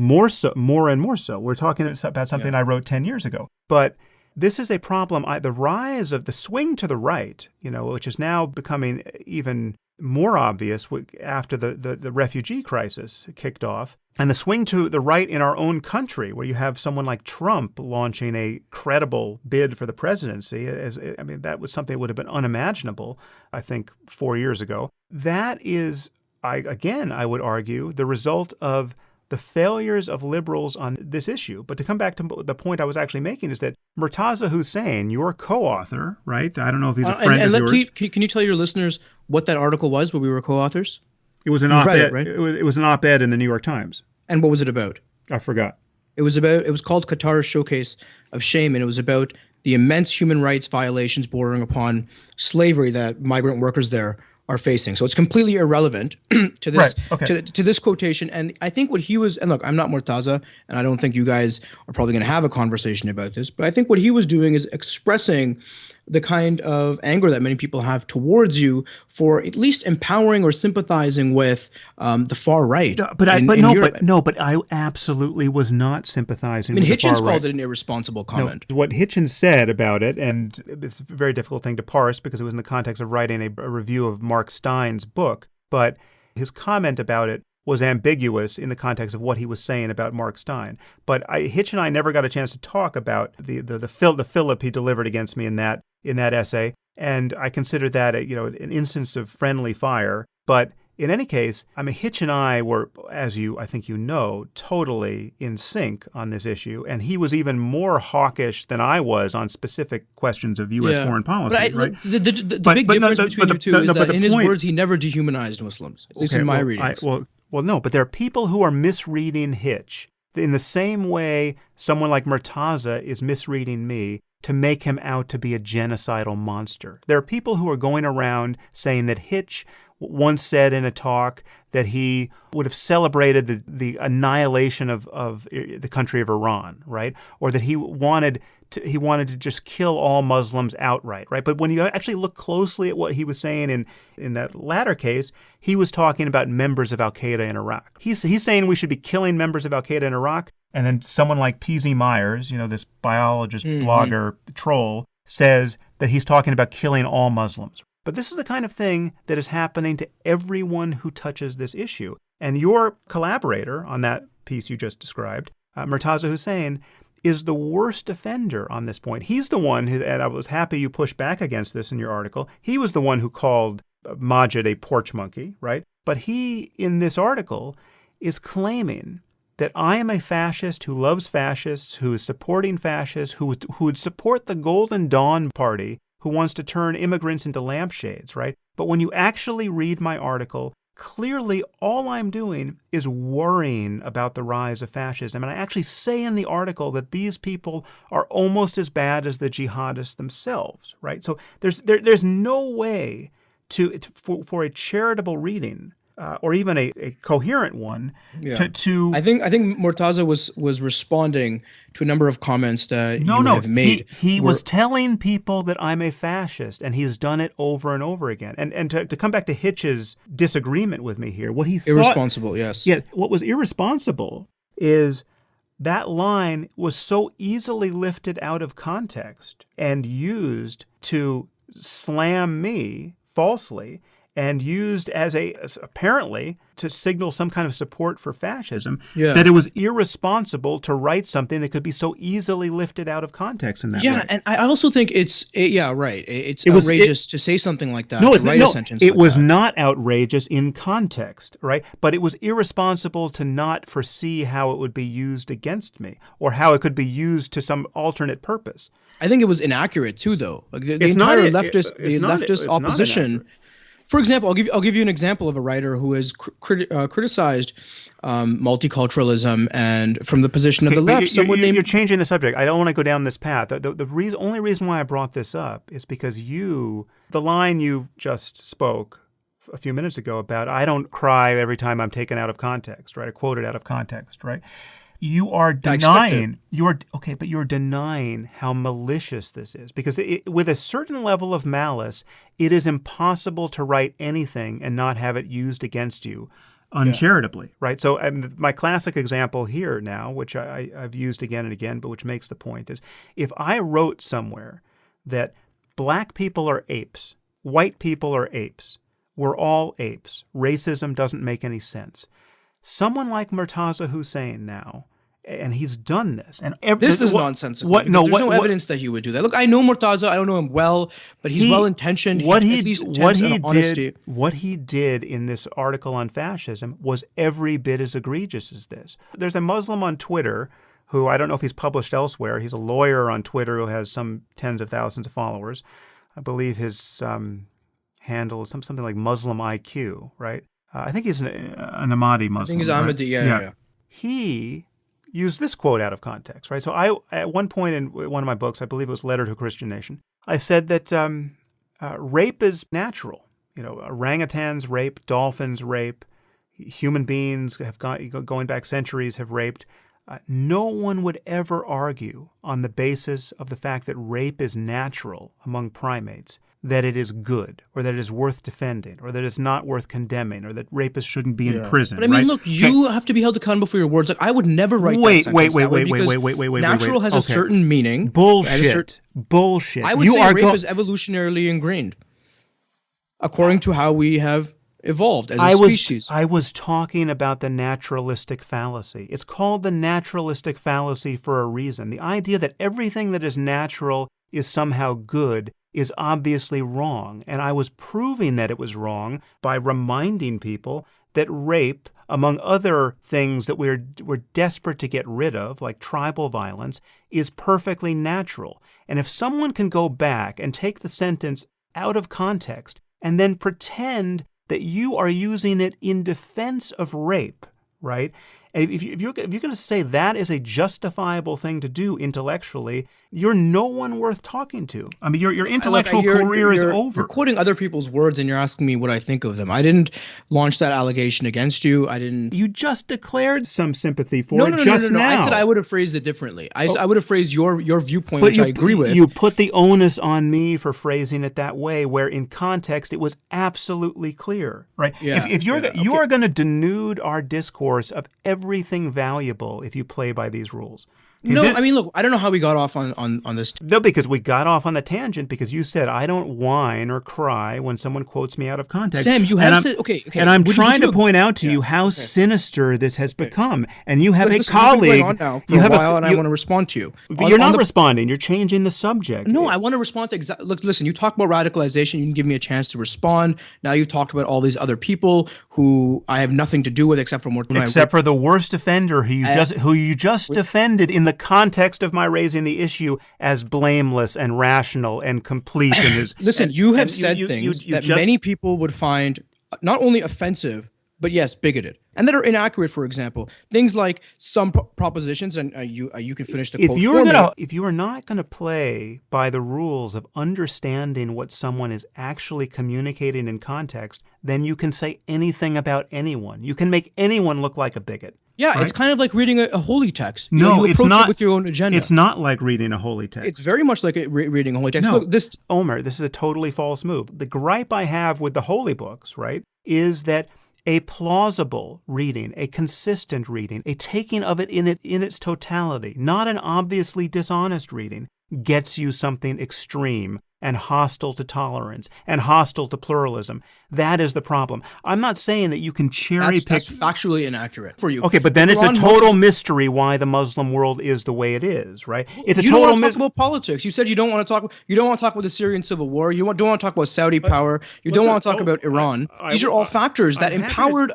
More and more so. We're talking about something I wrote 10 years ago. But this is a problem. The rise of the swing to the right, which is now becoming even more obvious after the refugee crisis kicked off, and the swing to the right in our own country, where you have someone like Trump launching a credible bid for the presidency. That was something that would have been unimaginable, I think, 4 years ago. That is, I would argue, the result of the failures of liberals on this issue. But to come back to the point I was actually making is that Murtaza Hussain, your co-author, right? I don't know if he's a friend of yours. Can you tell your listeners what that article was where we were co-authors? It was an You've read op-ed. it, right? It was an op-ed in the New York Times. And what was it about? I forgot. It was called Qatar's Showcase of Shame, and it was about the immense human rights violations bordering upon slavery that migrant workers there are facing. So it's completely irrelevant to this Right. Okay. to this quotation. And I think what he was, and look, I'm not Murtaza, and I don't think you guys are probably going to have a conversation about this, but I think what he was doing is expressing the kind of anger that many people have towards you for at least empowering or sympathizing with the far right. But Europe. I absolutely was not sympathizing. I mean, with the Hitchens far right. called it an irresponsible comment. No, what Hitchens said about it, and it's a very difficult thing to parse because it was in the context of writing a review of Mark Stein's book, but his comment about it was ambiguous in the context of what he was saying about Mark Steyn. But Hitch and I never got a chance to talk about the fillip he delivered against me in that essay, and I consider that an instance of friendly fire. But in any case, Hitch and I were, as I think you know, totally in sync on this issue, and he was even more hawkish than I was on specific questions of U.S. foreign policy. Right? The big difference between you two is that in his words, he never dehumanized Muslims, at least in my readings. Well, no, but there are people who are misreading Hitch in the same way someone like Murtaza is misreading me to make him out to be a genocidal monster. There are people who are going around saying that Hitch once said in a talk that he would have celebrated the annihilation of the country of Iran, right? Or that he wanted to just kill all Muslims outright, right? But when you actually look closely at what he was saying in that latter case, he was talking about members of Al-Qaeda in Iraq. He's saying we should be killing members of Al-Qaeda in Iraq. And then someone like P.Z. Myers, this biologist, blogger, troll, says that he's talking about killing all Muslims. But this is the kind of thing that is happening to everyone who touches this issue. And your collaborator on that piece you just described, Murtaza Hussain, is the worst offender on this point. He's the one who, and I was happy you pushed back against this in your article, he was the one who called Maajid a porch monkey, right? But he, in this article, is claiming that I am a fascist who loves fascists, who is supporting fascists, who would support the Golden Dawn Party, who wants to turn immigrants into lampshades, right? But when you actually read my article, clearly all I'm doing is worrying about the rise of fascism. And I actually say in the article that these people are almost as bad as the jihadists themselves, right? So there's no way for a charitable reading, or even a coherent one, to I think Murtaza was responding to a number of comments that you have made. He was telling people that I'm a fascist, and he's done it over and over again. And to come back to Hitch's disagreement with me here, what he thought... Irresponsible, yes. Yeah, what was irresponsible is that line was so easily lifted out of context and used to slam me falsely, and used as apparently to signal some kind of support for fascism, that it was irresponsible to write something that could be so easily lifted out of context in that way. Yeah, and I also think it's outrageous to say something like that. No, a sentence it was that. Not outrageous in context, right? But it was irresponsible to not foresee how it would be used against me or how it could be used to some alternate purpose. I think it was inaccurate too, though. Like the entire leftist opposition. For example, I'll give you an example of a writer who has criticized multiculturalism, and from the position of the left, you're changing the subject. I don't want to go down this path. The only reason why I brought this up is because the line you just spoke a few minutes ago about I don't cry every time I'm taken out of context, right? I quoted out of context, right? You are denying. But you're denying how malicious this is, because with a certain level of malice, it is impossible to write anything and not have it used against you uncharitably, right? So my classic example here now, which I've used again and again, but which makes the point, is if I wrote somewhere that black people are apes, white people are apes, we're all apes, racism doesn't make any sense. Someone like Murtaza Hussain now, and he's done this. And this is nonsensical. There's no evidence that he would do that. Look, I know Murtaza. I don't know him well, but he's well-intentioned. What he did in this article on fascism was every bit as egregious as this. There's a Muslim on Twitter who, I don't know if he's published elsewhere. He's a lawyer on Twitter who has some tens of thousands of followers. I believe his handle is something like Muslim IQ, right? I think he's an Ahmadi Muslim. I think he's Ahmadi, yeah. He used this quote out of context, right? So at one point in one of my books, I believe it was Letter to a Christian Nation, I said that rape is natural. Orangutans rape, dolphins rape, human beings have going back centuries have raped. No one would ever argue on the basis of the fact that rape is natural among primates, that it is good, or that it is worth defending, or that it's not worth condemning, or that rapists shouldn't be in prison. But I mean, look, you have to be held accountable for your words. Like, I would never write that sentence that way because natural has a certain meaning. Bullshit. I would say rape is evolutionarily ingrained, according to how we have evolved as a species. I was talking about the naturalistic fallacy. It's called the naturalistic fallacy for a reason. The idea that everything that is natural is somehow good is obviously wrong. And I was proving that it was wrong by reminding people that rape, among other things that we're desperate to get rid of, like tribal violence, is perfectly natural. And if someone can go back and take the sentence out of context and then pretend that you are using it in defense of rape, right? And if you're going to say that is a justifiable thing to do intellectually, you're no one worth talking to. I mean, your intellectual career is over. You're quoting other people's words and you're asking me what I think of them. I didn't launch that allegation against you. I didn't. You just declared some sympathy for it just now. I said I would have phrased it differently. I would have phrased your viewpoint, which I agree with. You put the onus on me for phrasing it that way, where in context it was absolutely clear, right? Yeah, if you are going to denude our discourse of everything valuable if you play by these rules. No, I mean, look, I don't know how we got off on this. No, because we got off on the tangent because you said I don't whine or cry when someone quotes me out of context. Sam, you have said, okay. And I'm trying to point out to you how sinister this has become. And you have a colleague. On now for a while, and I want to respond to you. But you're not responding. You're changing the subject. No, I want to respond to exactly. Look, listen. You talk about radicalization. You didn't give me a chance to respond. Now you've talked about all these other people who I have nothing to do with, except for more. Except for the worst offender who you just defended in the context of my raising the issue as blameless and rational and complete in his. Listen, you have said things that many people would find not only offensive, but yes, bigoted, and that are inaccurate. For example, things like some propositions, and you can finish the quote for me. If you are not going to play by the rules of understanding what someone is actually communicating in context, then you can say anything about anyone. You can make anyone look like a bigot. Yeah, right? It's kind of like reading a holy text. No, you it's not. It with your own agenda. It's not like reading a holy text. It's very much like reading a holy text. No, look, Omer, this is a totally false move. The gripe I have with the holy books, right, is that a plausible reading, a consistent reading, a taking of it in its totality, not an obviously dishonest reading, gets you something extreme and hostile to tolerance and hostile to pluralism. That is the problem. I'm not saying that you can cherry pick. That's factually inaccurate for you. Okay, but then it's a total mystery why the Muslim world is the way it is, right? It's a total. You don't want to talk about politics. You said you don't want to talk. You don't want to talk about the Syrian civil war. You don't want to talk about Saudi power. You don't want to talk about Iran. These are all factors that empowered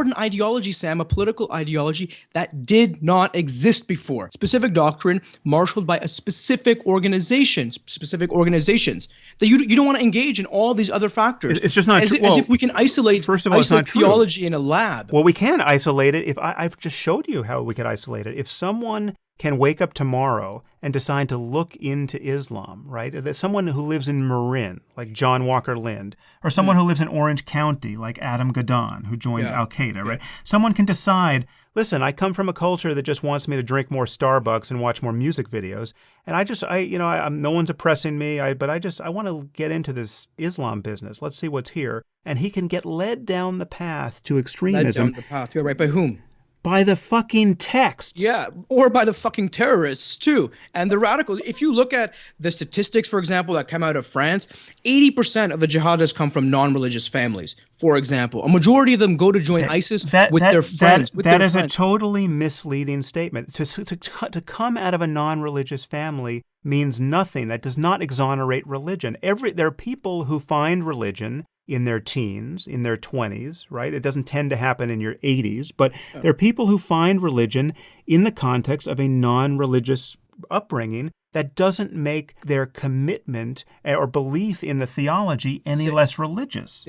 an ideology, Sam, a political ideology that did not exist before. Specific doctrine marshaled by a specific organizations that you don't want to engage in all these other factors. It's just not true. As if we can isolate it's not true. Theology in a lab. Well, we can isolate it. If I've just showed you how we could isolate it. If someone can wake up tomorrow and decide to look into Islam, right? That someone who lives in Marin, like John Walker Lind, or someone who lives in Orange County, like Adam Gadon, who joined Al-Qaeda, right? Someone can decide, listen, I come from a culture that just wants me to drink more Starbucks and watch more music videos, and no one's oppressing me, but I want to get into this Islam business. Let's see what's here. And he can get led down the path to extremism. Led down the path, you're right. By whom? By the fucking texts. Yeah, or by the fucking terrorists too. And the radicals, if you look at the statistics, for example, that come out of France, 80% of the jihadists come from non-religious families, for example. A majority of them go to join ISIS with their friends. That is a totally misleading statement. To come out of a non-religious family means nothing. That does not exonerate religion. There are people who find religion in their teens, in their 20s, right? It doesn't tend to happen in your 80s, but there are people who find religion in the context of a non-religious upbringing that doesn't make their commitment or belief in the theology any less religious.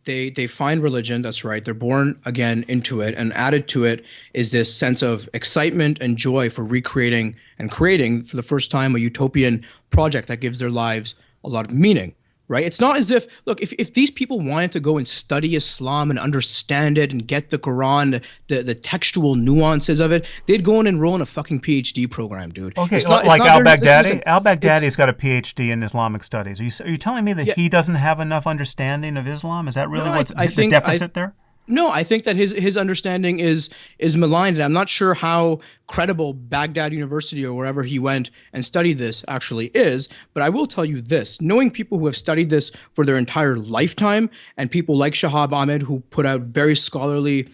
They find religion, that's right. They're born again into it, and added to it is this sense of excitement and joy for recreating and creating for the first time a utopian project that gives their lives a lot of meaning. Right? It's not as if, look, if these people wanted to go and study Islam and understand it and get the Quran, the textual nuances of it, they'd go and enroll in a fucking PhD program, dude. Okay, like al-Baghdadi? Al-Baghdadi's got a PhD in Islamic studies. Are you telling me that he doesn't have enough understanding of Islam? Is that really what's the deficit there? No, I think that his understanding is maligned, and I'm not sure how credible Baghdad University or wherever he went and studied this actually is. But I will tell you this: knowing people who have studied this for their entire lifetime, and people like Shahab Ahmed who put out very scholarly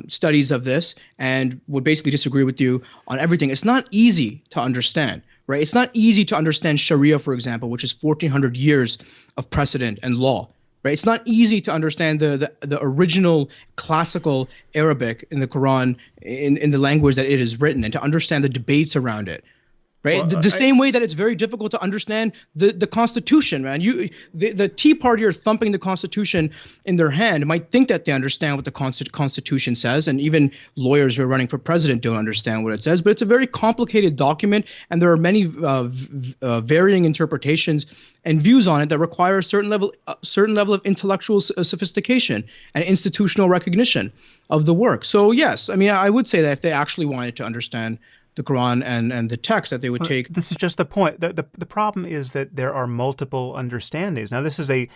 studies of this and would basically disagree with you on everything. It's not easy to understand. Right? It's not easy to understand Sharia, for example, which is 1,400 years of precedent and law. Right? It's not easy to understand the original classical Arabic in the Quran in the language that it is written, and to understand the debates around it. Right? Well, The same way that it's very difficult to understand the Constitution, man. The Tea Party are thumping the Constitution in their hand might think that they understand what the Constitution says, and even lawyers who are running for president don't understand what it says. But it's a very complicated document, and there are many varying interpretations and views on it that require a certain level of intellectual sophistication and institutional recognition of the work. So yes, I mean, I would say that if they actually wanted to understand the Quran and the text, that they would take. This is just the point. The problem is that there are multiple understandings. Now, this is a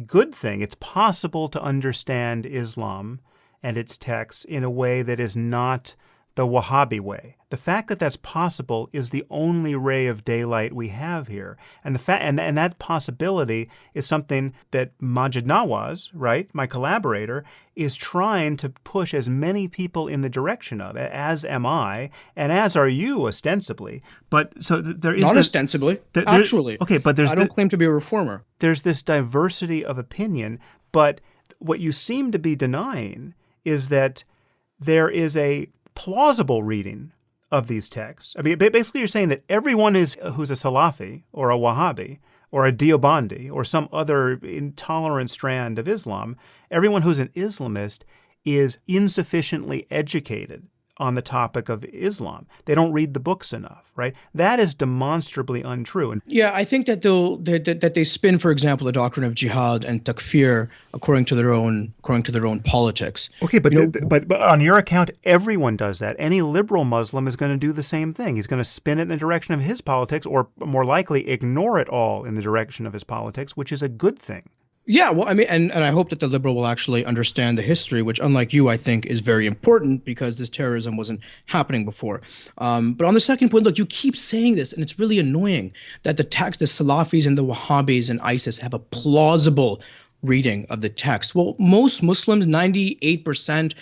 good thing. It's possible to understand Islam and its texts in a way that is not the Wahhabi way. The fact that that's possible is the only ray of daylight we have here. And and that possibility is something that Maajid Nawaz, right, my collaborator, is trying to push as many people in the direction of, as am I, and as are you, ostensibly. But so there is not ostensibly, actually. Okay, but I don't claim to be a reformer. There's this diversity of opinion, but what you seem to be denying is that there is a plausible reading of these texts. I mean, basically you're saying that everyone who's a Salafi or a Wahhabi or a Deobandi or some other intolerant strand of Islam, everyone who's an Islamist is insufficiently educated on the topic of Islam. They don't read the books enough, right? That is demonstrably untrue. And yeah, I think that they spin, for example, the doctrine of jihad and takfir according to their own politics. Okay, but but on your account, everyone does that. Any liberal Muslim is going to do the same thing. He's going to spin it in the direction of his politics, or more likely, ignore it all in the direction of his politics, which is a good thing. Yeah, well, I mean, and I hope that the liberal will actually understand the history, which, unlike you, I think is very important because this terrorism wasn't happening before. But on the second point, look, you keep saying this, and it's really annoying that the Salafis and the Wahhabis and ISIS have a plausible reading of the text. Well, most Muslims, 98%,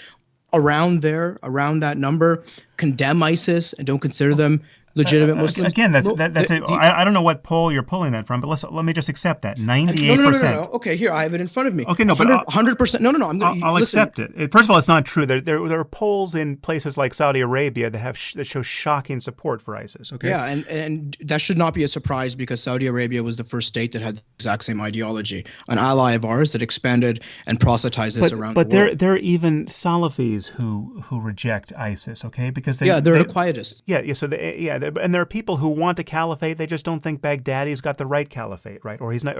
around that number, condemn ISIS and don't consider them legitimate Muslims. Again, I don't know what poll you're pulling that from, but let me just accept that 98%. No. Okay, here I have it in front of me. Okay, no, but 100%. No. I'll accept it. First of all, it's not true. There are polls in places like Saudi Arabia that show shocking support for ISIS. Okay. Yeah, and that should not be a surprise because Saudi Arabia was the first state that had the exact same ideology, an ally of ours that expanded and proselytized this around the world. But there are even Salafis who reject ISIS. Okay, because they're the quietists. And there are people who want a caliphate. They just don't think Baghdadi's got the right caliphate, right? Or he's not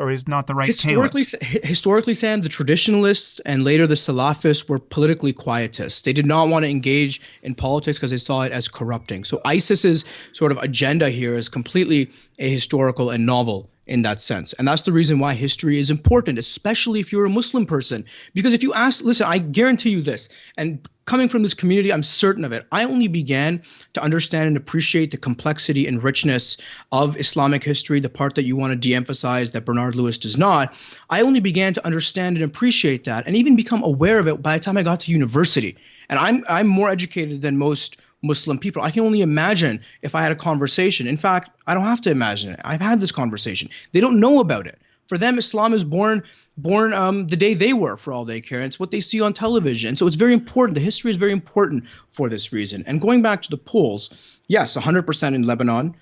the right caliph. Historically, Sam, the traditionalists and later the Salafists were politically quietists. They did not want to engage in politics because they saw it as corrupting. So ISIS's sort of agenda here is completely ahistorical and novel in that sense. And that's the reason why history is important, especially if you're a Muslim person. Because if you ask, listen, I guarantee you this, and coming from this community, I'm certain of it. I only began to understand and appreciate the complexity and richness of Islamic history, the part that you want to de-emphasize that Bernard Lewis does not. I only began to understand and appreciate that and even become aware of it by the time I got to university. And I'm more educated than most Muslim people. I can only imagine if I had a conversation. In fact, I don't have to imagine it. I've had this conversation. They don't know about it. For them, Islam is born the day they were, for all they care. And it's what they see on television. So it's very important. The history is very important for this reason. And going back to the polls, yes, 100% in Lebanon,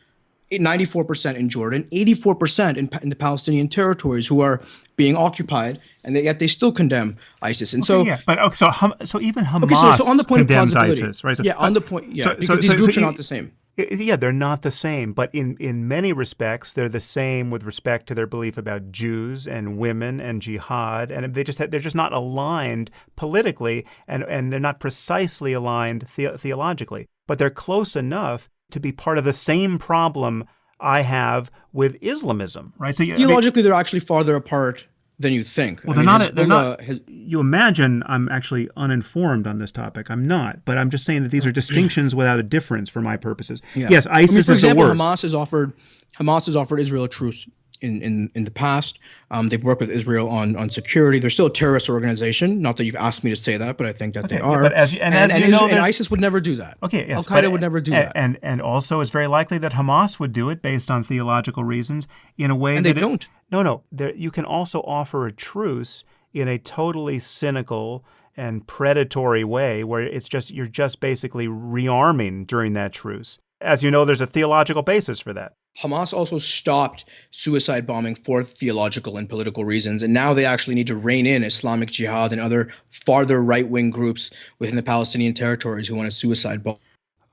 94% in Jordan, 84% in the Palestinian territories who are being occupied, and yet they still condemn ISIS. And so even Hamas on the point condemns of ISIS, right? On the point, because these groups are not the same. Yeah, they're not the same, but in many respects, they're the same with respect to their belief about Jews and women and jihad, and they're just not aligned politically, and they're not precisely aligned theologically, but they're close enough to be part of the same problem I have with Islamism, right? So theologically, they're actually farther apart than you think. Well, they're not. You imagine I'm actually uninformed on this topic. I'm not, but I'm just saying that these are distinctions without a difference for my purposes. Yeah. Yes, ISIS for example, is the worst. Hamas has offered Israel a truce in the past. They've worked with Israel on security. They're still a terrorist organization. Not that you've asked me to say that, but I think that they are. But and ISIS would never do that. Okay, yes, Al-Qaeda would never do that. And also, it's very likely that Hamas would do it based on theological reasons in a way and that they don't. No. You can also offer a truce in a totally cynical and predatory way, where you're just basically rearming during that truce. As you know, there's a theological basis for that. Hamas also stopped suicide bombing for theological and political reasons, and now they actually need to rein in Islamic Jihad and other farther right-wing groups within the Palestinian territories who want to suicide bomb.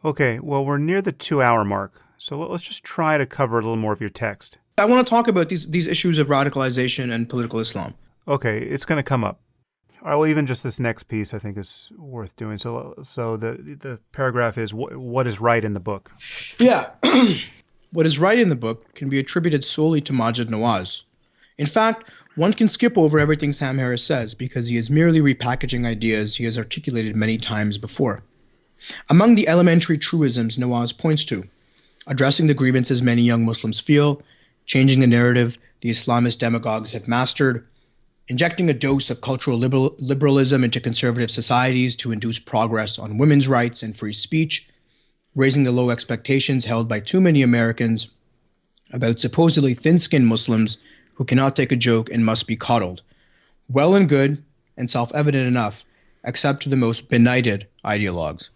Okay, well, we're near the 2-hour mark, so let's just try to cover a little more of your text. I want to talk about these issues of radicalization and political Islam. Okay, it's going to come up. Well, even just this next piece, I think, is worth doing. So the paragraph is, what is right in the book? Yeah. What is right in the book can be attributed solely to Maajid Nawaz. In fact, one can skip over everything Sam Harris says because he is merely repackaging ideas he has articulated many times before. Among the elementary truisms Nawaz points to, addressing the grievances many young Muslims feel, changing the narrative the Islamist demagogues have mastered, injecting a dose of cultural liberalism into conservative societies to induce progress on women's rights and free speech, raising the low expectations held by too many Americans about supposedly thin-skinned Muslims who cannot take a joke and must be coddled. Well and good and self-evident enough, except to the most benighted ideologues.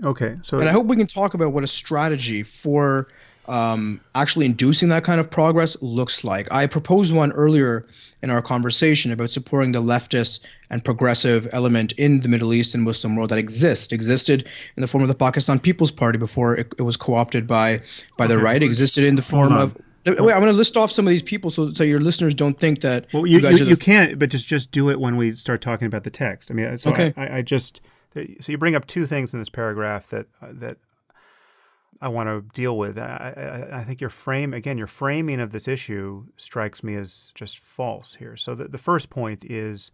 Okay. And I hope we can talk about what a strategy for actually inducing that kind of progress looks like. I proposed one earlier in our conversation about supporting the leftist and progressive element in the Middle East and Muslim world that existed in the form of the Pakistan People's Party before it was co-opted by the right. It existed in the form of... Wait, I'm going to list off some of these people so your listeners don't think that... Well, you can't, but just do it when we start talking about the text. I mean, so okay. So you bring up two things in this paragraph that I want to deal with. I think your framing of this issue strikes me as just false here. So the first point is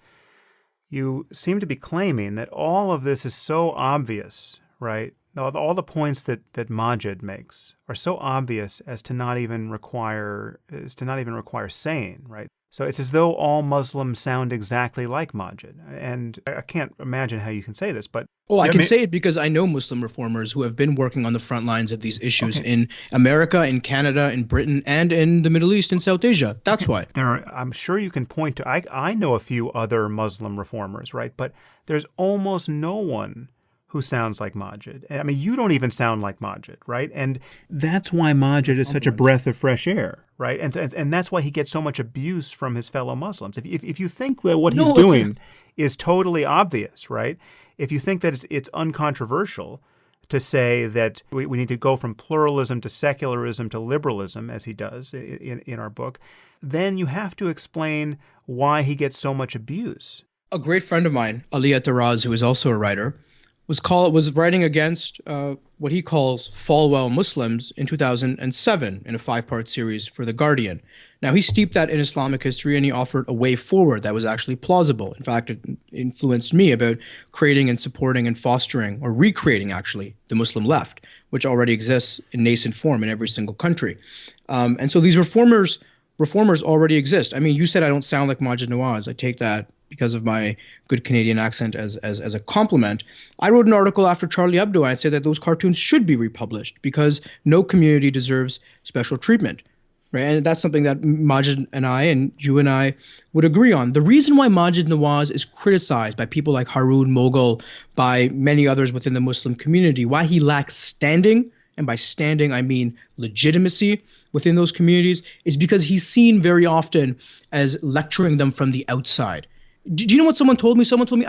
you seem to be claiming that all of this is so obvious, right? All the points that Maajid makes are so obvious as to not even require saying, right? So it's as though all Muslims sound exactly like Maajid. And I can't imagine how you can say this, but... Well, I can say it because I know Muslim reformers who have been working on the front lines of these issues in America, in Canada, in Britain, and in the Middle East and South Asia. That's why. I'm sure you can point to... I know a few other Muslim reformers, right? But there's almost no one who sounds like Maajid. I mean, you don't even sound like Maajid, right? And that's why Maajid is such a breath of fresh air, right? And that's why he gets so much abuse from his fellow Muslims. If you think that what he's doing is totally obvious, right? If you think that it's uncontroversial to say that we need to go from pluralism to secularism to liberalism, as he does in our book, then you have to explain why he gets so much abuse. A great friend of mine, Aliyah Taraz, who is also a writer, was writing against what he calls Falwell Muslims in 2007 in a 5-part series for The Guardian. Now, he steeped that in Islamic history and he offered a way forward that was actually plausible. In fact, it influenced me about creating and supporting and fostering, or recreating actually, the Muslim left, which already exists in nascent form in every single country. And so these reformers already exist. I mean, you said I don't sound like Maajid Nawaz. I take that because of my good Canadian accent as a compliment. I wrote an article after Charlie Hebdo. I'd say that those cartoons should be republished because no community deserves special treatment, right? And that's something that Maajid and I, and you and I, would agree on. The reason why Maajid Nawaz is criticized by people like Haroon Moghal, by many others within the Muslim community, why he lacks standing, and by standing I mean legitimacy within those communities, is because he's seen very often as lecturing them from the outside. Do you know what someone told me? Someone told me,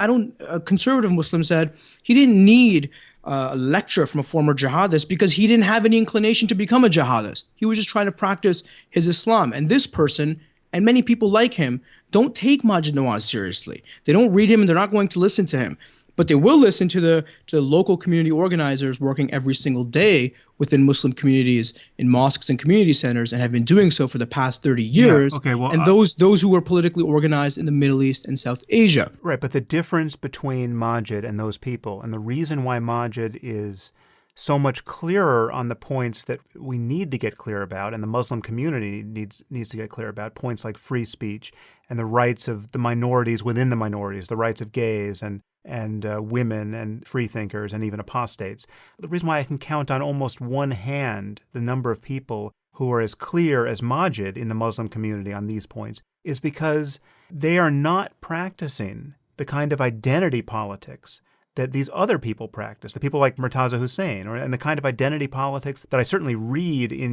a conservative Muslim said he didn't need a lecture from a former jihadist because he didn't have any inclination to become a jihadist. He was just trying to practice his Islam. And this person, and many people like him, don't take Maajid Nawaz seriously. They don't read him and they're not going to listen to him. but they will listen to the local community organizers working every single day within Muslim communities in mosques and community centers, and have been doing so for the past 30 years. Yeah, okay, well, and those who were politically organized in the Middle East and South Asia. Right, but the difference between Maajid and those people, and the reason why Maajid is so much clearer on the points that we need to get clear about, and the Muslim community needs to get clear about, points like free speech and the rights of the minorities within the minorities, the rights of gays and women and freethinkers and even apostates. The reason why I can count on almost one hand the number of people who are as clear as Maajid in the Muslim community on these points is because they are not practicing the kind of identity politics that these other people practice, the people like Murtaza Hussain, and the kind of identity politics that I certainly read in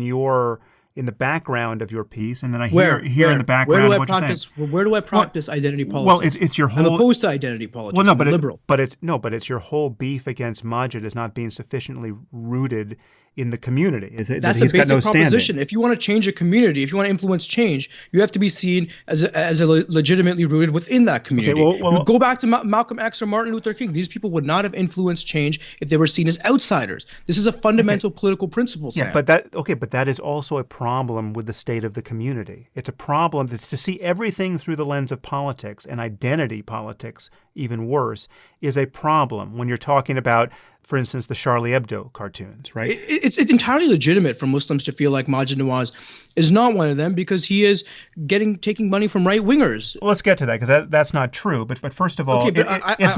the background of your piece, and then I hear in the background of what you're saying. Where do I practice identity politics? Well, it's your whole. I'm opposed to identity politics. Well, no, I'm but a liberal. It's your whole beef against Maajid as not being sufficiently rooted in the community. That's a basic proposition. If you want to change a community, if you want to influence change, you have to be seen as a legitimately rooted within that community. Okay, well, go back to Malcolm X or Martin Luther King. These people would not have influenced change if they were seen as outsiders. This is a fundamental political principle, Sam. Yeah, but that is also a problem with the state of the community. It's a problem that's to see everything through the lens of politics, and identity politics, even worse, is a problem when you're talking about, for instance, the Charlie Hebdo cartoons, right? It's entirely legitimate for Muslims to feel like Maajid Nawaz is not one of them because he is taking money from right-wingers. Well, let's get to that because that's not true. But first of all, it's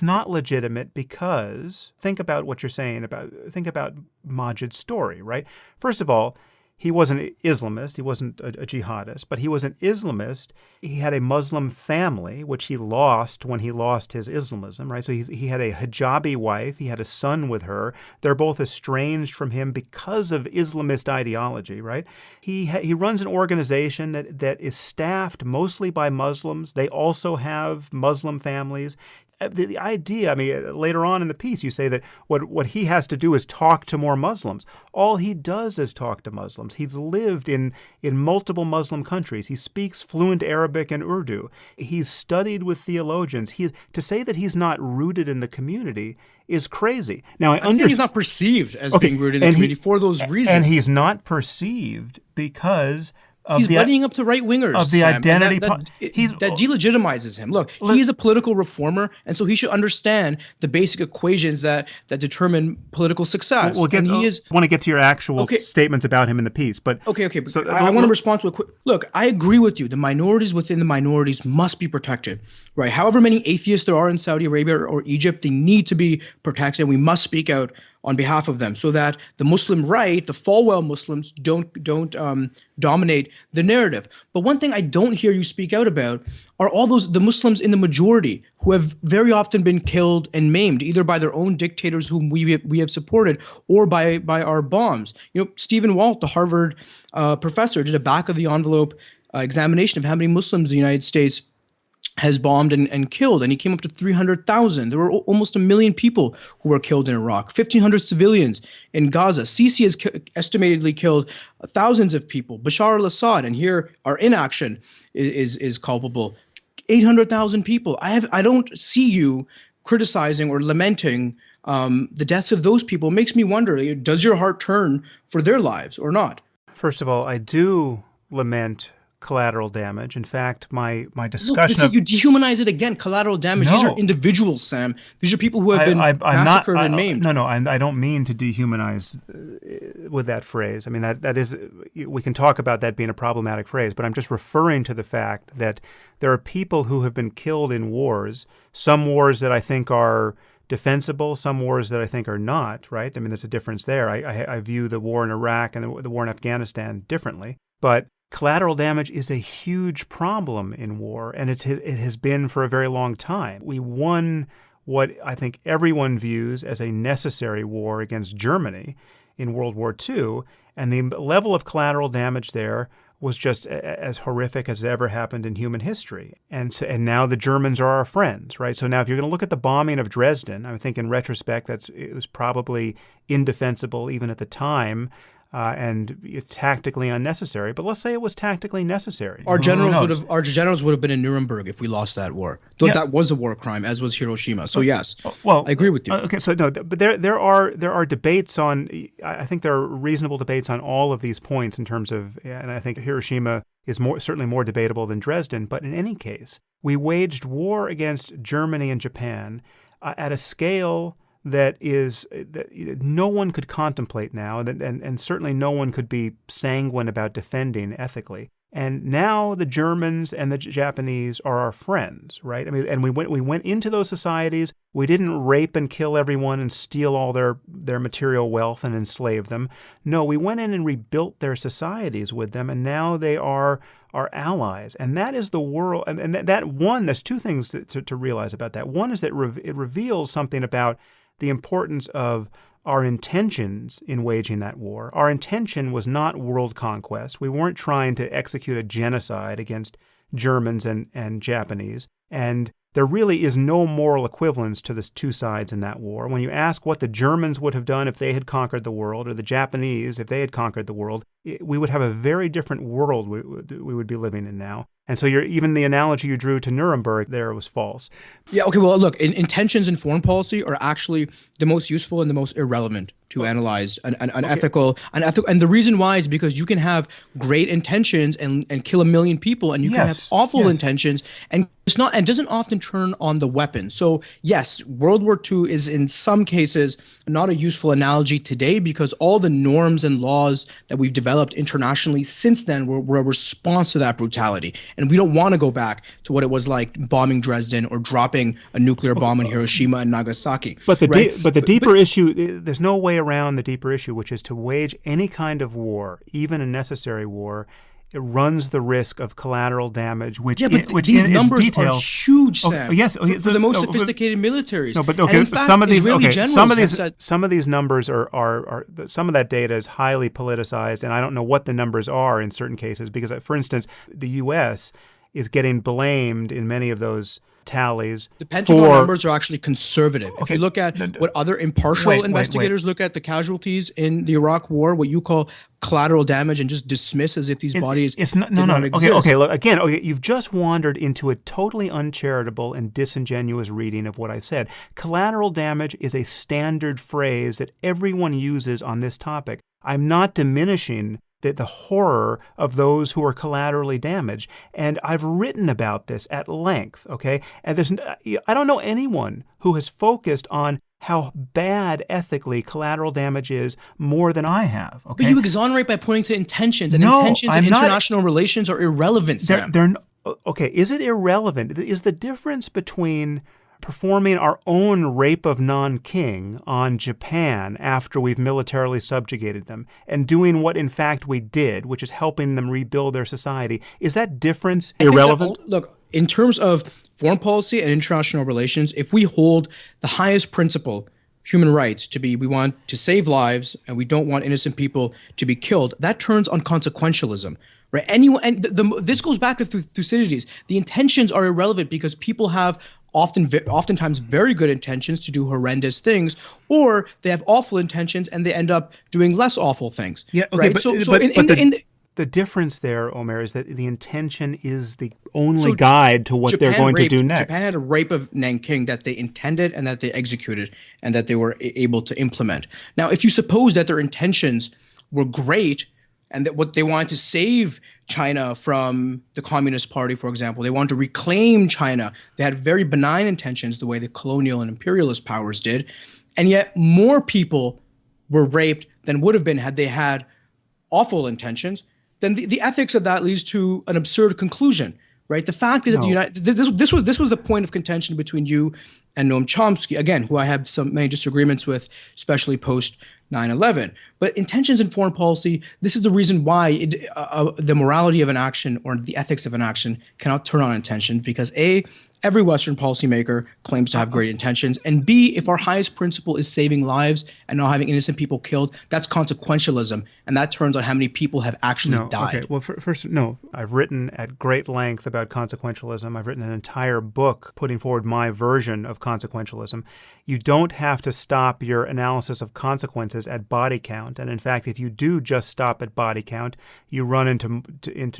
not legitimate because think about what you're saying think about Maajid's story, right? First of all, he wasn't an Islamist. He wasn't a jihadist, but he was an Islamist. He had a Muslim family, which he lost when he lost his Islamism, right? So he had a hijabi wife. He had a son with her. They're both estranged from him because of Islamist ideology, right? He runs an organization that is staffed mostly by Muslims. They also have Muslim families. The idea, I mean, later on in the piece, you say that what he has to do is talk to more Muslims. All he does is talk to Muslims. He's lived in multiple Muslim countries. He speaks fluent Arabic and Urdu. He's studied with theologians. To say that he's not rooted in the community is crazy. Now, I understand he's not perceived as being rooted in the community for those reasons. And he's not perceived because he's buddying up to right-wingers. Of the Sam, identity. that delegitimizes him. Look, he is a political reformer, and so he should understand the basic equations that determine political success. I want to get to your actual statements about him in the piece. But Okay. So, I want to respond to a quick... Look, I agree with you. The minorities within the minorities must be protected, right? However many atheists there are in Saudi Arabia or Egypt, they need to be protected, and we must speak out on behalf of them so that the Muslim right, the Falwell Muslims, don't dominate the narrative. But one thing I don't hear you speak out about are the Muslims in the majority who have very often been killed and maimed, either by their own dictators whom we have supported or by our bombs. You know, Stephen Walt, the Harvard professor, did a back of the envelope examination of how many Muslims the United States has bombed and killed, and he came up to 300,000. There were almost 1 million people who were killed in Iraq, 1,500 civilians in Gaza. Sisi has estimatedly killed thousands of people. Bashar al-Assad, and here our inaction is culpable, 800,000 people. I don't see you criticizing or lamenting the deaths of those people. It makes me wonder, does your heart turn for their lives or not? First of all, I do lament collateral damage. In fact, my discussion you dehumanize it again. Collateral damage. No. These are individuals, Sam. These are people who have been massacred and maimed. No, I don't mean to dehumanize with that phrase. I mean, that is, we can talk about that being a problematic phrase, but I'm just referring to the fact that there are people who have been killed in wars, some wars that I think are defensible, some wars that I think are not, right? I mean, there's a difference there. I view the war in Iraq and the war in Afghanistan differently, but collateral damage is a huge problem in war, and it has been for a very long time. We won what I think everyone views as a necessary war against Germany in World War II, and the level of collateral damage there was just as horrific as ever happened in human history. And now the Germans are our friends, right? So now if you're going to look at the bombing of Dresden, I think in retrospect it was probably indefensible even at the time. and tactically unnecessary. But let's say it was tactically necessary. Our Who knows? our generals would have been in Nuremberg if we lost that war. Though Yeah. that was a war crime, as was Hiroshima. So yes, Well, I agree with you. Okay, so no, but there are debates on. I think there are reasonable debates on all of these points in terms of, and I think Hiroshima is certainly more debatable than Dresden. But in any case, we waged war against Germany and Japan at a scale that no one could contemplate now, and certainly no one could be sanguine about defending ethically. And now the Germans and the Japanese are our friends, right? I mean, and we went into those societies. We didn't rape and kill everyone and steal all their material wealth and enslave them. No, we went in and rebuilt their societies with them, and now they are our allies. And that is the world. And there's two things to realize about that. One is that it reveals something about the importance of our intentions in waging that war. Our intention was not world conquest. We weren't trying to execute a genocide against Germans and Japanese. And there really is no moral equivalence to the two sides in that war. When you ask what the Germans would have done if they had conquered the world, or the Japanese if they had conquered the world, we would have a very different world we would be living in now. And so even the analogy you drew to Nuremberg there was false. Yeah, okay, well, look, intentions in foreign policy are actually the most useful and the most irrelevant to analyze an ethical, and the reason why is because you can have great intentions and kill 1 million people, and you can have awful intentions, and it doesn't often turn on the weapon. So yes, World War II is in some cases not a useful analogy today because all the norms and laws that we've developed internationally since then were a response to that brutality. And we don't want to go back to what it was like bombing Dresden or dropping a nuclear bomb in Hiroshima and Nagasaki. But the deeper issue, there's no way around the deeper issue, which is to wage any kind of war, even a necessary war. It runs the risk of collateral damage, which these numbers are huge, Sam. Yes, for the most sophisticated militaries. No, but in fact, some of these numbers are some of that data is highly politicized, and I don't know what the numbers are in certain cases because, for instance, the U.S. is getting blamed in many of those tallies. The Pentagon numbers are actually conservative. If you look at what other impartial investigators look at the casualties in the Iraq War, what you call collateral damage, and just dismiss as if these bodies did not exist. Okay. Look, again, you've just wandered into a totally uncharitable and disingenuous reading of what I said. Collateral damage is a standard phrase that everyone uses on this topic. I'm not diminishing the horror of those who are collaterally damaged. And I've written about this at length, okay? And I don't know anyone who has focused on how bad ethically collateral damage is more than I have, okay? But you exonerate by pointing to intentions, and intentions in international relations are irrelevant, Sam. Okay, is it irrelevant? Is the difference between performing our own rape of Nanking on Japan after we've militarily subjugated them and doing what in fact we did, which is helping them rebuild their society, is that difference irrelevant? Look, in terms of foreign policy and international relations, if we hold the highest principle, human rights, to be we want to save lives and we don't want innocent people to be killed, that turns on consequentialism. Right. This goes back to Thucydides. The intentions are irrelevant because people have oftentimes very good intentions to do horrendous things, or they have awful intentions and they end up doing less awful things. Yeah. Okay. Right? The difference there, Omer, is that the intention is the only guide to what they're going to do next. Japan had a rape of Nanking that they intended and that they executed and that they were able to implement. Now, if you suppose that their intentions were great, and that what they wanted to save China from the Communist Party, for example, they wanted to reclaim China. They had very benign intentions, the way the colonial and imperialist powers did. And yet more people were raped than would have been had they had awful intentions. Then the ethics of that leads to an absurd conclusion, right? The fact is that this was the point of contention between you and Noam Chomsky, again, who I have many disagreements with, especially post 9/11. But intentions in foreign policy, this is the reason why the morality of an action or the ethics of an action cannot turn on intention, because every Western policymaker claims to have great intentions. And B, if our highest principle is saving lives and not having innocent people killed, that's consequentialism. And that turns on how many people have actually died. Okay. Well, first, no. I've written at great length about consequentialism. I've written an entire book putting forward my version of consequentialism. You don't have to stop your analysis of consequences at body count. And in fact, if you do just stop at body count, you run into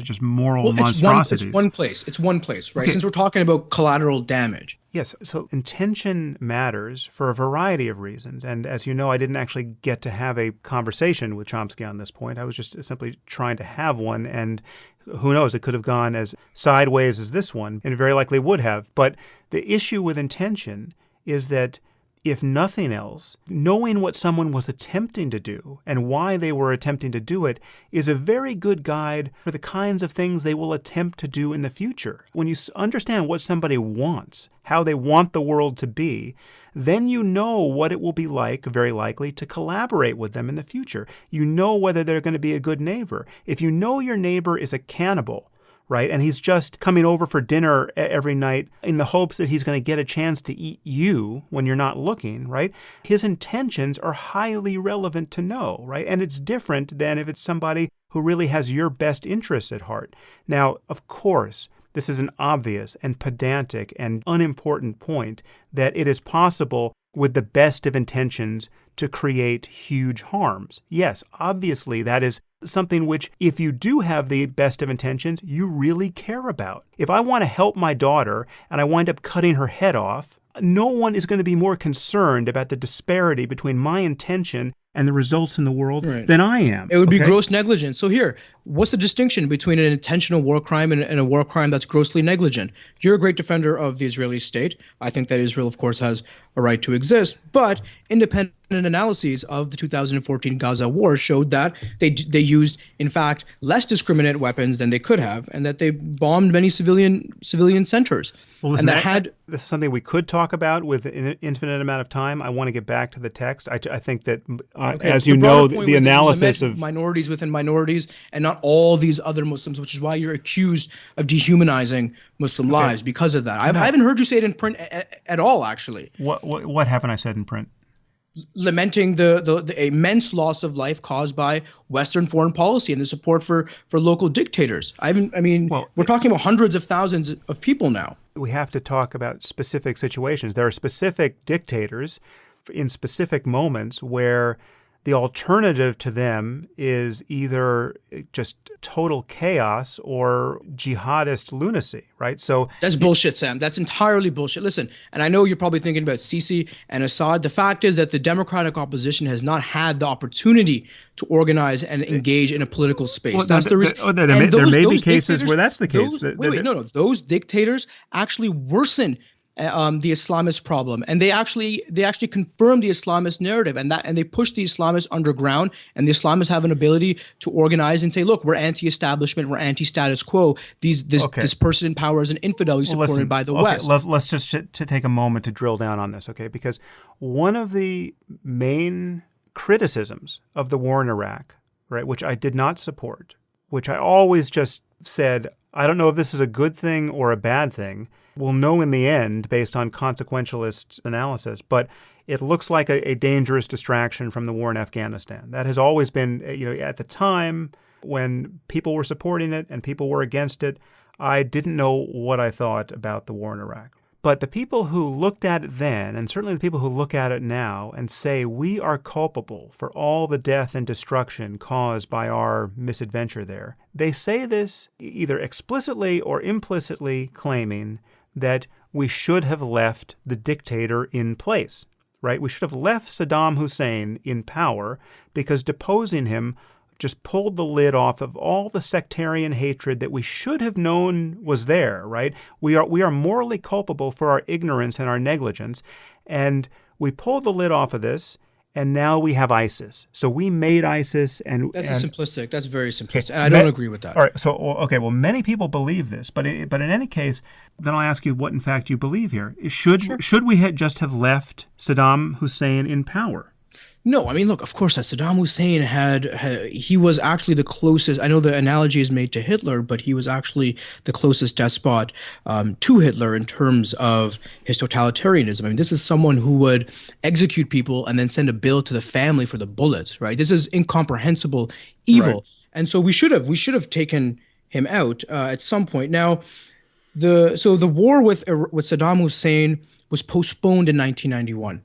just moral monstrosities. It's one place. It's one place, right? Okay. Since we're talking about collateral damage. Yes. So intention matters for a variety of reasons. And as you know, I didn't actually get to have a conversation with Chomsky on this point. I was just simply trying to have one. And who knows, it could have gone as sideways as this one, and it very likely would have. But the issue with intention is that if nothing else, knowing what someone was attempting to do and why they were attempting to do it is a very good guide for the kinds of things they will attempt to do in the future. When you understand what somebody wants, how they want the world to be, then you know what it will be like, very likely, to collaborate with them in the future. You know whether they're going to be a good neighbor. If you know your neighbor is a cannibal, right, and he's just coming over for dinner every night in the hopes that he's going to get a chance to eat you when you're not looking, right? His intentions are highly relevant to know, right? And it's different than if it's somebody who really has your best interests at heart. Now, of course, this is an obvious and pedantic and unimportant point that it is possible with the best of intentions to create huge harms. Yes, obviously that is something which, if you do have the best of intentions, you really care about. If I want to help my daughter and I wind up cutting her head off, no one is going to be more concerned about the disparity between my intention and the results in the world than I am. It would be gross negligence. So here, what's the distinction between an intentional war crime and a war crime that's grossly negligent? You're a great defender of the Israeli state. I think that Israel, of course, has a right to exist. But independent analyses of the 2014 Gaza war showed that they used, in fact, less discriminate weapons than they could have, and that they bombed many civilian centers. Well, listen, this is something we could talk about with an infinite amount of time. I want to get back to the text. I think that, as you know, the analysis of minorities within minorities and not all these other Muslims, which is why you're accused of dehumanizing Muslim lives because of that. I haven't heard you say it in print at all, actually. What haven't I said in print? Lamenting the immense loss of life caused by Western foreign policy and the support for local dictators. We're talking about hundreds of thousands of people now. We have to talk about specific situations. There are specific dictators in specific moments where the alternative to them is either just total chaos or jihadist lunacy, right? So that's bullshit, Sam. That's entirely bullshit. Listen, and I know you're probably thinking about Sisi and Assad. The fact is that the democratic opposition has not had the opportunity to organize and engage in a political space. Well, that's the reason. There may be cases where that's the case. Those dictators actually worsen the Islamist problem, and they actually confirm the Islamist narrative, and they push the Islamists underground, and the Islamists have an ability to organize and say, look, we're anti-establishment, we're anti-status quo. This person in power is an infidel supported by the West. Let's just to take a moment to drill down on this, okay? Because one of the main criticisms of the war in Iraq, right, which I did not support, which I always just said, I don't know if this is a good thing or a bad thing. We'll know in the end based on consequentialist analysis, but it looks like a dangerous distraction from the war in Afghanistan. That has always been, at the time when people were supporting it and people were against it, I didn't know what I thought about the war in Iraq. But the people who looked at it then, and certainly the people who look at it now and say we are culpable for all the death and destruction caused by our misadventure there, they say this either explicitly or implicitly claiming that we should have left the dictator in place, right? We should have left Saddam Hussein in power because deposing him just pulled the lid off of all the sectarian hatred that we should have known was there, right? We are morally culpable for our ignorance and our negligence, and we pulled the lid off of this, and now we have ISIS. So we made ISIS, and that's simplistic. That's very simplistic, and I don't agree with that. All right. So well, many people believe this, but in any case, then I'll ask you what in fact you believe here. Should we just have left Saddam Hussein in power? No, I mean, look, of course, Saddam Hussein he was actually the closest. I know the analogy is made to Hitler, but he was actually the closest despot to Hitler in terms of his totalitarianism. I mean, this is someone who would execute people and then send a bill to the family for the bullets, right? This is incomprehensible Right. evil, and so we should have taken him out at some point. Now, the war with Saddam Hussein was postponed in 1991.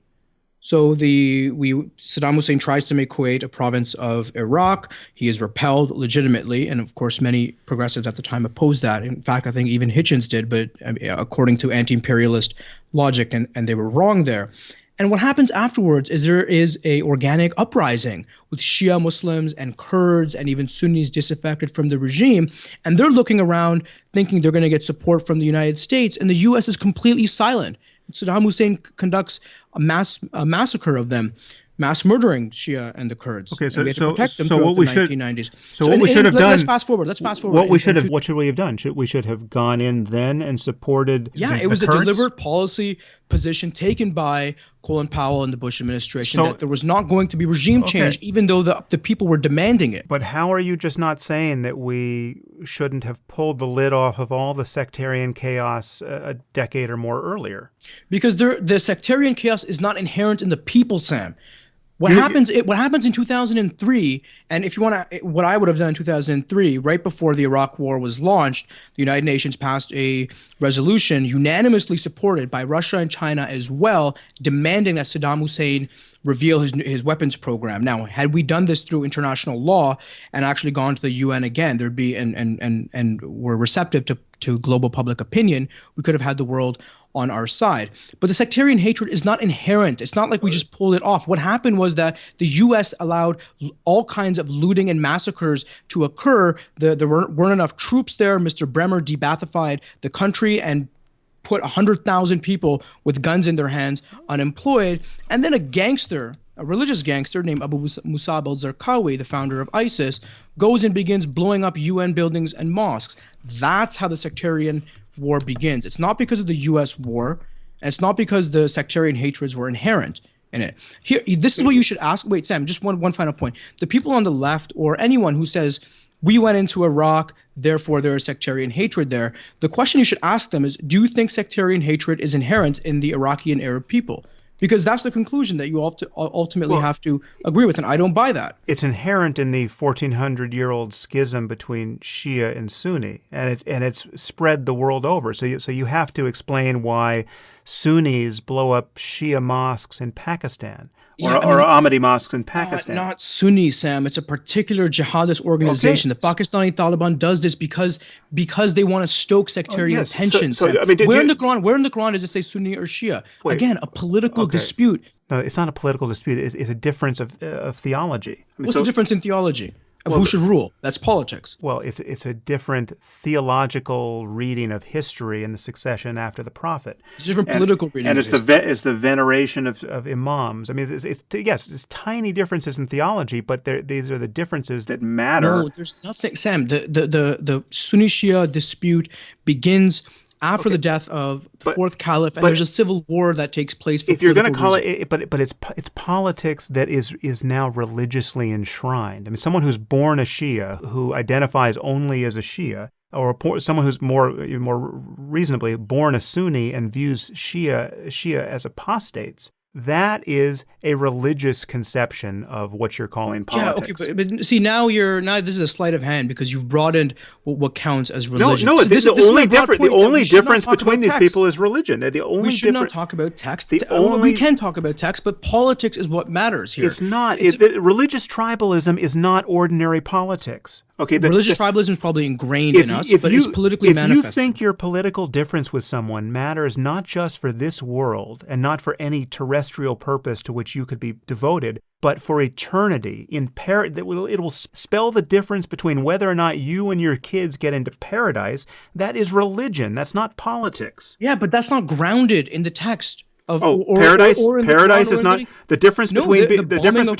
So Saddam Hussein tries to make Kuwait a province of Iraq. He is repelled legitimately, and of course, many progressives at the time opposed that. In fact, I think even Hitchens did, but according to anti-imperialist logic, and they were wrong there. And what happens afterwards is there is a organic uprising with Shia Muslims and Kurds and even Sunnis disaffected from the regime, and they're looking around thinking they're going to get support from the United States, and the U.S. is completely silent. Saddam Hussein conducts a massacre of them, mass murdering Shia and the Kurds. Okay, And so we had to protect them so throughout what the we should 1990s. so what we should have done. Let's fast forward. Let's fast forward. What should we have done? We should have gone in then and supported. Yeah, the it was a Kurds? deliberate policy position taken by Colin Powell and the Bush administration So- that there was not going to be regime change, even though the people were demanding it. But how are you just not saying that we shouldn't have pulled the lid off of all the sectarian chaos a decade or more earlier? Because the sectarian chaos is not inherent in the people, Sam. What happens in 2003, and if you want to, what I would have done in 2003, right before the Iraq War was launched, the United Nations passed a resolution unanimously supported by Russia and China as well, demanding that Saddam Hussein reveal his weapons program. Now, had we done this through international law and actually gone to the UN again, there'd be and were receptive to global public opinion, we could have had the world on our side. But the sectarian hatred is not inherent. It's not like we just pulled it off. What happened was that the U.S. allowed all kinds of looting and massacres to occur. There weren't enough troops there. Mr. Bremer debathified the country and put 100,000 people with guns in their hands unemployed. And then a religious gangster named Abu Musab al-Zarqawi, the founder of ISIS, goes and begins blowing up UN buildings and mosques. That's how the sectarian war begins. It's not because of the U.S. war, and it's not because the sectarian hatreds were inherent in it. Here, this is what you should ask. Wait, Sam, just one final point. The people on the left or anyone who says, we went into Iraq, therefore there is sectarian hatred there, the question you should ask them is, do you think sectarian hatred is inherent in the Iraqi and Arab people? Because that's the conclusion that you ultimately have to agree with, and I don't buy that. It's inherent in the 1,400-year-old schism between Shia and Sunni, and it's spread the world over. So you have to explain why Sunnis blow up Shia mosques in Pakistan or Ahmadi mosques in Pakistan. Not Sunni, Sam. It's a particular jihadist organization. Okay. The Pakistani Taliban does this because they want to stoke sectarian yes. tensions. So, I mean, where in the Quran does it say Sunni or Shia? Wait. Again, a political dispute. No, it's not a political dispute. It's a difference of theology. I mean, What's the difference in theology of who should rule? That's politics. Well, it's a different theological reading of history and the succession after the prophet. It's a different political reading. And of it's the veneration of imams. I mean, it's tiny differences in theology, but these are the differences that matter. No, there's nothing, Sam. The Sunni Shia dispute begins after the death of the fourth caliph, and there's a civil war that takes place. For if you're going to call reasons. it, but it's politics that is now religiously enshrined. I mean, someone who's born a Shia, who identifies only as a Shia, or someone who's more reasonably born a Sunni and views Shia as apostates. That is a religious conception of what you're calling politics. Yeah, okay, but see, now this is a sleight of hand because you've broadened what counts as religion. No, the only difference between these text. people is religion. They're the only we should not talk about text. We can talk about text, but politics is what matters here. It's not. Religious tribalism is not ordinary politics. Okay, religious tribalism is probably ingrained in us, but it's politically manifested. If you think your political difference with someone matters not just for this world and not for any terrestrial purpose to which you could be devoted, but for eternity, it will spell the difference between whether or not you and your kids get into paradise, that is religion. That's not politics. Yeah, but that's not grounded in the text of paradise. Or in paradise the is not the difference between the difference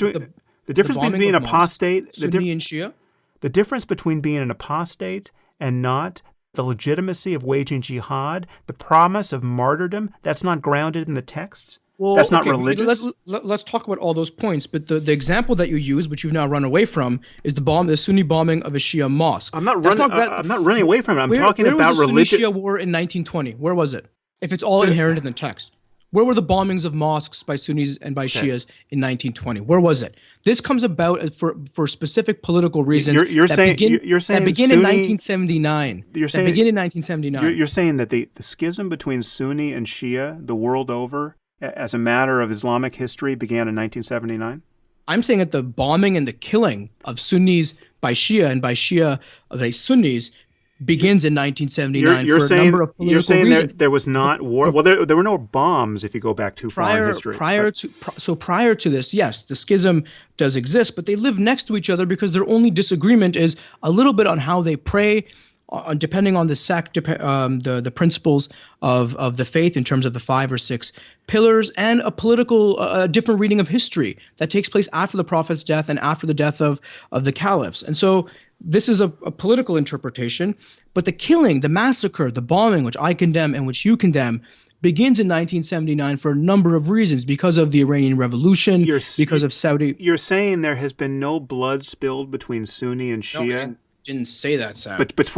between being apostate. Sunni and Shia. The difference between being an apostate and not, the legitimacy of waging jihad, the promise of martyrdom, that's not grounded in the texts. Well, That's not okay, religious? let's talk about all those points. But the example that you use, which you've now run away from, is the Sunni bombing of a Shia mosque. That's not that. I'm not running away from it. I'm talking Where was about the Sunni religion. Shia war in 1920? Where was it? If it's all inherent in the text, where were the bombings of mosques by Sunnis and by Shias in 1920? Where was it? This comes about for specific political reasons. You're saying that begin in 1979. You're saying begin in 1979. You're saying that the schism between Sunni and Shia the world over, as a matter of Islamic history, began in 1979? I'm saying that the bombing and the killing of Sunnis by Shia and by Shia by Sunnis begins in 1979 for a number of political you're saying reasons. there was not war. Well, there were no bombs if you go back too far in history. Prior to this, yes, the schism does exist, but they live next to each other because their only disagreement is a little bit on how they pray, depending on the sect, the principles of the faith in terms of the 5 or 6 pillars, and a political different reading of history that takes place after the Prophet's death and after the death of the caliphs. And so this is a political interpretation, but the killing, the massacre, the bombing, which I condemn and which you condemn, begins in 1979 for a number of reasons, because of the Iranian Revolution, because of Saudi. You're saying there has been no blood spilled between Sunni and Shia? No, I didn't say that, Sam. But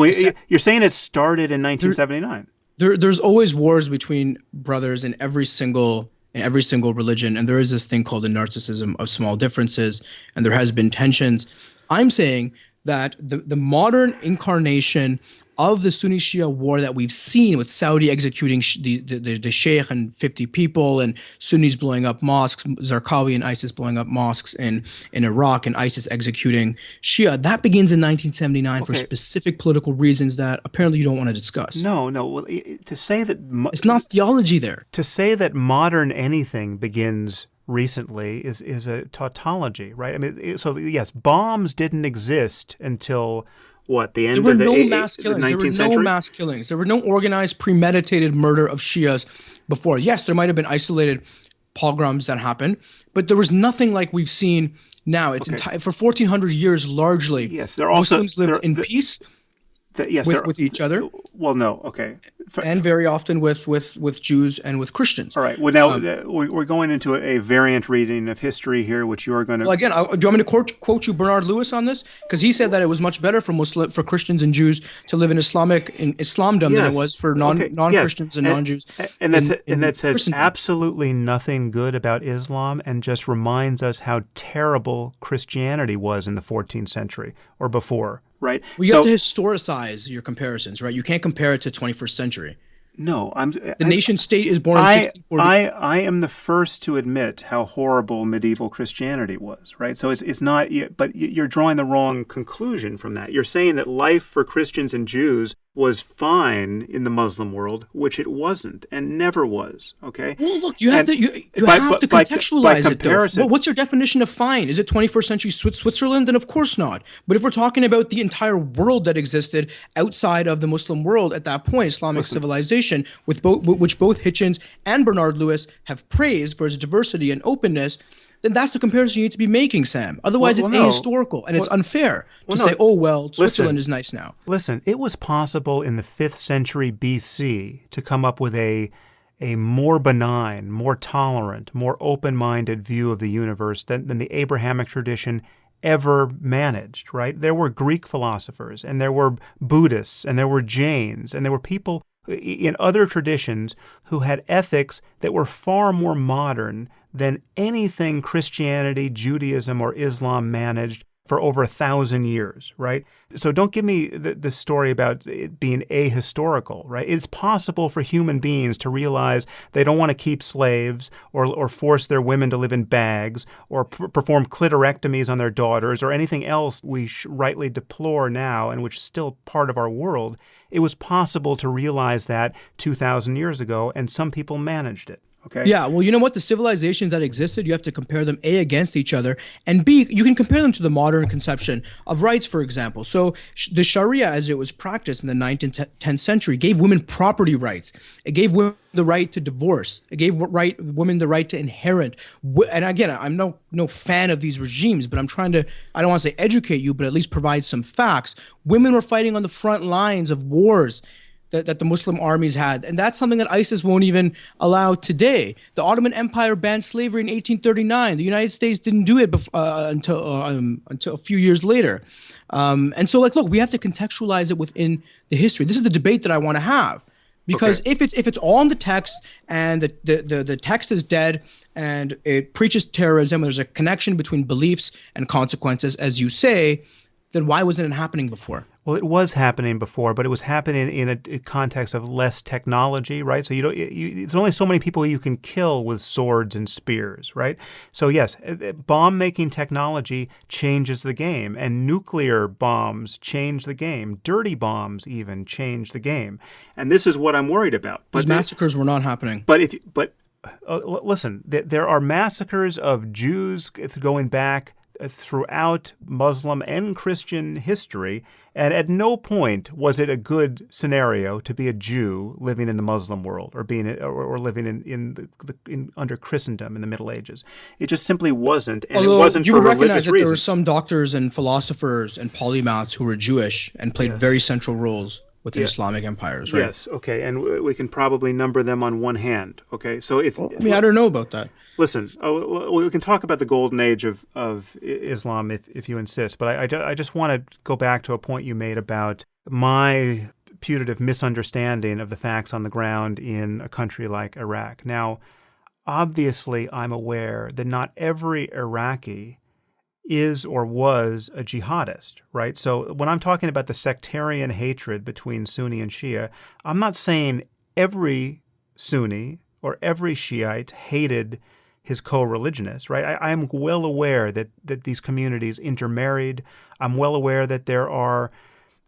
you're saying it started in 1979? There's always wars between brothers in every single religion, and there is this thing called the narcissism of small differences, and there has been tensions. I'm saying that the modern incarnation of the Sunni Shia war that we've seen, with Saudi executing the sheikh and 50 people, and Sunnis blowing up mosques, Zarqawi and ISIS blowing up mosques in Iraq, and ISIS executing Shia, that begins in 1979 for specific political reasons that apparently you don't want to discuss. No. Well, to say that it's not theology there. To say that modern anything begins recently is a tautology, right? I mean, so yes, bombs didn't exist until what, the end of the 19th century? There were no mass killings. There were no organized, premeditated murder of Shias before. Yes, there might have been isolated pogroms that happened, but there was nothing like we've seen now. It's for 1,400 years, largely. Yes, they're also Muslims lived in peace. With each other. Well, no, okay. And very often with Jews and with Christians. All right. Well, now we're going into a variant reading of history here, which you're going to. Well, again, do you want me to quote you Bernard Lewis on this? Because he said that it was much better for Christians and Jews to live in Islamdom than it was for non-Christians and non-Jews. And that says absolutely nothing good about Islam, and just reminds us how terrible Christianity was in the 14th century or before. Right. Well, you have to historicize your comparisons, right? You can't compare it to 21st century. No, the nation state is born in 1640. I am the first to admit how horrible medieval Christianity was, right? So it's not, but you're drawing the wrong conclusion from that. You're saying that life for Christians and Jews was fine in the Muslim world, which it wasn't and never was. Okay. Well, look, you have to contextualize it. Though. Well, what's your definition of fine? Is it 21st century Switzerland? Then of course not. But if we're talking about the entire world that existed outside of the Muslim world at that point, Islamic civilization, which both Hitchens and Bernard Lewis have praised for its diversity and openness, then that's the comparison you need to be making, Sam. Otherwise, it's ahistorical, and it's unfair to say, Switzerland is nice now. Listen, it was possible in the 5th century BC to come up with a more benign, more tolerant, more open-minded view of the universe than the Abrahamic tradition ever managed, right? There were Greek philosophers, and there were Buddhists, and there were Jains, and there were people in other traditions who had ethics that were far more modern than anything Christianity, Judaism, or Islam managed for over 1,000 years, right? So don't give me the story about it being ahistorical, right? It's possible for human beings to realize they don't want to keep slaves or force their women to live in bags or perform clitorectomies on their daughters or anything else we rightly deplore now and which is still part of our world. It was possible to realize that 2,000 years ago, and some people managed it. Okay. Yeah, well, you know what? The civilizations that existed, you have to compare them, A, against each other, and B, you can compare them to the modern conception of rights, for example. So the Sharia, as it was practiced in the 9th and 10th century, gave women property rights. It gave women the right to divorce. It gave women the right to inherit. And again, I'm no fan of these regimes, but I'm trying to, I don't want to say educate you, but at least provide some facts. Women were fighting on the front lines of wars that the Muslim armies had. And that's something that ISIS won't even allow today. The Ottoman Empire banned slavery in 1839. The United States didn't do it until a few years later. And so, like, look, we have to contextualize it within the history. This is the debate that I want to have. Because if it's all in the text and the text is dead and it preaches terrorism, there's a connection between beliefs and consequences, as you say, then why wasn't it happening before? Well, it was happening before, but it was happening in a context of less technology, right? So there's only so many people you can kill with swords and spears, right? So yes, bomb-making technology changes the game, and nuclear bombs change the game. Dirty bombs even change the game, and this is what I'm worried about. But these massacres were not happening. Listen, there are massacres of Jews going back throughout Muslim and Christian history, and at no point was it a good scenario to be a Jew living in the Muslim world or living in under Christendom in the Middle Ages. It just simply wasn't, and it wasn't for religious reasons. You recognize that there were some doctors and philosophers and polymaths who were Jewish and played very central roles within Islamic empires, right? Yes, okay, and we can probably number them on one hand, okay? So it's... I don't know about that. Listen, we can talk about the golden age of Islam if you insist, but I just want to go back to a point you made about my putative misunderstanding of the facts on the ground in a country like Iraq. Now, obviously, I'm aware that not every Iraqi is or was a jihadist, right? So when I'm talking about the sectarian hatred between Sunni and Shia, I'm not saying every Sunni or every Shiite hated his co-religionists, right? I am well aware that these communities intermarried. I'm well aware that there are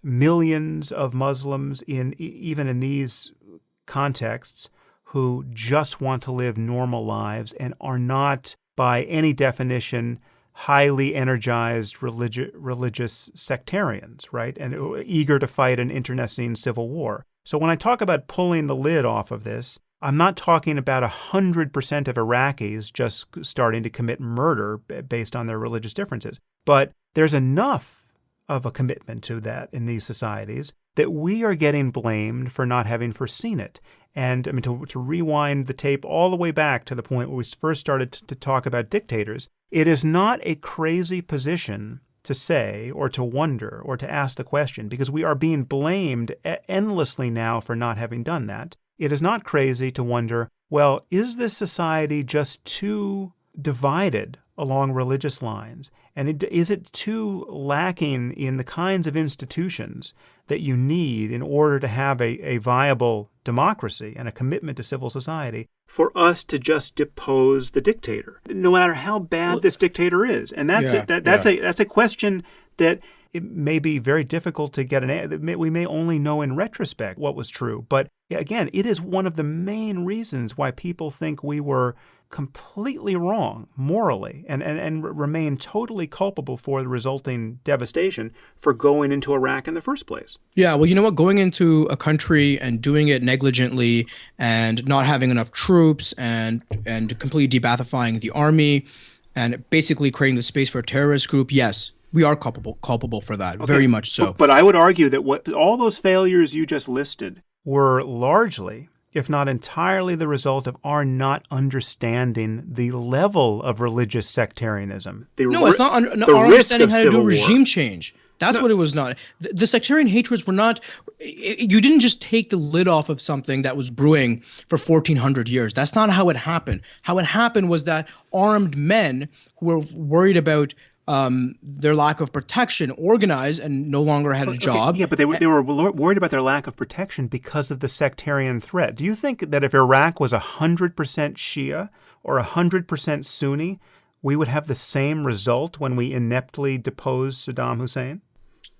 millions of Muslims even in these contexts who just want to live normal lives and are not, by any definition, highly energized religious sectarians, right? And eager to fight an internecine civil war. So when I talk about pulling the lid off of this, I'm not talking about 100% of Iraqis just starting to commit murder based on their religious differences. But there's enough of a commitment to that in these societies that we are getting blamed for not having foreseen it. And I mean, to rewind the tape all the way back to the point where we first started to talk about dictators, it is not a crazy position to say or to wonder or to ask the question, because we are being blamed endlessly now for not having done that. It is not crazy to wonder, well, is this society just too divided along religious lines? And is it too lacking in the kinds of institutions that you need in order to have a viable democracy and a commitment to civil society for us to just depose the dictator, no matter how bad this dictator is? And that's a question that it may be very difficult to get we may only know in retrospect what was true. But again, it is one of the main reasons why people think we were completely wrong morally and remain totally culpable for the resulting devastation for going into Iraq in the first place. Yeah, well, you know what? Going into a country and doing it negligently and not having enough troops and completely debathifying the army and basically creating the space for a terrorist group, yes, we are culpable for that, very much so. But I would argue that all those failures you just listed were largely, if not entirely, the result of our not understanding the level of religious sectarianism. It's not our understanding how to do regime change. That's what it was not. The sectarian hatreds were not, you didn't just take the lid off of something that was brewing for 1,400 years. That's not how it happened. How it happened was that armed men who were worried about their lack of protection, organized, and no longer had a job. Yeah, but they were worried about their lack of protection because of the sectarian threat. Do you think that if Iraq was 100% Shia or 100% Sunni, we would have the same result when we ineptly deposed Saddam Hussein?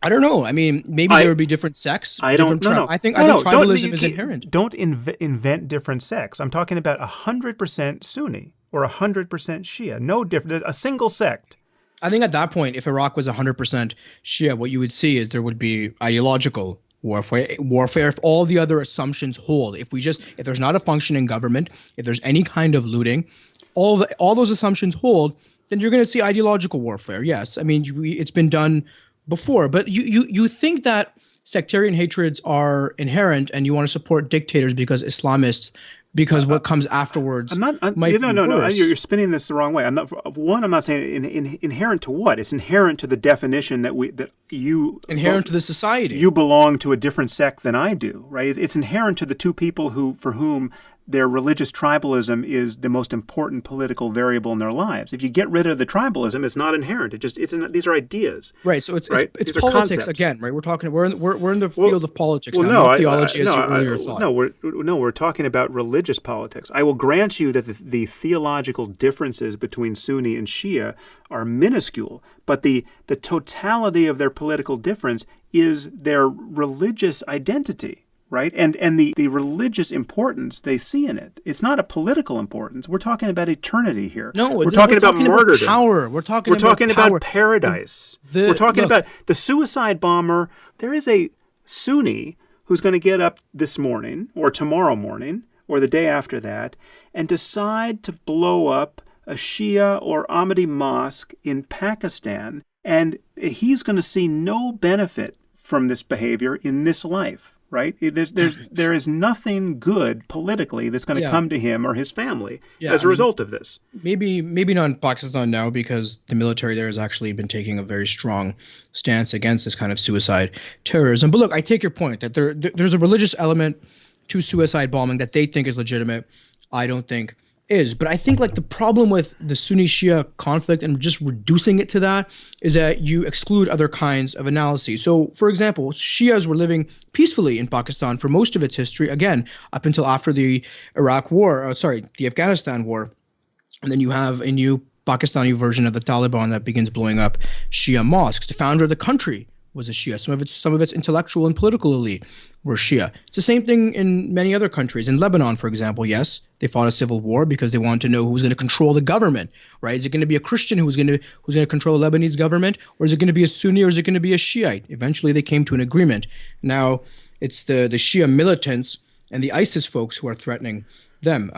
I don't know. I mean, maybe there would be different sects. I think tribalism is inherent. Don't invent different sects. I'm talking about 100% Sunni or 100% Shia. No different. A single sect. I think at that point, if Iraq was 100% Shia, what you would see is there would be ideological warfare if all the other assumptions hold. If there's not a functioning government, if there's any kind of looting, all those assumptions hold, then you're going to see ideological warfare. Yes, I mean it's been done before, but you think that sectarian hatreds are inherent, and you want to support dictators because Islamists, because what comes afterwards might be no. worse. You're spinning this the wrong way. I'm not saying inherent to what. It's inherent to the definition that you inherent to the society. You belong to a different sect than I do, right? It's inherent to the two people for whom their religious tribalism is the most important political variable in their lives. If you get rid of the tribalism, it's not inherent. These are ideas. Right. So it's These are politics concepts. Again, right? We're in the field of politics now, not theology as you earlier thought. We're talking about religious politics. I will grant you that the theological differences between Sunni and Shia are minuscule, but the totality of their political difference is their religious identity. Right? And the religious importance they see in it. It's not a political importance. We're talking about eternity here. No, we're talking about martyrdom. Power. We're talking about paradise. We're talking about the suicide bomber. There is a Sunni who's going to get up this morning or tomorrow morning or the day after that and decide to blow up a Shia or Ahmadi mosque in Pakistan, and he's going to see no benefit from this behavior in this life. Right? There is nothing good politically that's going to come to him or his family as a result of this. Maybe not in Pakistan now, because the military there has actually been taking a very strong stance against this kind of suicide terrorism. But look, I take your point that there's a religious element to suicide bombing that they think is legitimate. I don't think is. But I think like the problem with the Sunni-Shia conflict and just reducing it to that is that you exclude other kinds of analyses. So, for example, Shias were living peacefully in Pakistan for most of its history, again, up until after the the Afghanistan war. And then you have a new Pakistani version of the Taliban that begins blowing up Shia mosques. The founder of the country was a Shia. Some of its intellectual and political elite were Shia. It's the same thing in many other countries. In Lebanon, for example, yes, they fought a civil war because they wanted to know who was going to control the government, right? Is it going to be a Christian who's going to control the Lebanese government, or is it going to be a Sunni, or is it going to be a Shiite? Eventually, they came to an agreement. Now, it's the Shia militants and the ISIS folks who are threatening them.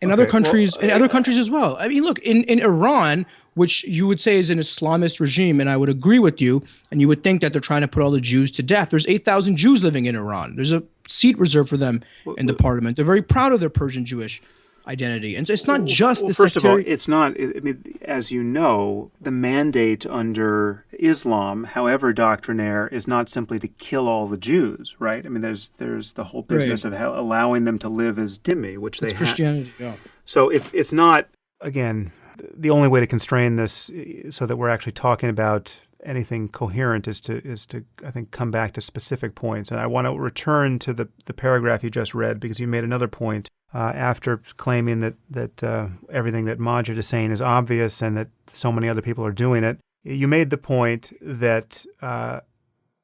Other countries as well. I mean, look, in Iran, which you would say is an Islamist regime, and I would agree with you, and you would think that they're trying to put all the Jews to death. There's 8,000 Jews living in Iran. There's a seat reserved for them in the parliament. They're very proud of their Persian Jewish identity. And so it's not just the First of all, it's not, I mean, as you know, the mandate under Islam, however doctrinaire, is not simply to kill all the Jews, right? I mean, there's the whole business of allowing them to live as dhimmi, which it's they Christianity, yeah. So it's not, again, the only way to constrain this so that we're actually talking about anything coherent is to I think come back to specific points. And I want to return to the paragraph you just read, because you made another point after claiming that everything that Maajid is saying is obvious and that so many other people are doing it. You made the point that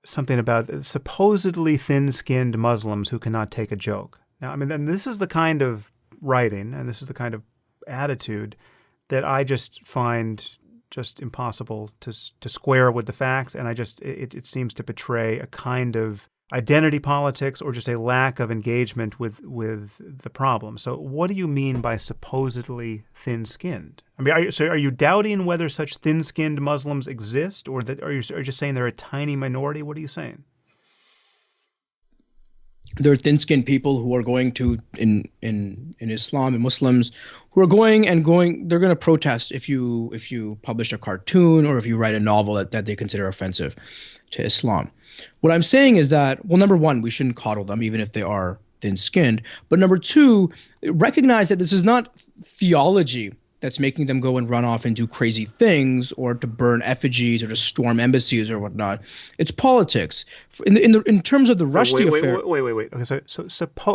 something about supposedly thin-skinned Muslims who cannot take a joke. Now, I mean, then this is the kind of writing and this is the kind of attitude that I just find just impossible to square with the facts, and it seems to betray a kind of identity politics or just a lack of engagement with the problem. So what do you mean by supposedly thin-skinned? I mean, are you doubting whether such thin-skinned Muslims exist, or are you just saying they're a tiny minority? What are you saying? There are thin-skinned people who are going to in Islam and Muslims who are going. They're going to protest if you publish a cartoon or if you write a novel that they consider offensive to Islam. What I'm saying is that, well, number one, we shouldn't coddle them even if they are thin-skinned. But number two, recognize that this is not theology that's making them go and run off and do crazy things or to burn effigies or to storm embassies or whatnot. It's politics. In terms of the Rushdie affair. Wait. Okay, so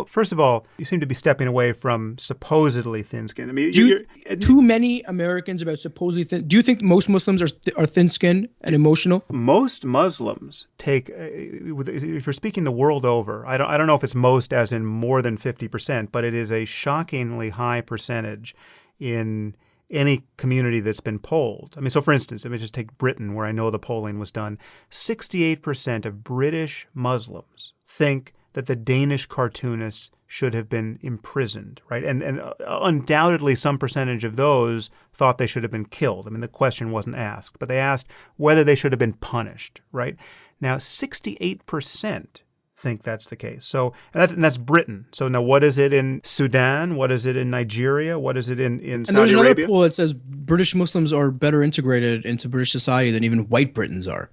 first of all, you seem to be stepping away from supposedly thin-skinned. I mean, too many Americans about supposedly thin. Do you think most Muslims are thin-skinned and emotional? Most Muslims take, if you're speaking the world over, I don't know if it's most as in more than 50%, but it is a shockingly high percentage in any community that's been polled. I mean, so for instance, let me just take Britain, where I know the polling was done. 68% of British Muslims think that the Danish cartoonist should have been imprisoned, right? And undoubtedly some percentage of those thought they should have been killed. I mean, the question wasn't asked, but they asked whether they should have been punished, right? Now, 68% think that's the case. So, and that's Britain. So now what is it in Sudan? What is it in Nigeria? What is it in Saudi Arabia? And there's another poll that says British Muslims are better integrated into British society than even white Britons are.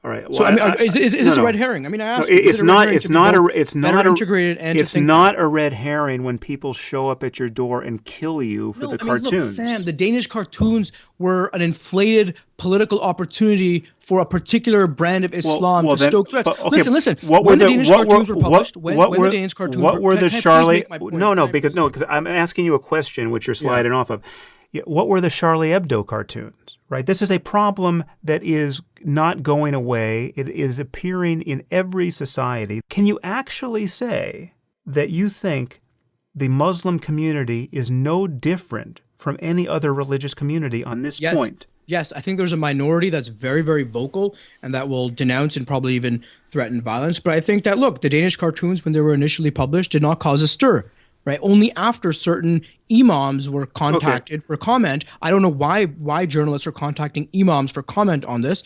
All right. Well, so I mean, is this a red herring? I mean, I asked. No, it's not integrated and it's not a red herring when people show up at your door and kill you for the cartoons. Look, Sam, the Danish cartoons were an inflated political opportunity for a particular brand of Islam to stoke threats. Listen. When the Danish cartoons were published, when the Danish cartoons what were the Charlie? because I'm asking you a question which you're sliding off of. What were the Charlie Hebdo cartoons, right? This is a problem that is not going away. It is appearing in every society. Can you actually say that you think the Muslim community is no different from any other religious community on this point? Yes, I think there's a minority that's very, very vocal and that will denounce and probably even threaten violence. But I think that, look, the Danish cartoons, when they were initially published, did not cause a stir. Right, only after certain imams were contacted for comment. I don't know why journalists are contacting imams for comment on this.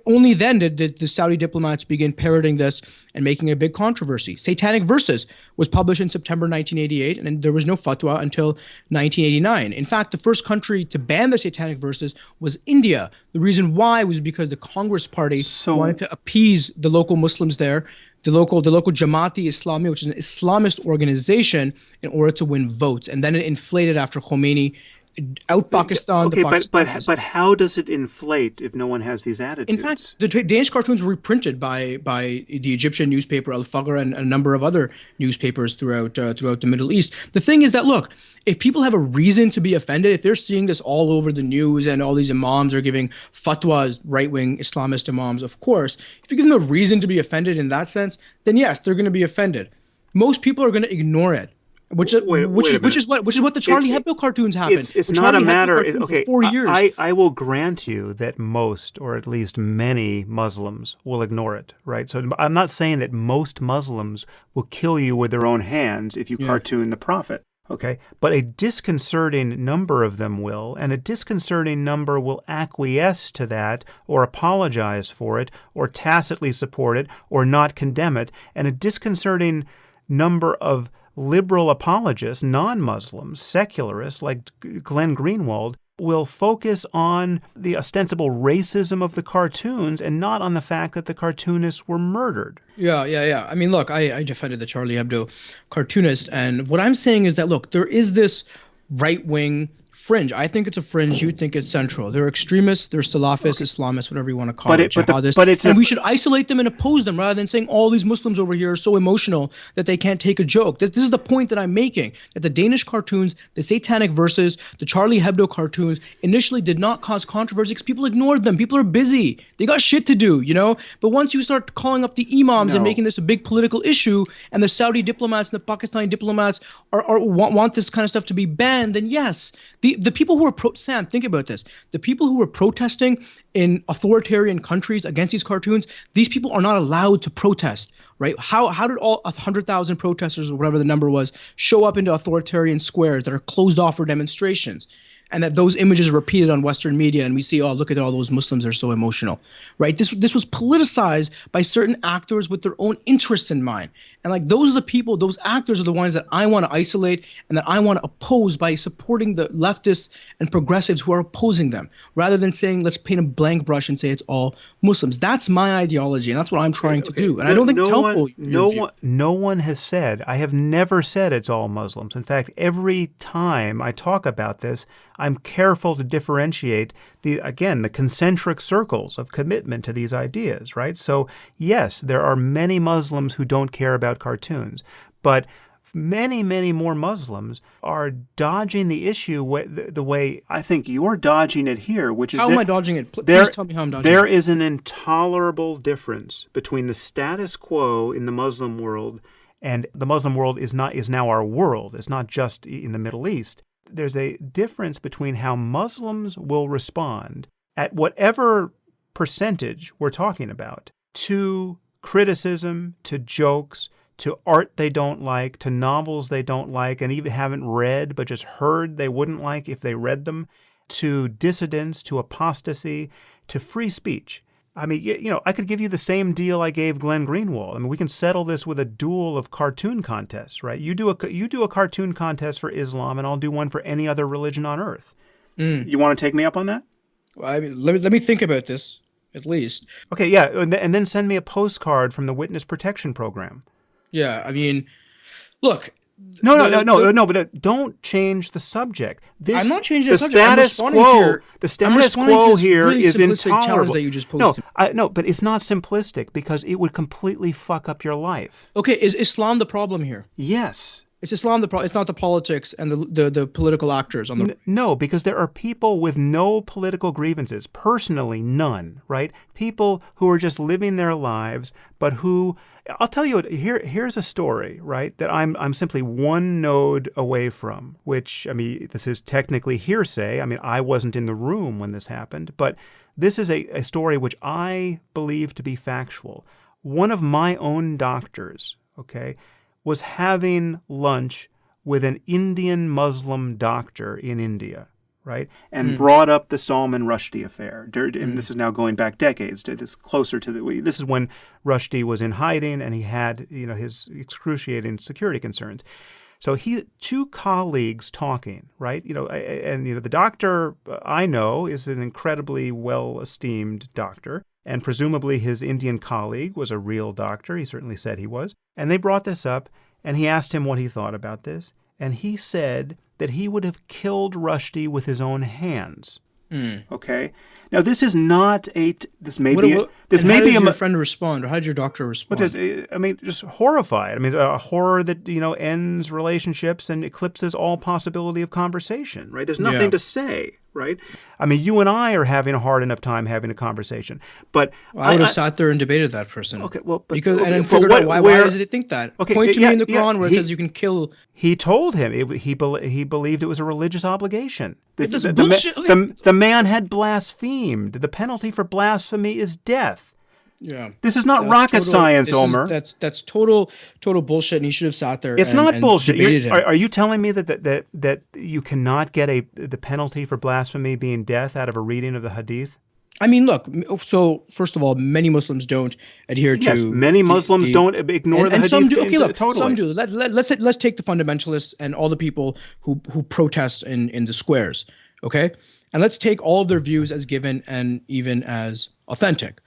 Only then did the Saudi diplomats begin parroting this and making a big controversy. Satanic Verses was published in September 1988, and there was no fatwa until 1989. In fact, the first country to ban the Satanic Verses was India. The reason why was because the Congress Party wanted to appease the local Muslims there, the local Jamaat-e Islami, which is an Islamist organization, in order to win votes. And then it inflated after Khomeini out Pakistan. Okay, but how does it inflate if no one has these attitudes? In fact, the Danish cartoons were reprinted by the Egyptian newspaper Al Faghr and a number of other newspapers throughout the Middle East. The thing is that, look, if people have a reason to be offended, if they're seeing this all over the news and all these imams are giving fatwas, right-wing Islamist imams, of course, if you give them a reason to be offended in that sense, then yes, they're going to be offended. Most people are going to ignore it. Which is what the Charlie Hebdo cartoons happened. It's not a matter. Okay, 4 years. I will grant you that most, or at least many, Muslims will ignore it. Right. So I'm not saying that most Muslims will kill you with their own hands if you cartoon the Prophet. Okay, but a disconcerting number of them will, and a disconcerting number will acquiesce to that, or apologize for it, or tacitly support it, or not condemn it, and a disconcerting number of liberal apologists, non-Muslims, secularists like Glenn Greenwald, will focus on the ostensible racism of the cartoons and not on the fact that the cartoonists were murdered. Yeah. I mean, look, I defended the Charlie Hebdo cartoonist, and what I'm saying is that, look, there is this right-wing fringe. I think it's a fringe. You think it's central. They're extremists. They're Salafists, Islamists, whatever you want to call it. And we should isolate them and oppose them rather than saying all these Muslims over here are so emotional that they can't take a joke. This is the point that I'm making, that the Danish cartoons, the Satanic Verses, the Charlie Hebdo cartoons initially did not cause controversy because people ignored them. People are busy. They got shit to do, But once you start calling up the imams and making this a big political issue, and the Saudi diplomats and the Pakistani diplomats want this kind of stuff to be banned, then yes, the people who are Sam, think about this. The people who were protesting in authoritarian countries against these cartoons, these people are not allowed to protest, right? How did all 100,000 protesters, or whatever the number was, show up into authoritarian squares that are closed off for demonstrations? And that those images are repeated on Western media, and we see, oh, look at all those Muslims, they're so emotional, right? This was politicized by certain actors with their own interests in mind. And like, those are the people, those actors are the ones that I want to isolate and that I want to oppose by supporting the leftists and progressives who are opposing them, rather than saying, let's paint a blank brush and say it's all Muslims. That's my ideology, and that's what I'm trying to do. And I don't think it's helpful. No one has said, I have never said it's all Muslims. In fact, every time I talk about this, I'm careful to differentiate the concentric circles of commitment to these ideas, right? So yes, there are many Muslims who don't care about cartoons, but many, many more Muslims are dodging the issue the way I think you're dodging it here, which is how am I dodging it? Please tell me how I'm dodging it. There is an intolerable difference between the status quo in the Muslim world, and the Muslim world is now our world. It's not just in the Middle East. There's a difference between how Muslims will respond at whatever percentage we're talking about to criticism, to jokes, to art they don't like, to novels they don't like and even haven't read but just heard they wouldn't like if they read them, to dissidence, to apostasy, to free speech. I mean, I could give you the same deal I gave Glenn Greenwald. I mean, we can settle this with a duel of cartoon contests, right? You do a cartoon contest for Islam, and I'll do one for any other religion on earth. You want to take me up on that? Well, I mean, let me think about this at least. Okay, yeah, and then send me a postcard from the Witness Protection Program. Yeah, I mean, look. No, but don't change the subject. I'm not changing the subject. The status quo here really is intolerable. That you just posed no, but it's not simplistic because it would completely fuck up your life. Okay, is Islam the problem here? Yes. It's Islam the problem. It's not the politics and the political actors on the. No, because there are people with no political grievances, personally none, right? People who are just living their lives, but who, I'll tell you, here's a story, right, that I'm simply one node away from, which, I mean, this is technically hearsay. I mean, I wasn't in the room when this happened, but this is a story which I believe to be factual. One of my own doctors, okay, was having lunch with an Indian Muslim doctor in India, right? And brought up the Salman Rushdie affair. And this is now going back decades. This is when Rushdie was in hiding and he had, his excruciating security concerns. So two colleagues talking, right? The doctor I know is an incredibly well-esteemed doctor. And presumably his Indian colleague was a real doctor. He certainly said he was. And they brought this up, and he asked him what he thought about this. And he said that he would have killed Rushdie with his own hands. Okay? Now, this is not this may be how did your friend respond, or how did your doctor respond? Just horrified. I mean, a horror that, ends relationships and eclipses all possibility of conversation, right? There's nothing to say, right? I mean, you and I are having a hard enough time having a conversation, but I would have sat there and debated that person. Okay, well, figured out why does it think that? Okay, point to me in the Quran where it says you can kill. He told him he believed it was a religious obligation. That's bullshit. The man had blasphemed. The penalty for blasphemy is death. Yeah, this is not rocket science, Omer. That's total bullshit, and he should have sat there. It's not bullshit. Debated him. Are you telling me that you cannot get the penalty for blasphemy being death out of a reading of the Hadith? I mean, look. So first of all, many Muslims don't adhere to. Yes, many Muslims don't ignore the Hadith. Some do. Okay, look, totally. Some do. Let's take the fundamentalists and all the people who protest in the squares. Okay, and let's take all of their views as given and even as authentic.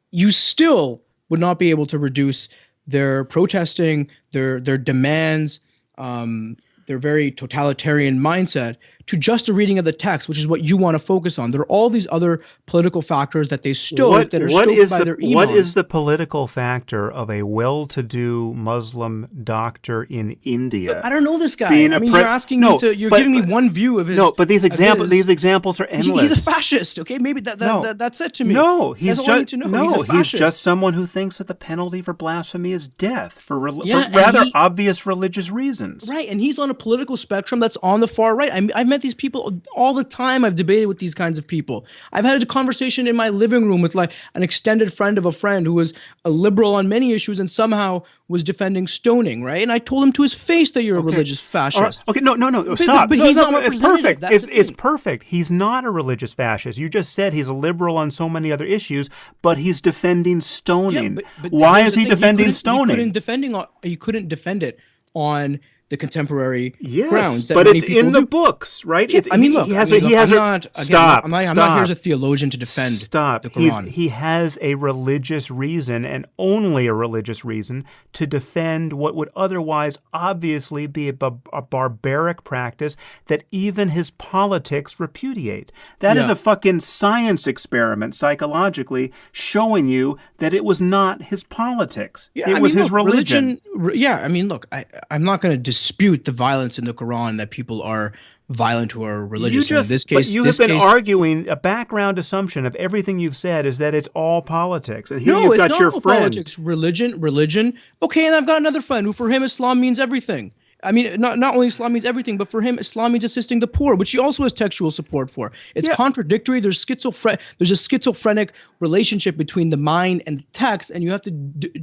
You still would not be able to reduce their protesting, their demands, their very totalitarian mindset to just a reading of the text, which is what you want to focus on. There are all these other political factors that they stoke that are stoked by their imams. What is the political factor of a well-to-do Muslim doctor in India? But I don't know this guy. You're asking me to. You're giving me one view of his. No, but these examples are endless. He's a fascist. Okay, maybe that's it to me. No, he's he's just someone who thinks that the penalty for blasphemy is death for rather obvious religious reasons. Right, and he's on a political spectrum that's on the far right. I've met these people all the time. I've debated with these kinds of people. I've had a conversation in my living room with like an extended friend of a friend who was a liberal on many issues and somehow was defending stoning, right? And I told him to his face that you're a religious fascist. Okay, no, stop. But he's not representative. It's perfect. It's perfect. He's not a religious fascist. You just said he's a liberal on so many other issues, but he's defending stoning. But why is he defending stoning? You couldn't defend it on the contemporary grounds. But it's in the books, right? Yeah, I'm not here as a theologian to defend the Quran. He has a religious reason, and only a religious reason, to defend what would otherwise obviously be a barbaric practice that even his politics repudiate. That is a fucking science experiment psychologically showing you that it was not his politics. It was his religion. I'm not going to dispute the violence in the Quran, that people are violent who are religious. In this case, you have been arguing a background assumption of everything you've said is that it's all politics. And here no, you've it's got not your all friend. Politics, religion. Okay, and I've got another friend who, for him, Islam means everything. I mean, not only Islam means everything, but for him, Islam means assisting the poor, which he also has textual support for. It's Yeah. contradictory. There's a schizophrenic relationship between the mind and the text, and you have to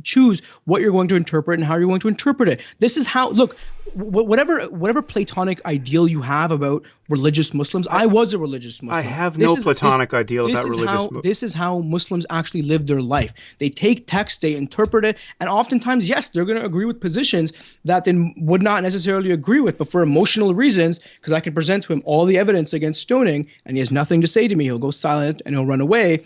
choose what you're going to interpret and how you're going to interpret it. This is how, look, whatever Platonic ideal you have about religious Muslims, I was a religious Muslim. I have no Platonic ideal about religious Muslims. This is how Muslims actually live their life. They take text, they interpret it, and oftentimes, yes, they're going to agree with positions that they would not necessarily agree with, but for emotional reasons, because I can present to him all the evidence against stoning, and he has nothing to say to me. He'll go silent and he'll run away.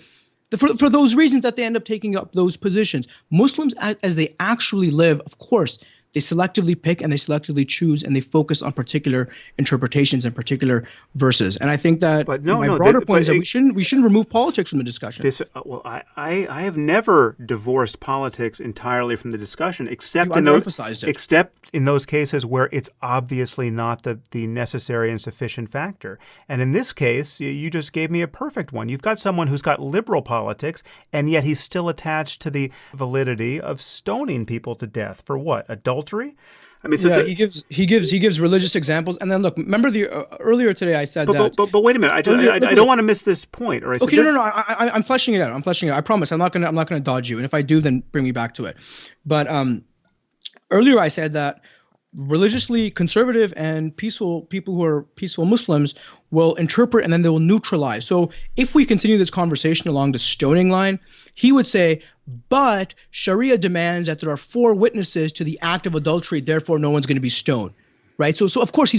For those reasons that they end up taking up those positions. Muslims, as they actually live, of course, they selectively pick and they selectively choose and they focus on particular interpretations and particular verses. And I think that my broader point is that we shouldn't remove politics from the discussion. I have never divorced politics entirely from the discussion, except in those cases where it's obviously not the necessary and sufficient factor. And in this case, you just gave me a perfect one. You've got someone who's got liberal politics, and yet he's still attached to the validity of stoning people to death for what? Adultery? I mean, he gives religious examples, and then look. Remember earlier today I said that. But wait a minute, I don't want to miss this point. Or I'm fleshing it out. I promise. I'm not gonna dodge you, and if I do, then bring me back to it. But earlier I said that religiously conservative and peaceful people who are peaceful Muslims will interpret and then they will neutralize. So if we continue this conversation along the stoning line, he would say, but Sharia demands that there are 4 witnesses to the act of adultery, therefore no one's going to be stoned. Right. So of course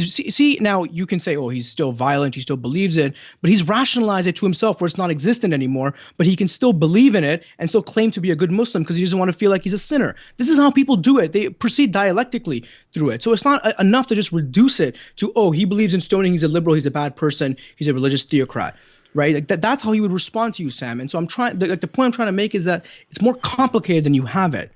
now you can say, oh, he's still violent. He still believes it, but he's rationalized it to himself where it's not existent anymore, but he can still believe in it and still claim to be a good Muslim because he doesn't want to feel like he's a sinner. This is how people do it. They proceed dialectically through it. So it's not enough to just reduce it to, oh, he believes in stoning. He's a liberal. He's a bad person. He's a religious theocrat. Right. Like that's how he would respond to you, Sam. And so the point I'm trying to make is that it's more complicated than you have it.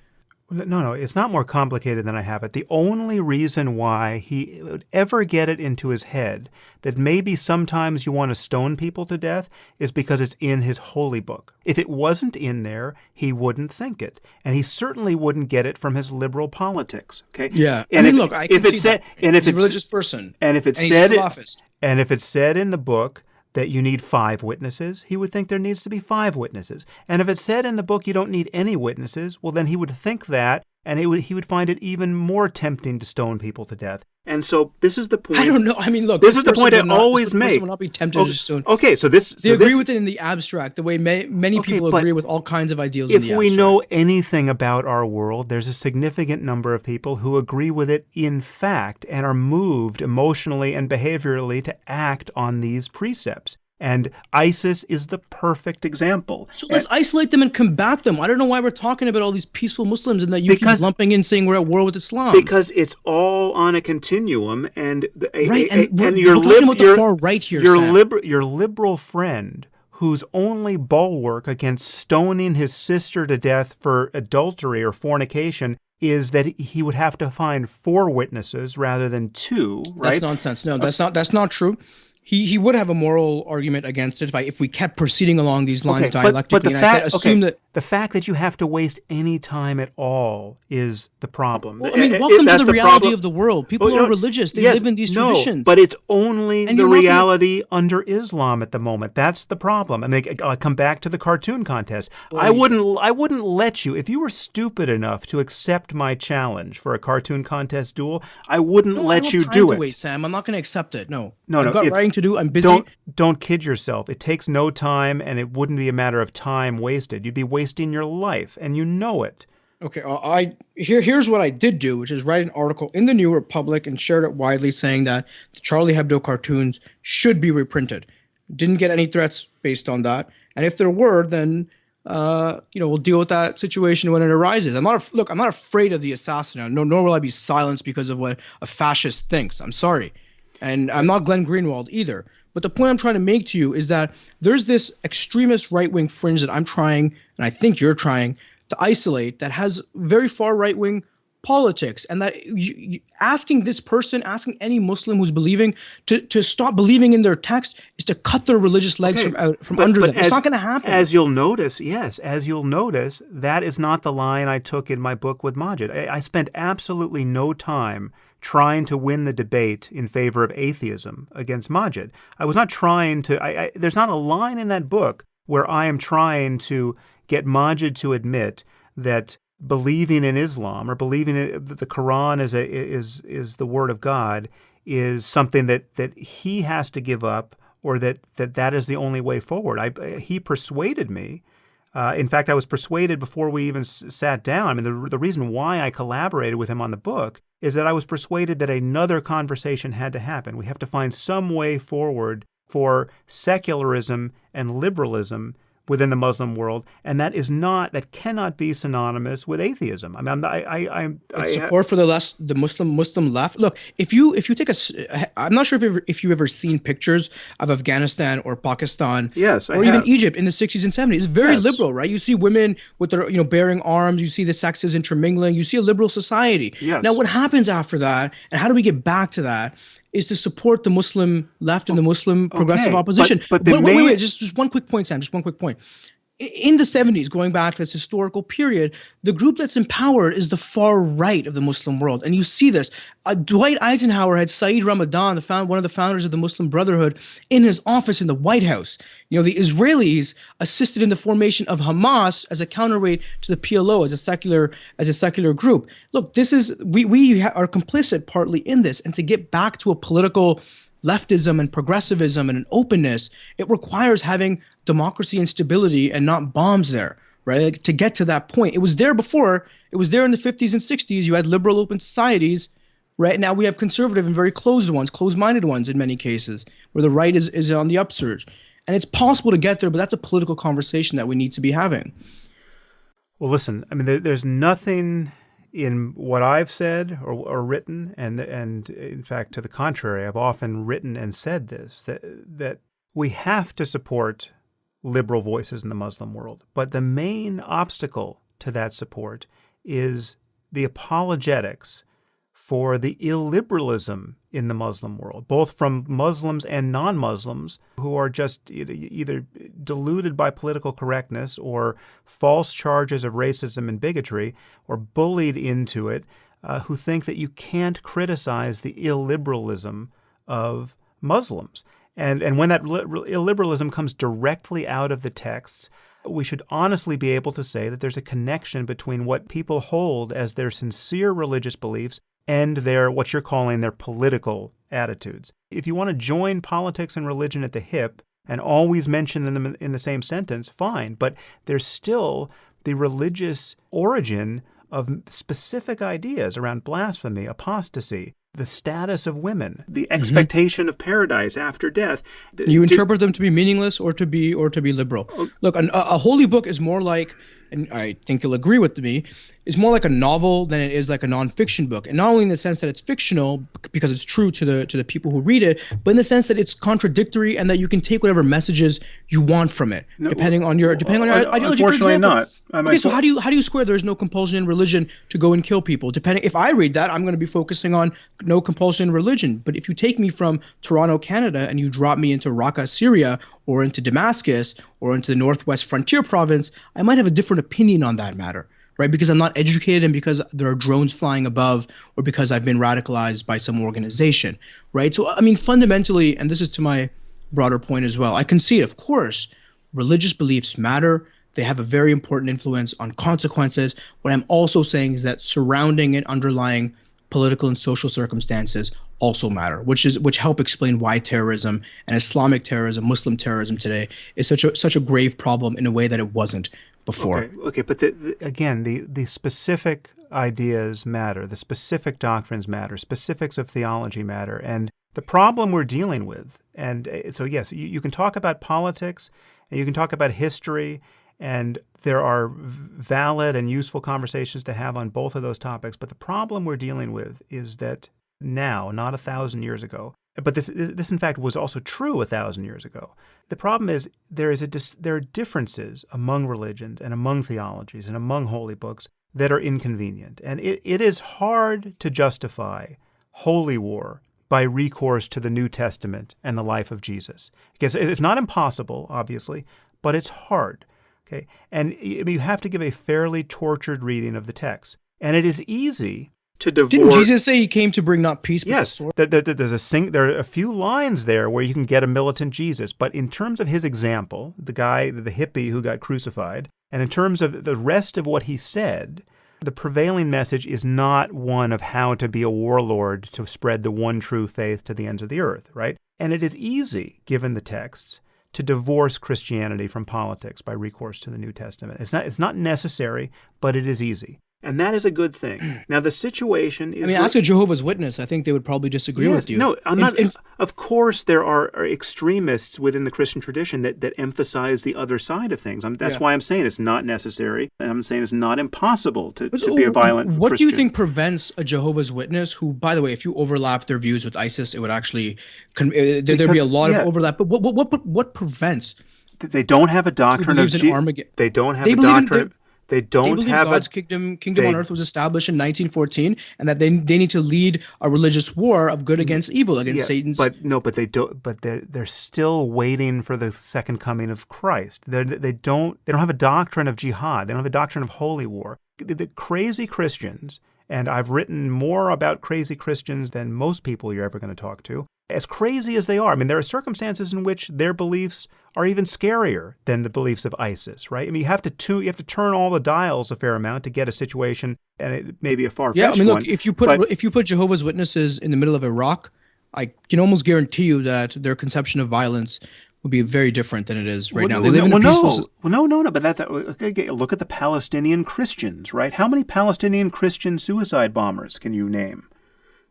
No, it's not more complicated than I have it. The only reason why he would ever get it into his head that maybe sometimes you want to stone people to death is because it's in his holy book. If it wasn't in there, he wouldn't think it. And he certainly wouldn't get it from his liberal politics. Okay? Yeah. And he's a religious person. And if it's said in the book that you need 5 witnesses, he would think there needs to be 5 witnesses. And if it said in the book you don't need any witnesses, well, then he would think that, and he would find it even more tempting to stone people to death. And so this is the point. I don't know. I mean, look. This is the point I always make. Will not be tempted to stone. Okay, so this. They agree with it in the abstract, the way many people agree with all kinds of ideals in the abstract. If we know anything about our world, there's a significant number of people who agree with it in fact and are moved emotionally and behaviorally to act on these precepts. And ISIS is the perfect example. So let's isolate them and combat them. I don't know why we're talking about all these peaceful Muslims and that you keep lumping in saying we're at war with Islam. Because it's all on a continuum, and we're talking about the far right here, your liberal friend whose only bulwark against stoning his sister to death for adultery or fornication is that he would have to find 4 witnesses rather than 2. Right? That's nonsense. No, that's not true. He would have a moral argument against it if we kept proceeding along these lines dialectically. The fact that you have to waste any time at all is the problem. Well, I mean, welcome to the reality of the world. People are religious. They live in these traditions. But it's only the reality under Islam at the moment. That's the problem. I mean, I'll come back to the cartoon contest. I wouldn't let you, if you were stupid enough to accept my challenge for a cartoon contest duel, I wouldn't let you do it. Wait, Sam, I'm not going to accept it. No. I've got writing to do. I'm busy. Don't kid yourself. It takes no time, and it wouldn't be a matter of time wasted. You'd be wasting your life, and you know it. Okay, here's what I did do, which is write an article in the New Republic and shared it widely, saying that the Charlie Hebdo cartoons should be reprinted. Didn't get any threats based on that, and if there were, then we'll deal with that situation when it arises. I'm not afraid of the assassin. Nor will I be silenced because of what a fascist thinks. I'm sorry. And I'm not Glenn Greenwald either. But the point I'm trying to make to you is that there's this extremist right-wing fringe that I'm trying, and I think you're trying, to isolate that has very far right-wing politics. And that asking any Muslim who's believing to stop believing in their text is to cut their religious legs from under them. It's not going to happen. As you'll notice, that is not the line I took in my book with Maajid. I spent absolutely no time trying to win the debate in favor of atheism against Majid. I was not trying to, there's not a line in that book where I am trying to get Majid to admit that believing in Islam or believing that the Quran is the word of God is something that he has to give up, or that is the only way forward. He persuaded me. In fact, I was persuaded before we even sat down. I mean, the reason why I collaborated with him on the book is that I was persuaded that another conversation had to happen. We have to find some way forward for secularism and liberalism within the Muslim world, and that cannot be synonymous with atheism. I mean, support for the Muslim left. Look, if you take I'm not sure if you've ever seen pictures of Afghanistan or Pakistan, yes, or even Egypt in the 60s and 70s. It's very liberal, right? You see women with their bearing arms. You see the sexes intermingling. You see a liberal society. Yes. Now, what happens after that, and how do we get back to that, is to support the Muslim left and the Muslim progressive opposition. But wait, just one quick point, Sam, just one quick point. In the 70s, going back to this historical period, the group that's in power is the far right of the Muslim world. And you see this. Dwight Eisenhower had Saeed Ramadan, one of the founders of the Muslim Brotherhood, in his office in the White House. The Israelis assisted in the formation of Hamas as a counterweight to the PLO as a secular group. Look, we are complicit partly in this. And to get back to a political leftism and progressivism and an openness, it requires having democracy and stability and not bombs there, right? Like, to get to that point. It was there before. It was there in the 50s and 60s. You had liberal open societies. Right now we have conservative and very closed-minded ones in many cases, where the right is on the upsurge. And it's possible to get there, but that's a political conversation that we need to be having. Well, listen, I mean, there's nothing in what I've said or written, and in fact, to the contrary, I've often written and said this, that we have to support liberal voices in the Muslim world. But the main obstacle to that support is the apologetics for the illiberalism in the Muslim world, both from Muslims and non-Muslims who are just either deluded by political correctness or false charges of racism and bigotry, or bullied into it, who think that you can't criticize the illiberalism of Muslims. And when that illiberalism comes directly out of the texts, we should honestly be able to say that there's a connection between what people hold as their sincere religious beliefs and what you're calling their political attitudes. If you want to join politics and religion at the hip and always mention them in the same sentence, fine. But there's still the religious origin of specific ideas around blasphemy, apostasy, the status of women, the expectation of paradise after death. You interpret them to be meaningless or to be liberal. Look, a holy book is more like, and I think you'll agree with me, is more like a novel than it is like a nonfiction book. And not only in the sense that it's fictional because it's true to the people who read it, but in the sense that it's contradictory and that you can take whatever messages you want from it, depending on your ideology. Unfortunately, not. Okay, so how do you square there's no compulsion in religion to go and kill people? If I read that, I'm going to be focusing on no compulsion in religion. But if you take me from Toronto, Canada, and you drop me into Raqqa, Syria, or into Damascus, or into the Northwest Frontier Province, I might have a different opinion on that matter, right? Because I'm not educated and because there are drones flying above, or because I've been radicalized by some organization, right? So, I mean, fundamentally, and this is to my broader point as well, I concede, of course, religious beliefs matter. They have a very important influence on consequences. What I'm also saying is that surrounding and underlying political and social circumstances also matter, which help explain why terrorism and Islamic terrorism, Muslim terrorism today is such a grave problem in a way that it wasn't before. Okay, but the specific ideas matter, the specific doctrines matter, specifics of theology matter, and the problem we're dealing with. And so, yes, you can talk about politics and you can talk about history, and there are valid and useful conversations to have on both of those topics. But the problem we're dealing with is that now, not 1,000 years ago, but this in fact was also true 1,000 years ago. The problem is there are differences among religions and among theologies and among holy books that are inconvenient. And it is hard to justify holy war by recourse to the New Testament and the life of Jesus. Because it's not impossible, obviously, but it's hard. Okay, and you have to give a fairly tortured reading of the text. And it is easy to divorce. Didn't Jesus say he came to bring not peace, but the Yes, sword? there are a few lines there where you can get a militant Jesus, but in terms of his example, the hippie who got crucified, and in terms of the rest of what he said, the prevailing message is not one of how to be a warlord to spread the one true faith to the ends of the earth, right? And it is easy, given the texts, to divorce Christianity from politics by recourse to the New Testament. It's not necessary, but it is easy. And that is a good thing. Now, the situation is... I mean, ask a Jehovah's Witness. I think they would probably disagree with you. No, I'm not... Of course, there are extremists within the Christian tradition that emphasize the other side of things. That's why I'm saying it's not necessary, and I'm saying it's not impossible to be a violent Christian. What do you think prevents a Jehovah's Witness who, by the way, if you overlap their views with ISIS, it would actually... there'd be a lot of overlap. But what prevents... They don't have a doctrine of... They don't have a doctrine... They believe God's kingdom on earth was established in 1914, and that they need to lead a religious war of good against evil, against Satan's. But they don't. But they're still waiting for the second coming of Christ. They don't have a doctrine of jihad. They don't have a doctrine of holy war. The crazy Christians, and I've written more about crazy Christians than most people you're ever going to talk to. As crazy as they are, I mean, there are circumstances in which their beliefs are even scarier than the beliefs of ISIS, right? I mean, you have to turn all the dials a fair amount to get a situation, and it may be a far-fetched one. Look, if you put Jehovah's Witnesses in the middle of Iraq, I can almost guarantee you that their conception of violence would be very different than it is right now. They live in a peaceful... No, but that's... Okay, look at the Palestinian Christians, right? How many Palestinian Christian suicide bombers can you name?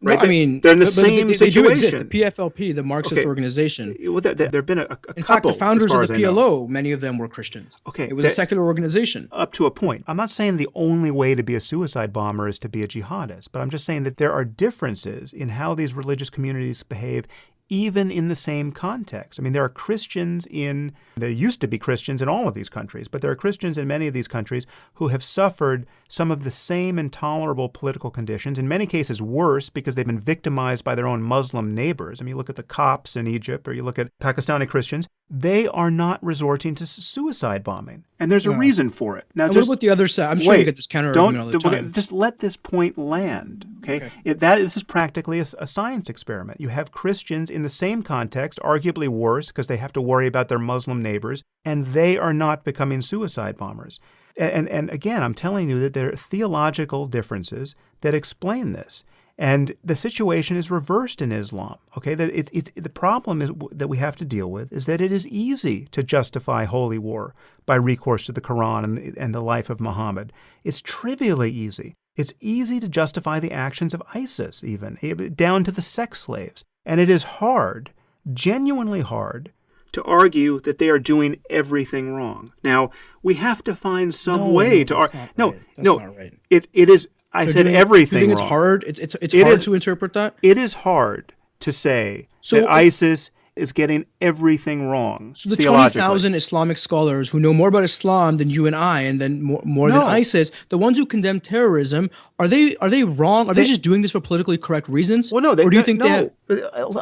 Right? No, I mean, they're in the same situation. They do exist. The PFLP, the Marxist organization. Well, there have been a couple. In fact, the founders of the PLO, many of them were Christians. Okay, it was a secular organization. Up to a point. I'm not saying the only way to be a suicide bomber is to be a jihadist, but I'm just saying that there are differences in how these religious communities behave, even in the same context. I mean, there used to be Christians in all of these countries, but there are Christians in many of these countries who have suffered some of the same intolerable political conditions, in many cases worse because they've been victimized by their own Muslim neighbors. I mean, you look at the Copts in Egypt, or you look at Pakistani Christians, they are not resorting to suicide bombing. And there's a reason for it. Now, what about the other side? I'm sure you get this counter argument all the time. Just let this point land, okay? This is practically a science experiment. You have Christians in the same context, arguably worse because they have to worry about their Muslim neighbors, and they are not becoming suicide bombers. And again, I'm telling you that there are theological differences that explain this. And the situation is reversed in Islam. Okay, the problem is that we have to deal with is that it is easy to justify holy war by recourse to the Quran and the life of Muhammad. It's trivially easy. It's easy to justify the actions of ISIS, even down to the sex slaves. And it is hard, genuinely hard, to argue that they are doing everything wrong. Now, we have to find some way to argue. No, not right. It is. I said everything wrong. You think wrong. It's hard? It's hard to interpret that? It is hard to say that ISIS is getting everything wrong. So the 20,000 Islamic scholars who know more about Islam than you and I, and then more than ISIS, the ones who condemn terrorism, are they wrong? Are they just doing this for politically correct reasons? Well, no. Or do you think they have...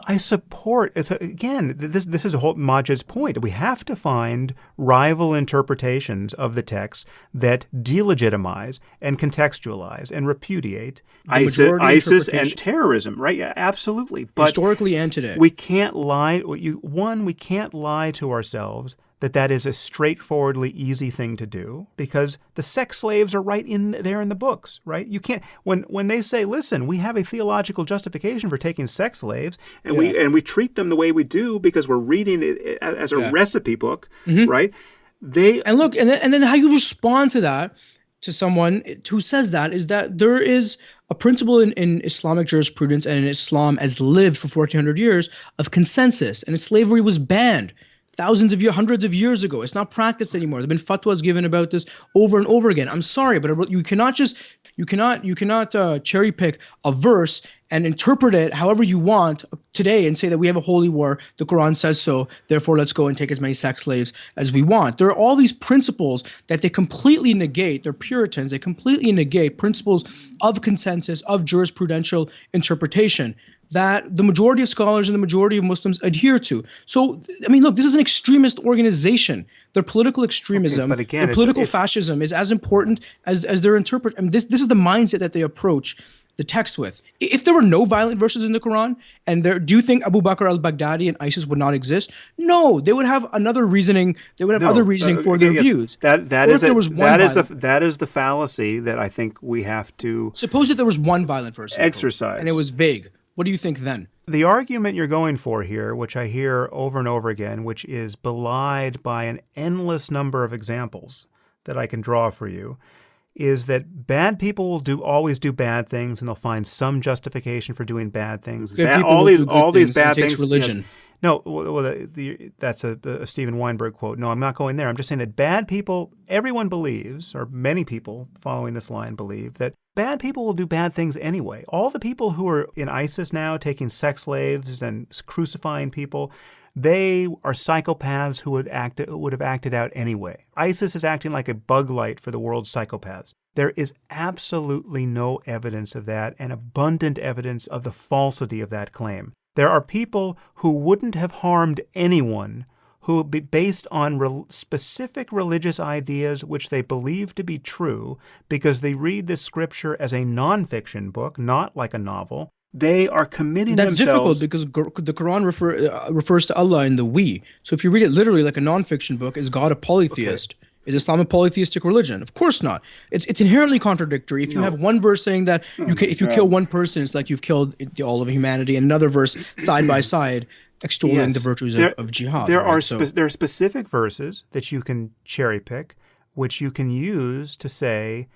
I support. Again, this is a whole Majid's point. We have to find rival interpretations of the text that delegitimize and contextualize and repudiate ISIS and terrorism. Right? Yeah, absolutely. But historically and today, we can't lie. We can't lie to ourselves that is a straightforwardly easy thing to do, because the sex slaves are right in there in the books, right? You can't, when they say, listen, we have a theological justification for taking sex slaves, and we treat them the way we do because we're reading it as a recipe book, right? And then how you respond to that, to someone who says that, is that there is a principle in Islamic jurisprudence and in Islam as lived for 1,400 years of consensus, and slavery was banned hundreds of years ago. It's not practiced anymore. There have been fatwas given about this over and over again. I'm sorry, but you cannot cherry pick a verse and interpret it however you want today and say that we have a holy war, the Quran says so, therefore let's go and take as many sex slaves as we want. There are all these principles that they completely negate. They're Puritans. They completely negate principles of consensus, of jurisprudential interpretation that the majority of scholars and the majority of Muslims adhere to. So, I mean, look, this is an extremist organization. Their political extremism, but again, their political fascism is as important as their I mean, this is the mindset that they approach the text with. If there were no violent verses in the Quran, and do you think Abu Bakr al-Baghdadi and ISIS would not exist? No, they would have another reasoning. They would have other reasoning for their views. That is the fallacy that I think we have to suppose that there was one violent verse exercise, and it was vague. What do you think then? The argument you're going for here, which I hear over and over again, which is belied by an endless number of examples that I can draw for you, is that bad people will always do bad things, and they'll find some justification for doing bad things. All these bad things. Religion. Yes. No, well, that's a Steven Weinberg quote. No, I'm not going there. I'm just saying that bad people, everyone believes, or many people following this line believe, that bad people will do bad things anyway. All the people who are in ISIS now taking sex slaves and crucifying people, they are psychopaths who would have acted out anyway. ISIS is acting like a bug light for the world's psychopaths. There is absolutely no evidence of that, and abundant evidence of the falsity of that claim. There are people who wouldn't have harmed anyone who, based on specific religious ideas which they believe to be true, because they read this scripture as a nonfiction book, not like a novel, they are committing That's themselves. difficult because the Quran refers to Allah in the we. So if you read it literally like a nonfiction book, is God a polytheist? Okay. Is Islam a polytheistic religion? Of course not. It's inherently contradictory. If you have one verse saying that if you kill one person, it's like you've killed all of humanity, and another verse side by side extolling the virtues of jihad. There are specific verses that you can cherry pick, which you can use to say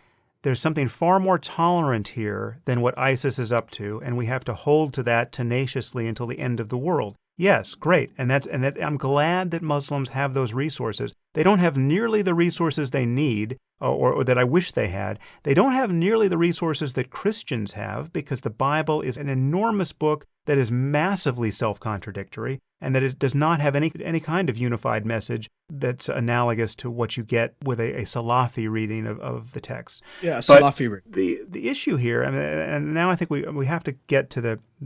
there's something far more tolerant here than what ISIS is up to, and we have to hold to that tenaciously until the end of the world. Yes, great. And I'm glad that Muslims have those resources. They don't have nearly the resources they need, or that I wish they had. They don't have nearly the resources that Christians have, because the Bible is an enormous book that is massively self-contradictory, and that it does not have any kind of unified message that's analogous to what you get with a Salafi reading of the text. Yeah, Salafi reading. The issue here, and now I think we have to get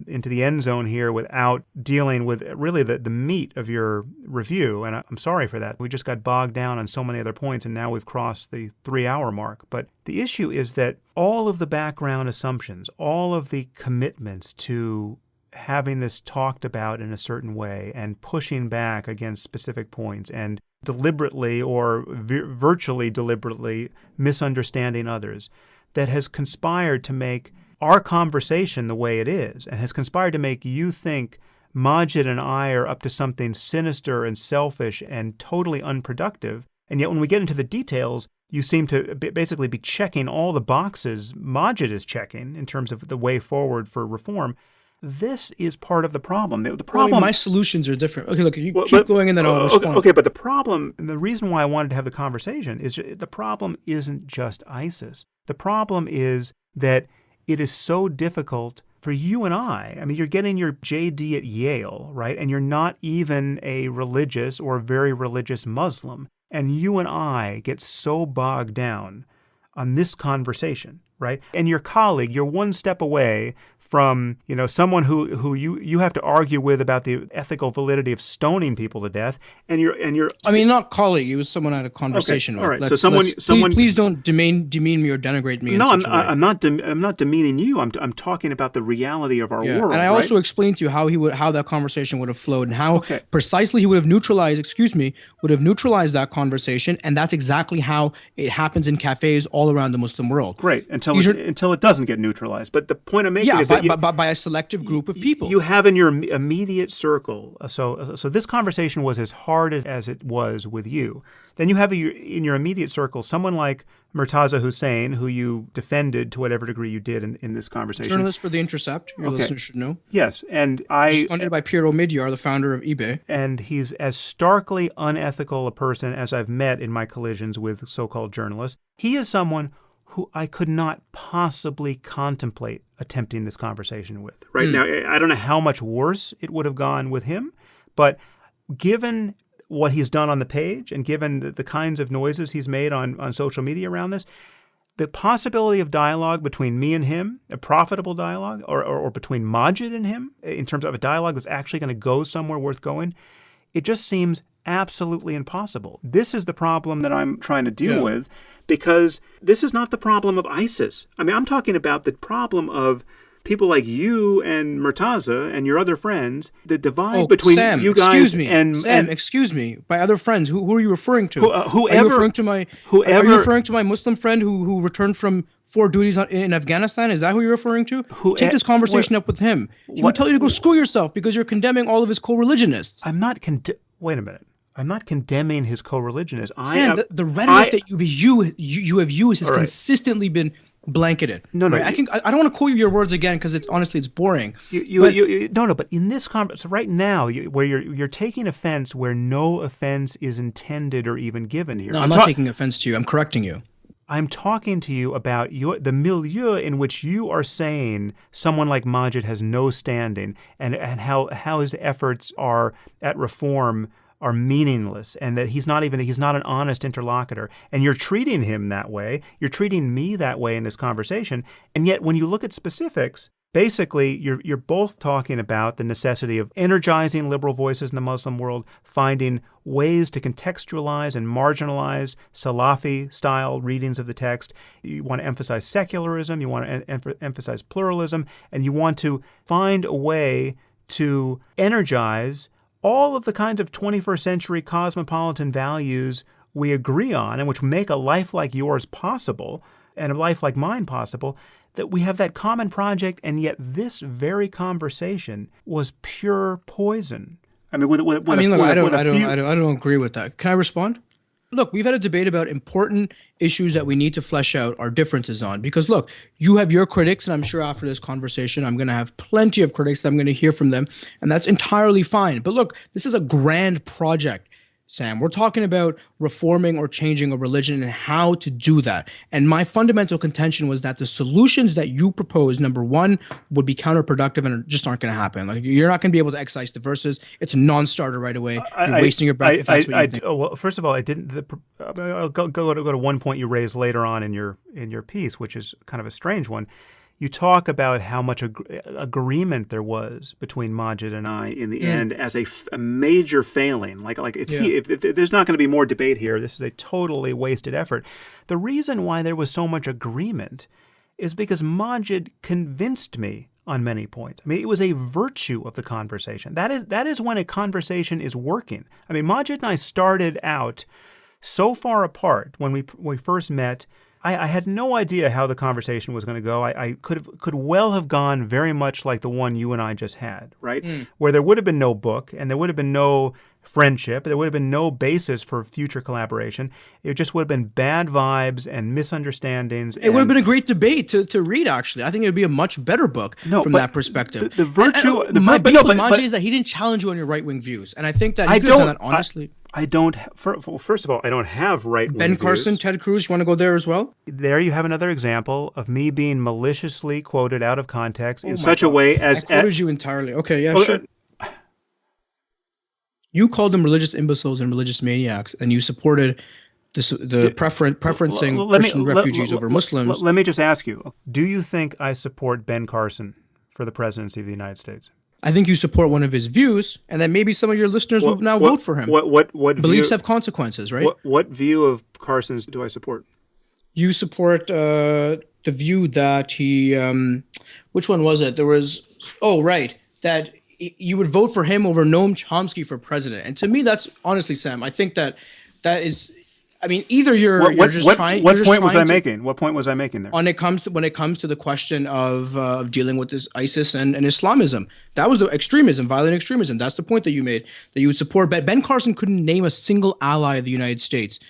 into the end zone here without dealing with really the meat of your review, and I'm sorry for that. We just got bogged down on so many other points, and now we've crossed the 3-hour mark. But the issue is that all of the background assumptions, all of the commitments to having this talked about in a certain way and pushing back against specific points and deliberately or virtually deliberately misunderstanding others, that has conspired to make our conversation the way it is, and has conspired to make you think Maajid and I are up to something sinister and selfish and totally unproductive. And yet when we get into the details, you seem to basically be checking all the boxes Maajid is checking in terms of the way forward for reform. This is part of the problem. The problem. Well, my solutions are different. Okay, look, keep going, and then I'll respond. Okay, but the problem, and the reason why I wanted to have the conversation is the problem isn't just ISIS. The problem is that it is so difficult for you and I mean, you're getting your JD at Yale, right? And you're not even a religious or very religious Muslim. And you and I get so bogged down on this conversation, right? And your colleague, you're one step away from, someone who you have to argue with about the ethical validity of stoning people to death, and you're. I mean, not colleague. It was someone I had a conversation with. All right. So someone. Please don't demean me or denigrate me. No, I'm not demeaning you. I'm talking about the reality of our world. And I also explained to you how that conversation would have flowed, and how precisely he would have neutralized that conversation, and that's exactly how it happens in cafes all around the Muslim world. Great, until it doesn't get neutralized. But the point I'm making is that by a selective group of people. You have in your immediate circle. So this conversation was as hard as it was with you. Then you have in your immediate circle someone like Murtaza Hussain, who you defended to whatever degree you did in this conversation. Journalist for The Intercept, your listeners should know. Yes, and He's funded by Piero Midyar, the founder of eBay. And he's as starkly unethical a person as I've met in my collisions with so-called journalists. He is someone who I could not possibly contemplate attempting this conversation with. Right now, I don't know how much worse it would have gone with him, but given what he's done on the page and given the kinds of noises he's made on social media around this, the possibility of dialogue between me and him, a profitable dialogue, or between Maajid and him, in terms of a dialogue that's actually going to go somewhere worth going, it just seems absolutely impossible. This is the problem that I'm trying to deal with, because this is not the problem of ISIS. I mean, I'm talking about the problem of people like you and Murtaza and your other friends, the divide between Sam, you guys excuse me. By other friends, who are you referring to? Whoever. Are you referring to are you referring to my Muslim friend who returned from 4 duties in Afghanistan? Is that who you're referring to? Take this conversation up with him. He would tell you to go screw yourself because you're condemning all of his co-religionists. I'm not wait a minute. I'm not condemning his co-religionists. Sam, the rhetoric that you have used has consistently been blanketed. No. Right? I don't want to quote you your words again because it's boring. But in this conversation right now, where you're taking offense where no offense is intended or even given here. No, I'm not taking offense to you. I'm correcting you. I'm talking to you about the milieu in which you are saying someone like Maajid has no standing, and how his efforts at reform are meaningless, and that he's not an honest interlocutor. And you're treating him that way. You're treating me that way in this conversation. And yet when you look at specifics, basically you're both talking about the necessity of energizing liberal voices in the Muslim world, finding ways to contextualize and marginalize Salafi-style readings of the text. You want to emphasize secularism, you want to emphasize pluralism, and you want to find a way to energize all of the kinds of 21st century cosmopolitan values we agree on and which make a life like yours possible and a life like mine possible, that we have that common project, and yet this very conversation was pure poison. I mean, I don't agree with that. Can I respond? Look, we've had a debate about important issues that we need to flesh out our differences on. Because look, you have your critics, and I'm sure after this conversation, I'm going to have plenty of critics that I'm going to hear from them, and that's entirely fine. But look, this is a grand project, Sam. We're talking about reforming or changing a religion and how to do that. And my fundamental contention was that the solutions that you propose, number one, would be counterproductive and just aren't going to happen. Like, you're not going to be able to excise the verses. It's a non-starter right away. You're wasting your breath if that's what you think. Well, first of all, I didn't. I'll go to one point you raised later on in your piece, which is kind of a strange one. You talk about how much agreement there was between Maajid and I in the end as a major failing. Like if there's not going to be more debate here, this is a totally wasted effort. The reason why there was so much agreement is because Maajid convinced me on many points. I mean, it was a virtue of the conversation. That is when a conversation is working. I mean, Maajid and I started out so far apart when we first met. I had no idea how the conversation was going to go. I could well have gone very much like the one you and I just had, right? Where there would have been no book and there would have been no friendship. There would have been no basis for future collaboration. It just would have been bad vibes and misunderstandings. It would have been a great debate to read, actually. I think it would be a much better book from that perspective. The virtue... My beef with Maajid is that he didn't challenge you on your right-wing views. And I think that he could have done that honestly. I don't. First of all, I don't have right-wing Ben views. Carson, Ted Cruz. You want to go there as well? There you have another example of me being maliciously quoted out of context in such a way as... I quoted you entirely. Okay, yeah, sure. You called them religious imbeciles and religious maniacs, and you supported preferencing Christian refugees over Muslims. Let me just ask you, do you think I support Ben Carson for the presidency of the United States? I think you support one of his views, and then maybe some of your listeners will now vote for him. What beliefs have consequences, right? What view of Carson's do I support? You support the view that he, which one was it? There was, that you would vote for him over Noam Chomsky for president. And to me, that's honestly, Sam, I think that is. I mean, either you're just trying. What point was I making? What point was I making there? When it comes to the question of dealing with this ISIS and Islamism, that was the extremism, violent extremism. That's the point that you made, that you would support. Ben Carson couldn't name a single ally of the United States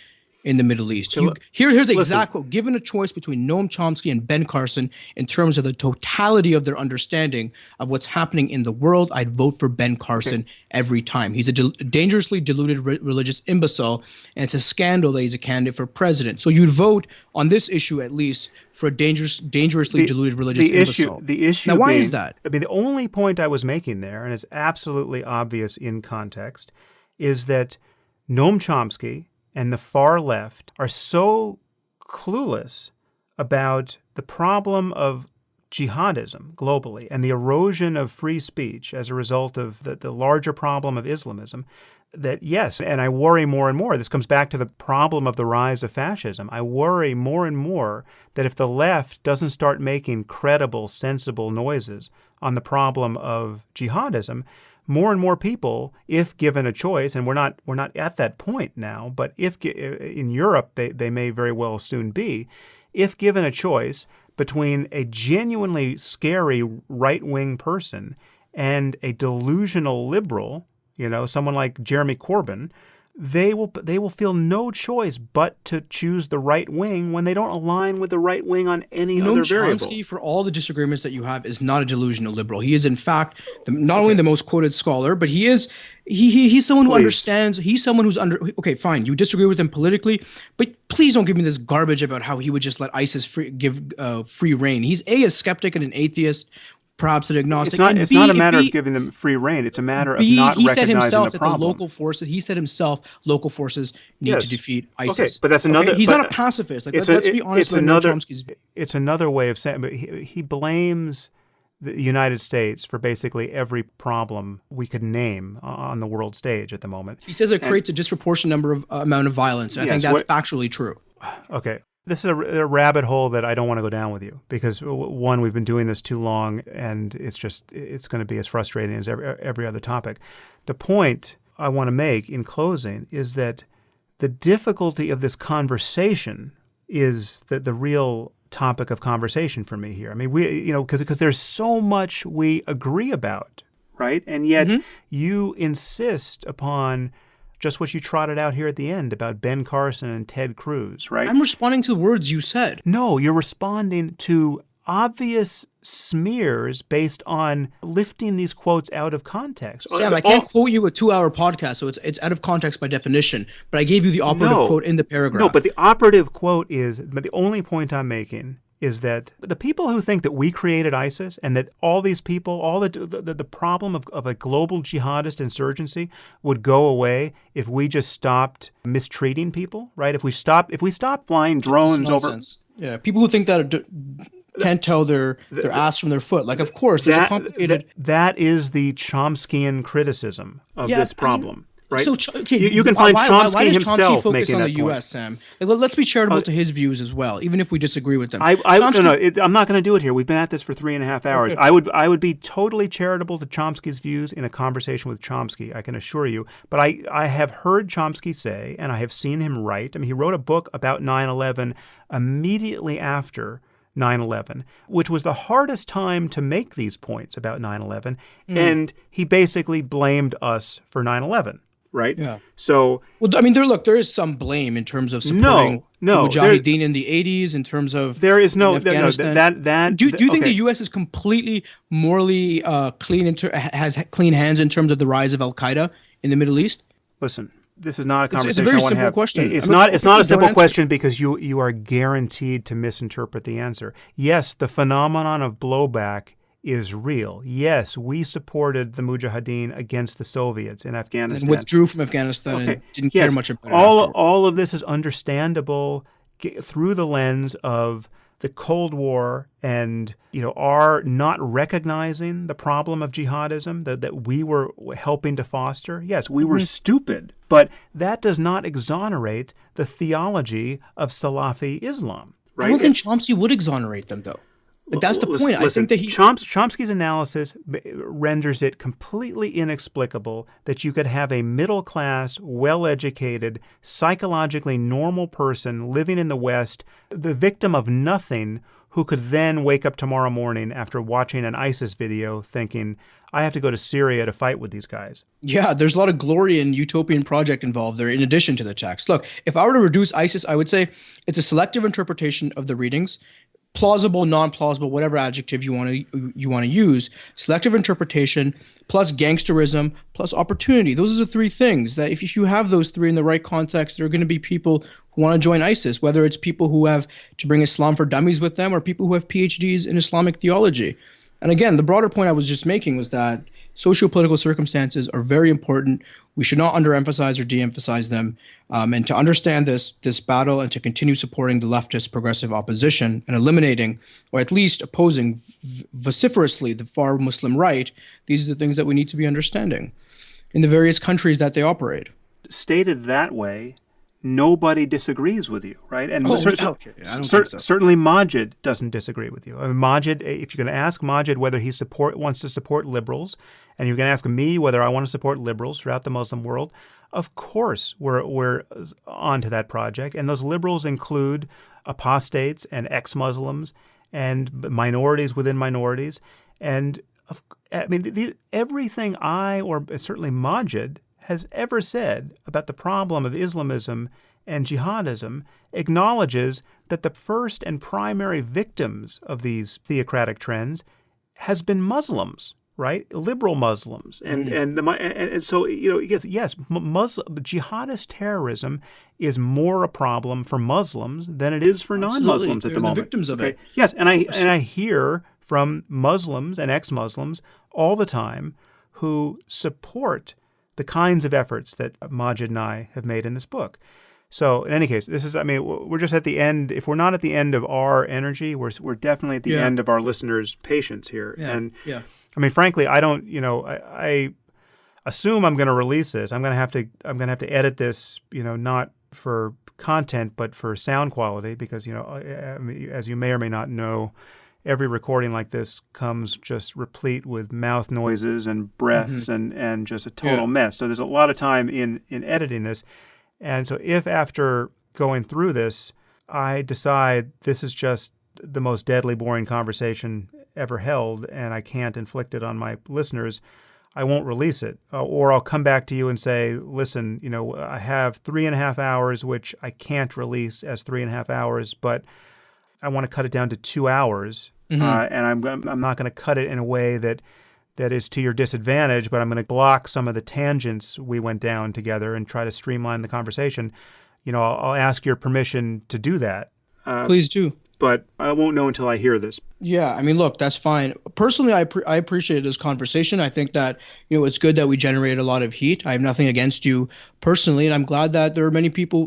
in the Middle East. Here's the exact quote. Given a choice between Noam Chomsky and Ben Carson in terms of the totality of their understanding of what's happening in the world, I'd vote for Ben Carson every time. He's a dangerously deluded religious imbecile, and it's a scandal that he's a candidate for president. So you'd vote on this issue at least for a dangerously deluded religious imbecile. The issue. Now, why is that? I mean, the only point I was making there, and it's absolutely obvious in context, is that Noam Chomsky and the far left are so clueless about the problem of jihadism globally and the erosion of free speech as a result of the larger problem of Islamism that yes, and I worry more and more. This comes back to the problem of the rise of fascism. I worry more and more that if the left doesn't start making credible, sensible noises on the problem of jihadism, more and more people, if given a choice, and we're not at that point now, but if in Europe they may very well soon be, if given a choice between a genuinely scary right-wing person and a delusional liberal, someone like Jeremy Corbyn, they will feel no choice but to choose the right wing when they don't align with the right wing on any other variable. Chomsky, for all the disagreements that you have, is not a delusional liberal. He is, in fact, not only the most quoted scholar, but he's someone who understands. He's someone who's okay, fine, you disagree with him politically, but please don't give me this garbage about how he would just let ISIS give free reign. He's a skeptic and an atheist, perhaps an agnostic. It's not a matter of giving them free reign. It's a matter of not recognizing the problem. He said himself, local forces need to defeat ISIS. Okay, but that's another. Okay? He's not a pacifist. Let's be honest. It's another way of saying. But he blames the United States for basically every problem we could name on the world stage at the moment. He says it creates a disproportionate amount of violence, and I think that's factually true. Okay. This is a rabbit hole that I don't want to go down with you because, one, we've been doing this too long, and it's going to be as frustrating as every other topic. The point I want to make in closing is that the difficulty of this conversation is the real topic of conversation for me here. I mean, because there's so much we agree about, right? And yet you insist upon just what you trotted out here at the end about Ben Carson and Ted Cruz, right? I'm responding to the words you said. No, you're responding to obvious smears based on lifting these quotes out of context. Sam, I can't quote you a 2-hour podcast, so it's out of context by definition, but I gave you the operative quote in the paragraph. No, but the operative quote but the only point I'm making is that the people who think that we created ISIS and that all these people, all the problem of a global jihadist insurgency would go away if we just stopped mistreating people, right? If we stopped flying drones over. Yeah, people who think that can't tell their ass from their foot. Like, of course, there's a complicated. That is the Chomskyan criticism of this problem. Right. So you can find Chomsky himself focus making on that the point. U.S., Sam. Like, let's be charitable to his views as well, even if we disagree with them. I'm not going to do it here. We've been at this for 3.5 hours. Okay. I would be totally charitable to Chomsky's views in a conversation with Chomsky, I can assure you. But I have heard Chomsky say, and I have seen him write. I mean, he wrote a book about 9/11 immediately after 9/11, which was the hardest time to make these points about 9/11, and he basically blamed us for 9/11. Right. Yeah. So, well, I mean, there is some blame in terms of supporting the Mujahideen in the 80s. In terms of there is no Afghanistan. Do you think the U.S. is completely morally clean has clean hands in terms of the rise of Al Qaeda in the Middle East? Listen, this is not a conversation it's a very I want to simple have. Question. It's not a simple question because you are guaranteed to misinterpret the answer. Yes, the phenomenon of blowback is real. Yes, we supported the Mujahideen against the Soviets in Afghanistan. And withdrew from Afghanistan and didn't care much about it. All of this is understandable through the lens of the Cold War and our not recognizing the problem of jihadism that we were helping to foster. Yes, we were stupid, but that does not exonerate the theology of Salafi Islam. Right? I don't think Chomsky would exonerate them, though. But that's the point. I think that Chomsky's analysis renders it completely inexplicable that you could have a middle-class, well-educated, psychologically normal person living in the West, the victim of nothing, who could then wake up tomorrow morning after watching an ISIS video thinking, I have to go to Syria to fight with these guys. Yeah, there's a lot of glory and utopian project involved there in addition to the text. Look, if I were to reduce ISIS, I would say it's a selective interpretation of the readings. Plausible, non-plausible, whatever adjective you want to use, selective interpretation plus gangsterism plus opportunity. Those are the three things that if you have those three in the right context, there are going to be people who want to join ISIS, whether it's people who have to bring Islam for dummies with them or people who have PhDs in Islamic theology. And again, the broader point I was just making was that socio-political circumstances are very important. We should not underemphasize or de-emphasize them. And to understand this battle and to continue supporting the leftist progressive opposition and eliminating, or at least opposing vociferously, the far Muslim right, these are the things that we need to be understanding. in the various countries that they operate. Stated that way, nobody disagrees with you, right? And Okay. I don't think so. certainly Majid doesn't disagree with you. I mean, Majid, if you're going to ask Majid whether he wants to support liberals, and you're going to ask me whether I want to support liberals throughout the Muslim world, of course we're onto that project. And those liberals include apostates and ex-Muslims and minorities within minorities. And I mean, everything or certainly Majid has ever said about the problem of Islamism and jihadism acknowledges that the first and primary victims of these theocratic trends has been Muslims, right? Liberal Muslims. And so, yes, jihadist terrorism is more a problem for Muslims than it is for non-Muslims at the moment. They're the victims of it. Yes, and I hear from Muslims and ex-Muslims all the time who support the kinds of efforts that Majid and I have made in this book. So in any case, we're just at the end. If we're not at the end of our energy, we're definitely at the end of our listeners' patience here. Yeah. And yeah. I mean, frankly, I assume I'm going to release this. I'm going to have to edit this, not for content, but for sound quality, because, as you may or may not know, every recording like this comes just replete with mouth noises and breaths and just a total mess. So there's a lot of time in editing this. And so if after going through this, I decide this is just the most deadly boring conversation ever held and I can't inflict it on my listeners, I won't release it. Or I'll come back to you and say, listen, I have 3.5 hours, which I can't release as 3.5 hours, but I want to cut it down to 2 hours. And I'm not going to cut it in a way that is to your disadvantage, but I'm going to block some of the tangents we went down together and try to streamline the conversation. I'll ask your permission to do that. Please do. But I won't know until I hear this. Yeah, I mean, look, that's fine. Personally, I appreciate this conversation. I think that, it's good that we generated a lot of heat. I have nothing against you personally, and I'm glad that there are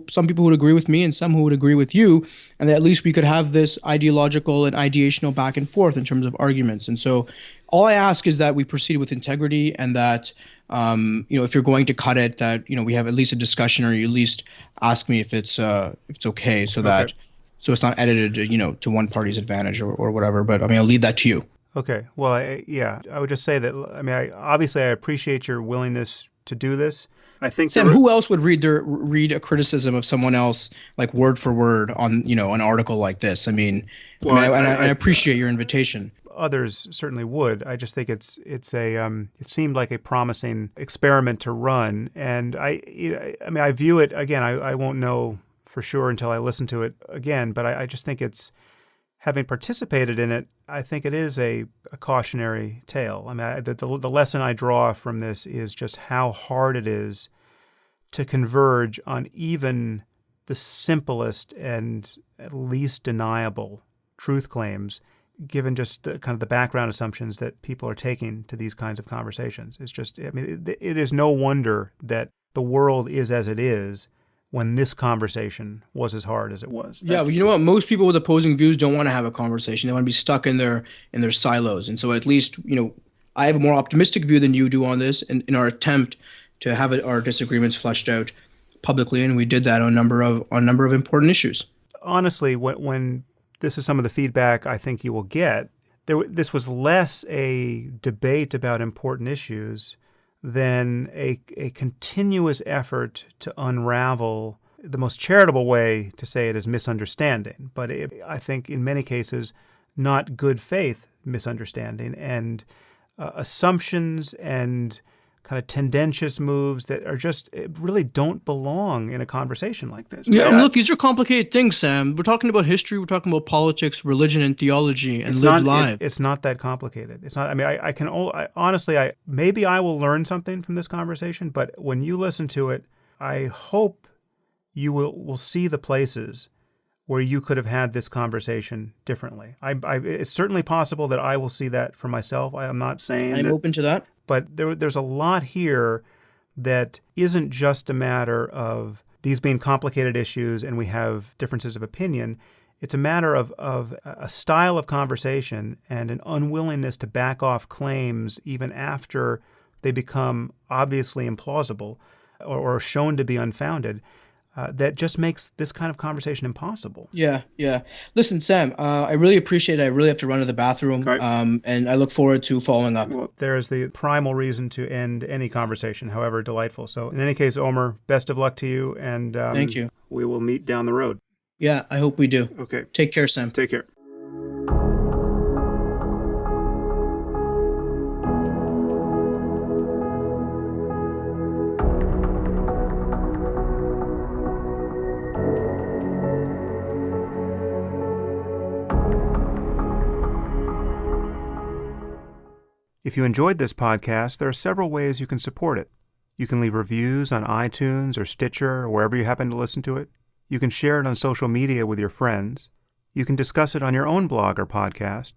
some people who would agree with me and some who would agree with you, and that at least we could have this ideological and ideational back and forth in terms of arguments. And so all I ask is that we proceed with integrity and that, if you're going to cut it, that, we have at least a discussion or you at least ask me if it's okay so that... So it's not edited, to one party's advantage or whatever. But I'll leave that to you. Okay. Well, I would just say that, I appreciate your willingness to do this. I think Sam, who else would read a criticism of someone else like word for word on, an article like this? I appreciate your invitation. Others certainly would. I just think it seemed like a promising experiment to run, and I view it again. I won't know for sure until I listen to it again, but I just think it's, having participated in it, I think it is a cautionary tale. The lesson I draw from this is just how hard it is to converge on even the simplest and at least deniable truth claims, given just kind of the background assumptions that people are taking to these kinds of conversations. It's just, it is no wonder that the world is as it is when this conversation was as hard as it was. Yeah, but you know what? Most people with opposing views don't want to have a conversation. They want to be stuck in their silos. And so at least, I have a more optimistic view than you do on this in our attempt to have our disagreements fleshed out publicly, and we did that on a number of important issues. Honestly, when this is some of the feedback I think you will get, this was less a debate about important issues than a continuous effort to unravel. The most charitable way to say it is misunderstanding, but I think in many cases not good faith misunderstanding and assumptions and kind of tendentious moves that are just really don't belong in a conversation like this. Yeah, and look, these are complicated things, Sam. We're talking about history, we're talking about politics, religion, and theology, and lived lives. It's not that complicated. It's not. Honestly, maybe I will learn something from this conversation, but when you listen to it, I hope you will see the places where you could have had this conversation differently. It's certainly possible that I will see that for myself. I am not saying I'm open to that. But there's a lot here that isn't just a matter of these being complicated issues and we have differences of opinion. It's a matter of a style of conversation and an unwillingness to back off claims even after they become obviously implausible or shown to be unfounded, that just makes this kind of conversation impossible. Yeah, yeah. Listen, Sam, I really appreciate it. I really have to run to the bathroom, Right. and I look forward to following up. Well, there is the primal reason to end any conversation, however delightful. So in any case, Omer, best of luck to you, and Thank you. we will meet down the road. Yeah, I hope we do. Okay. Take care, Sam. Take care. If you enjoyed this podcast, there are several ways you can support it. You can leave reviews on iTunes or Stitcher or wherever you happen to listen to it. You can share it on social media with your friends. You can discuss it on your own blog or podcast.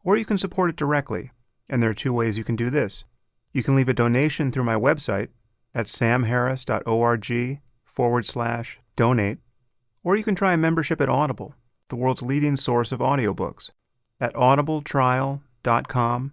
Or you can support it directly. And there are two ways you can do this. You can leave a donation through my website at samharris.org/donate. Or you can try a membership at Audible, the world's leading source of audiobooks, at audibletrial.com/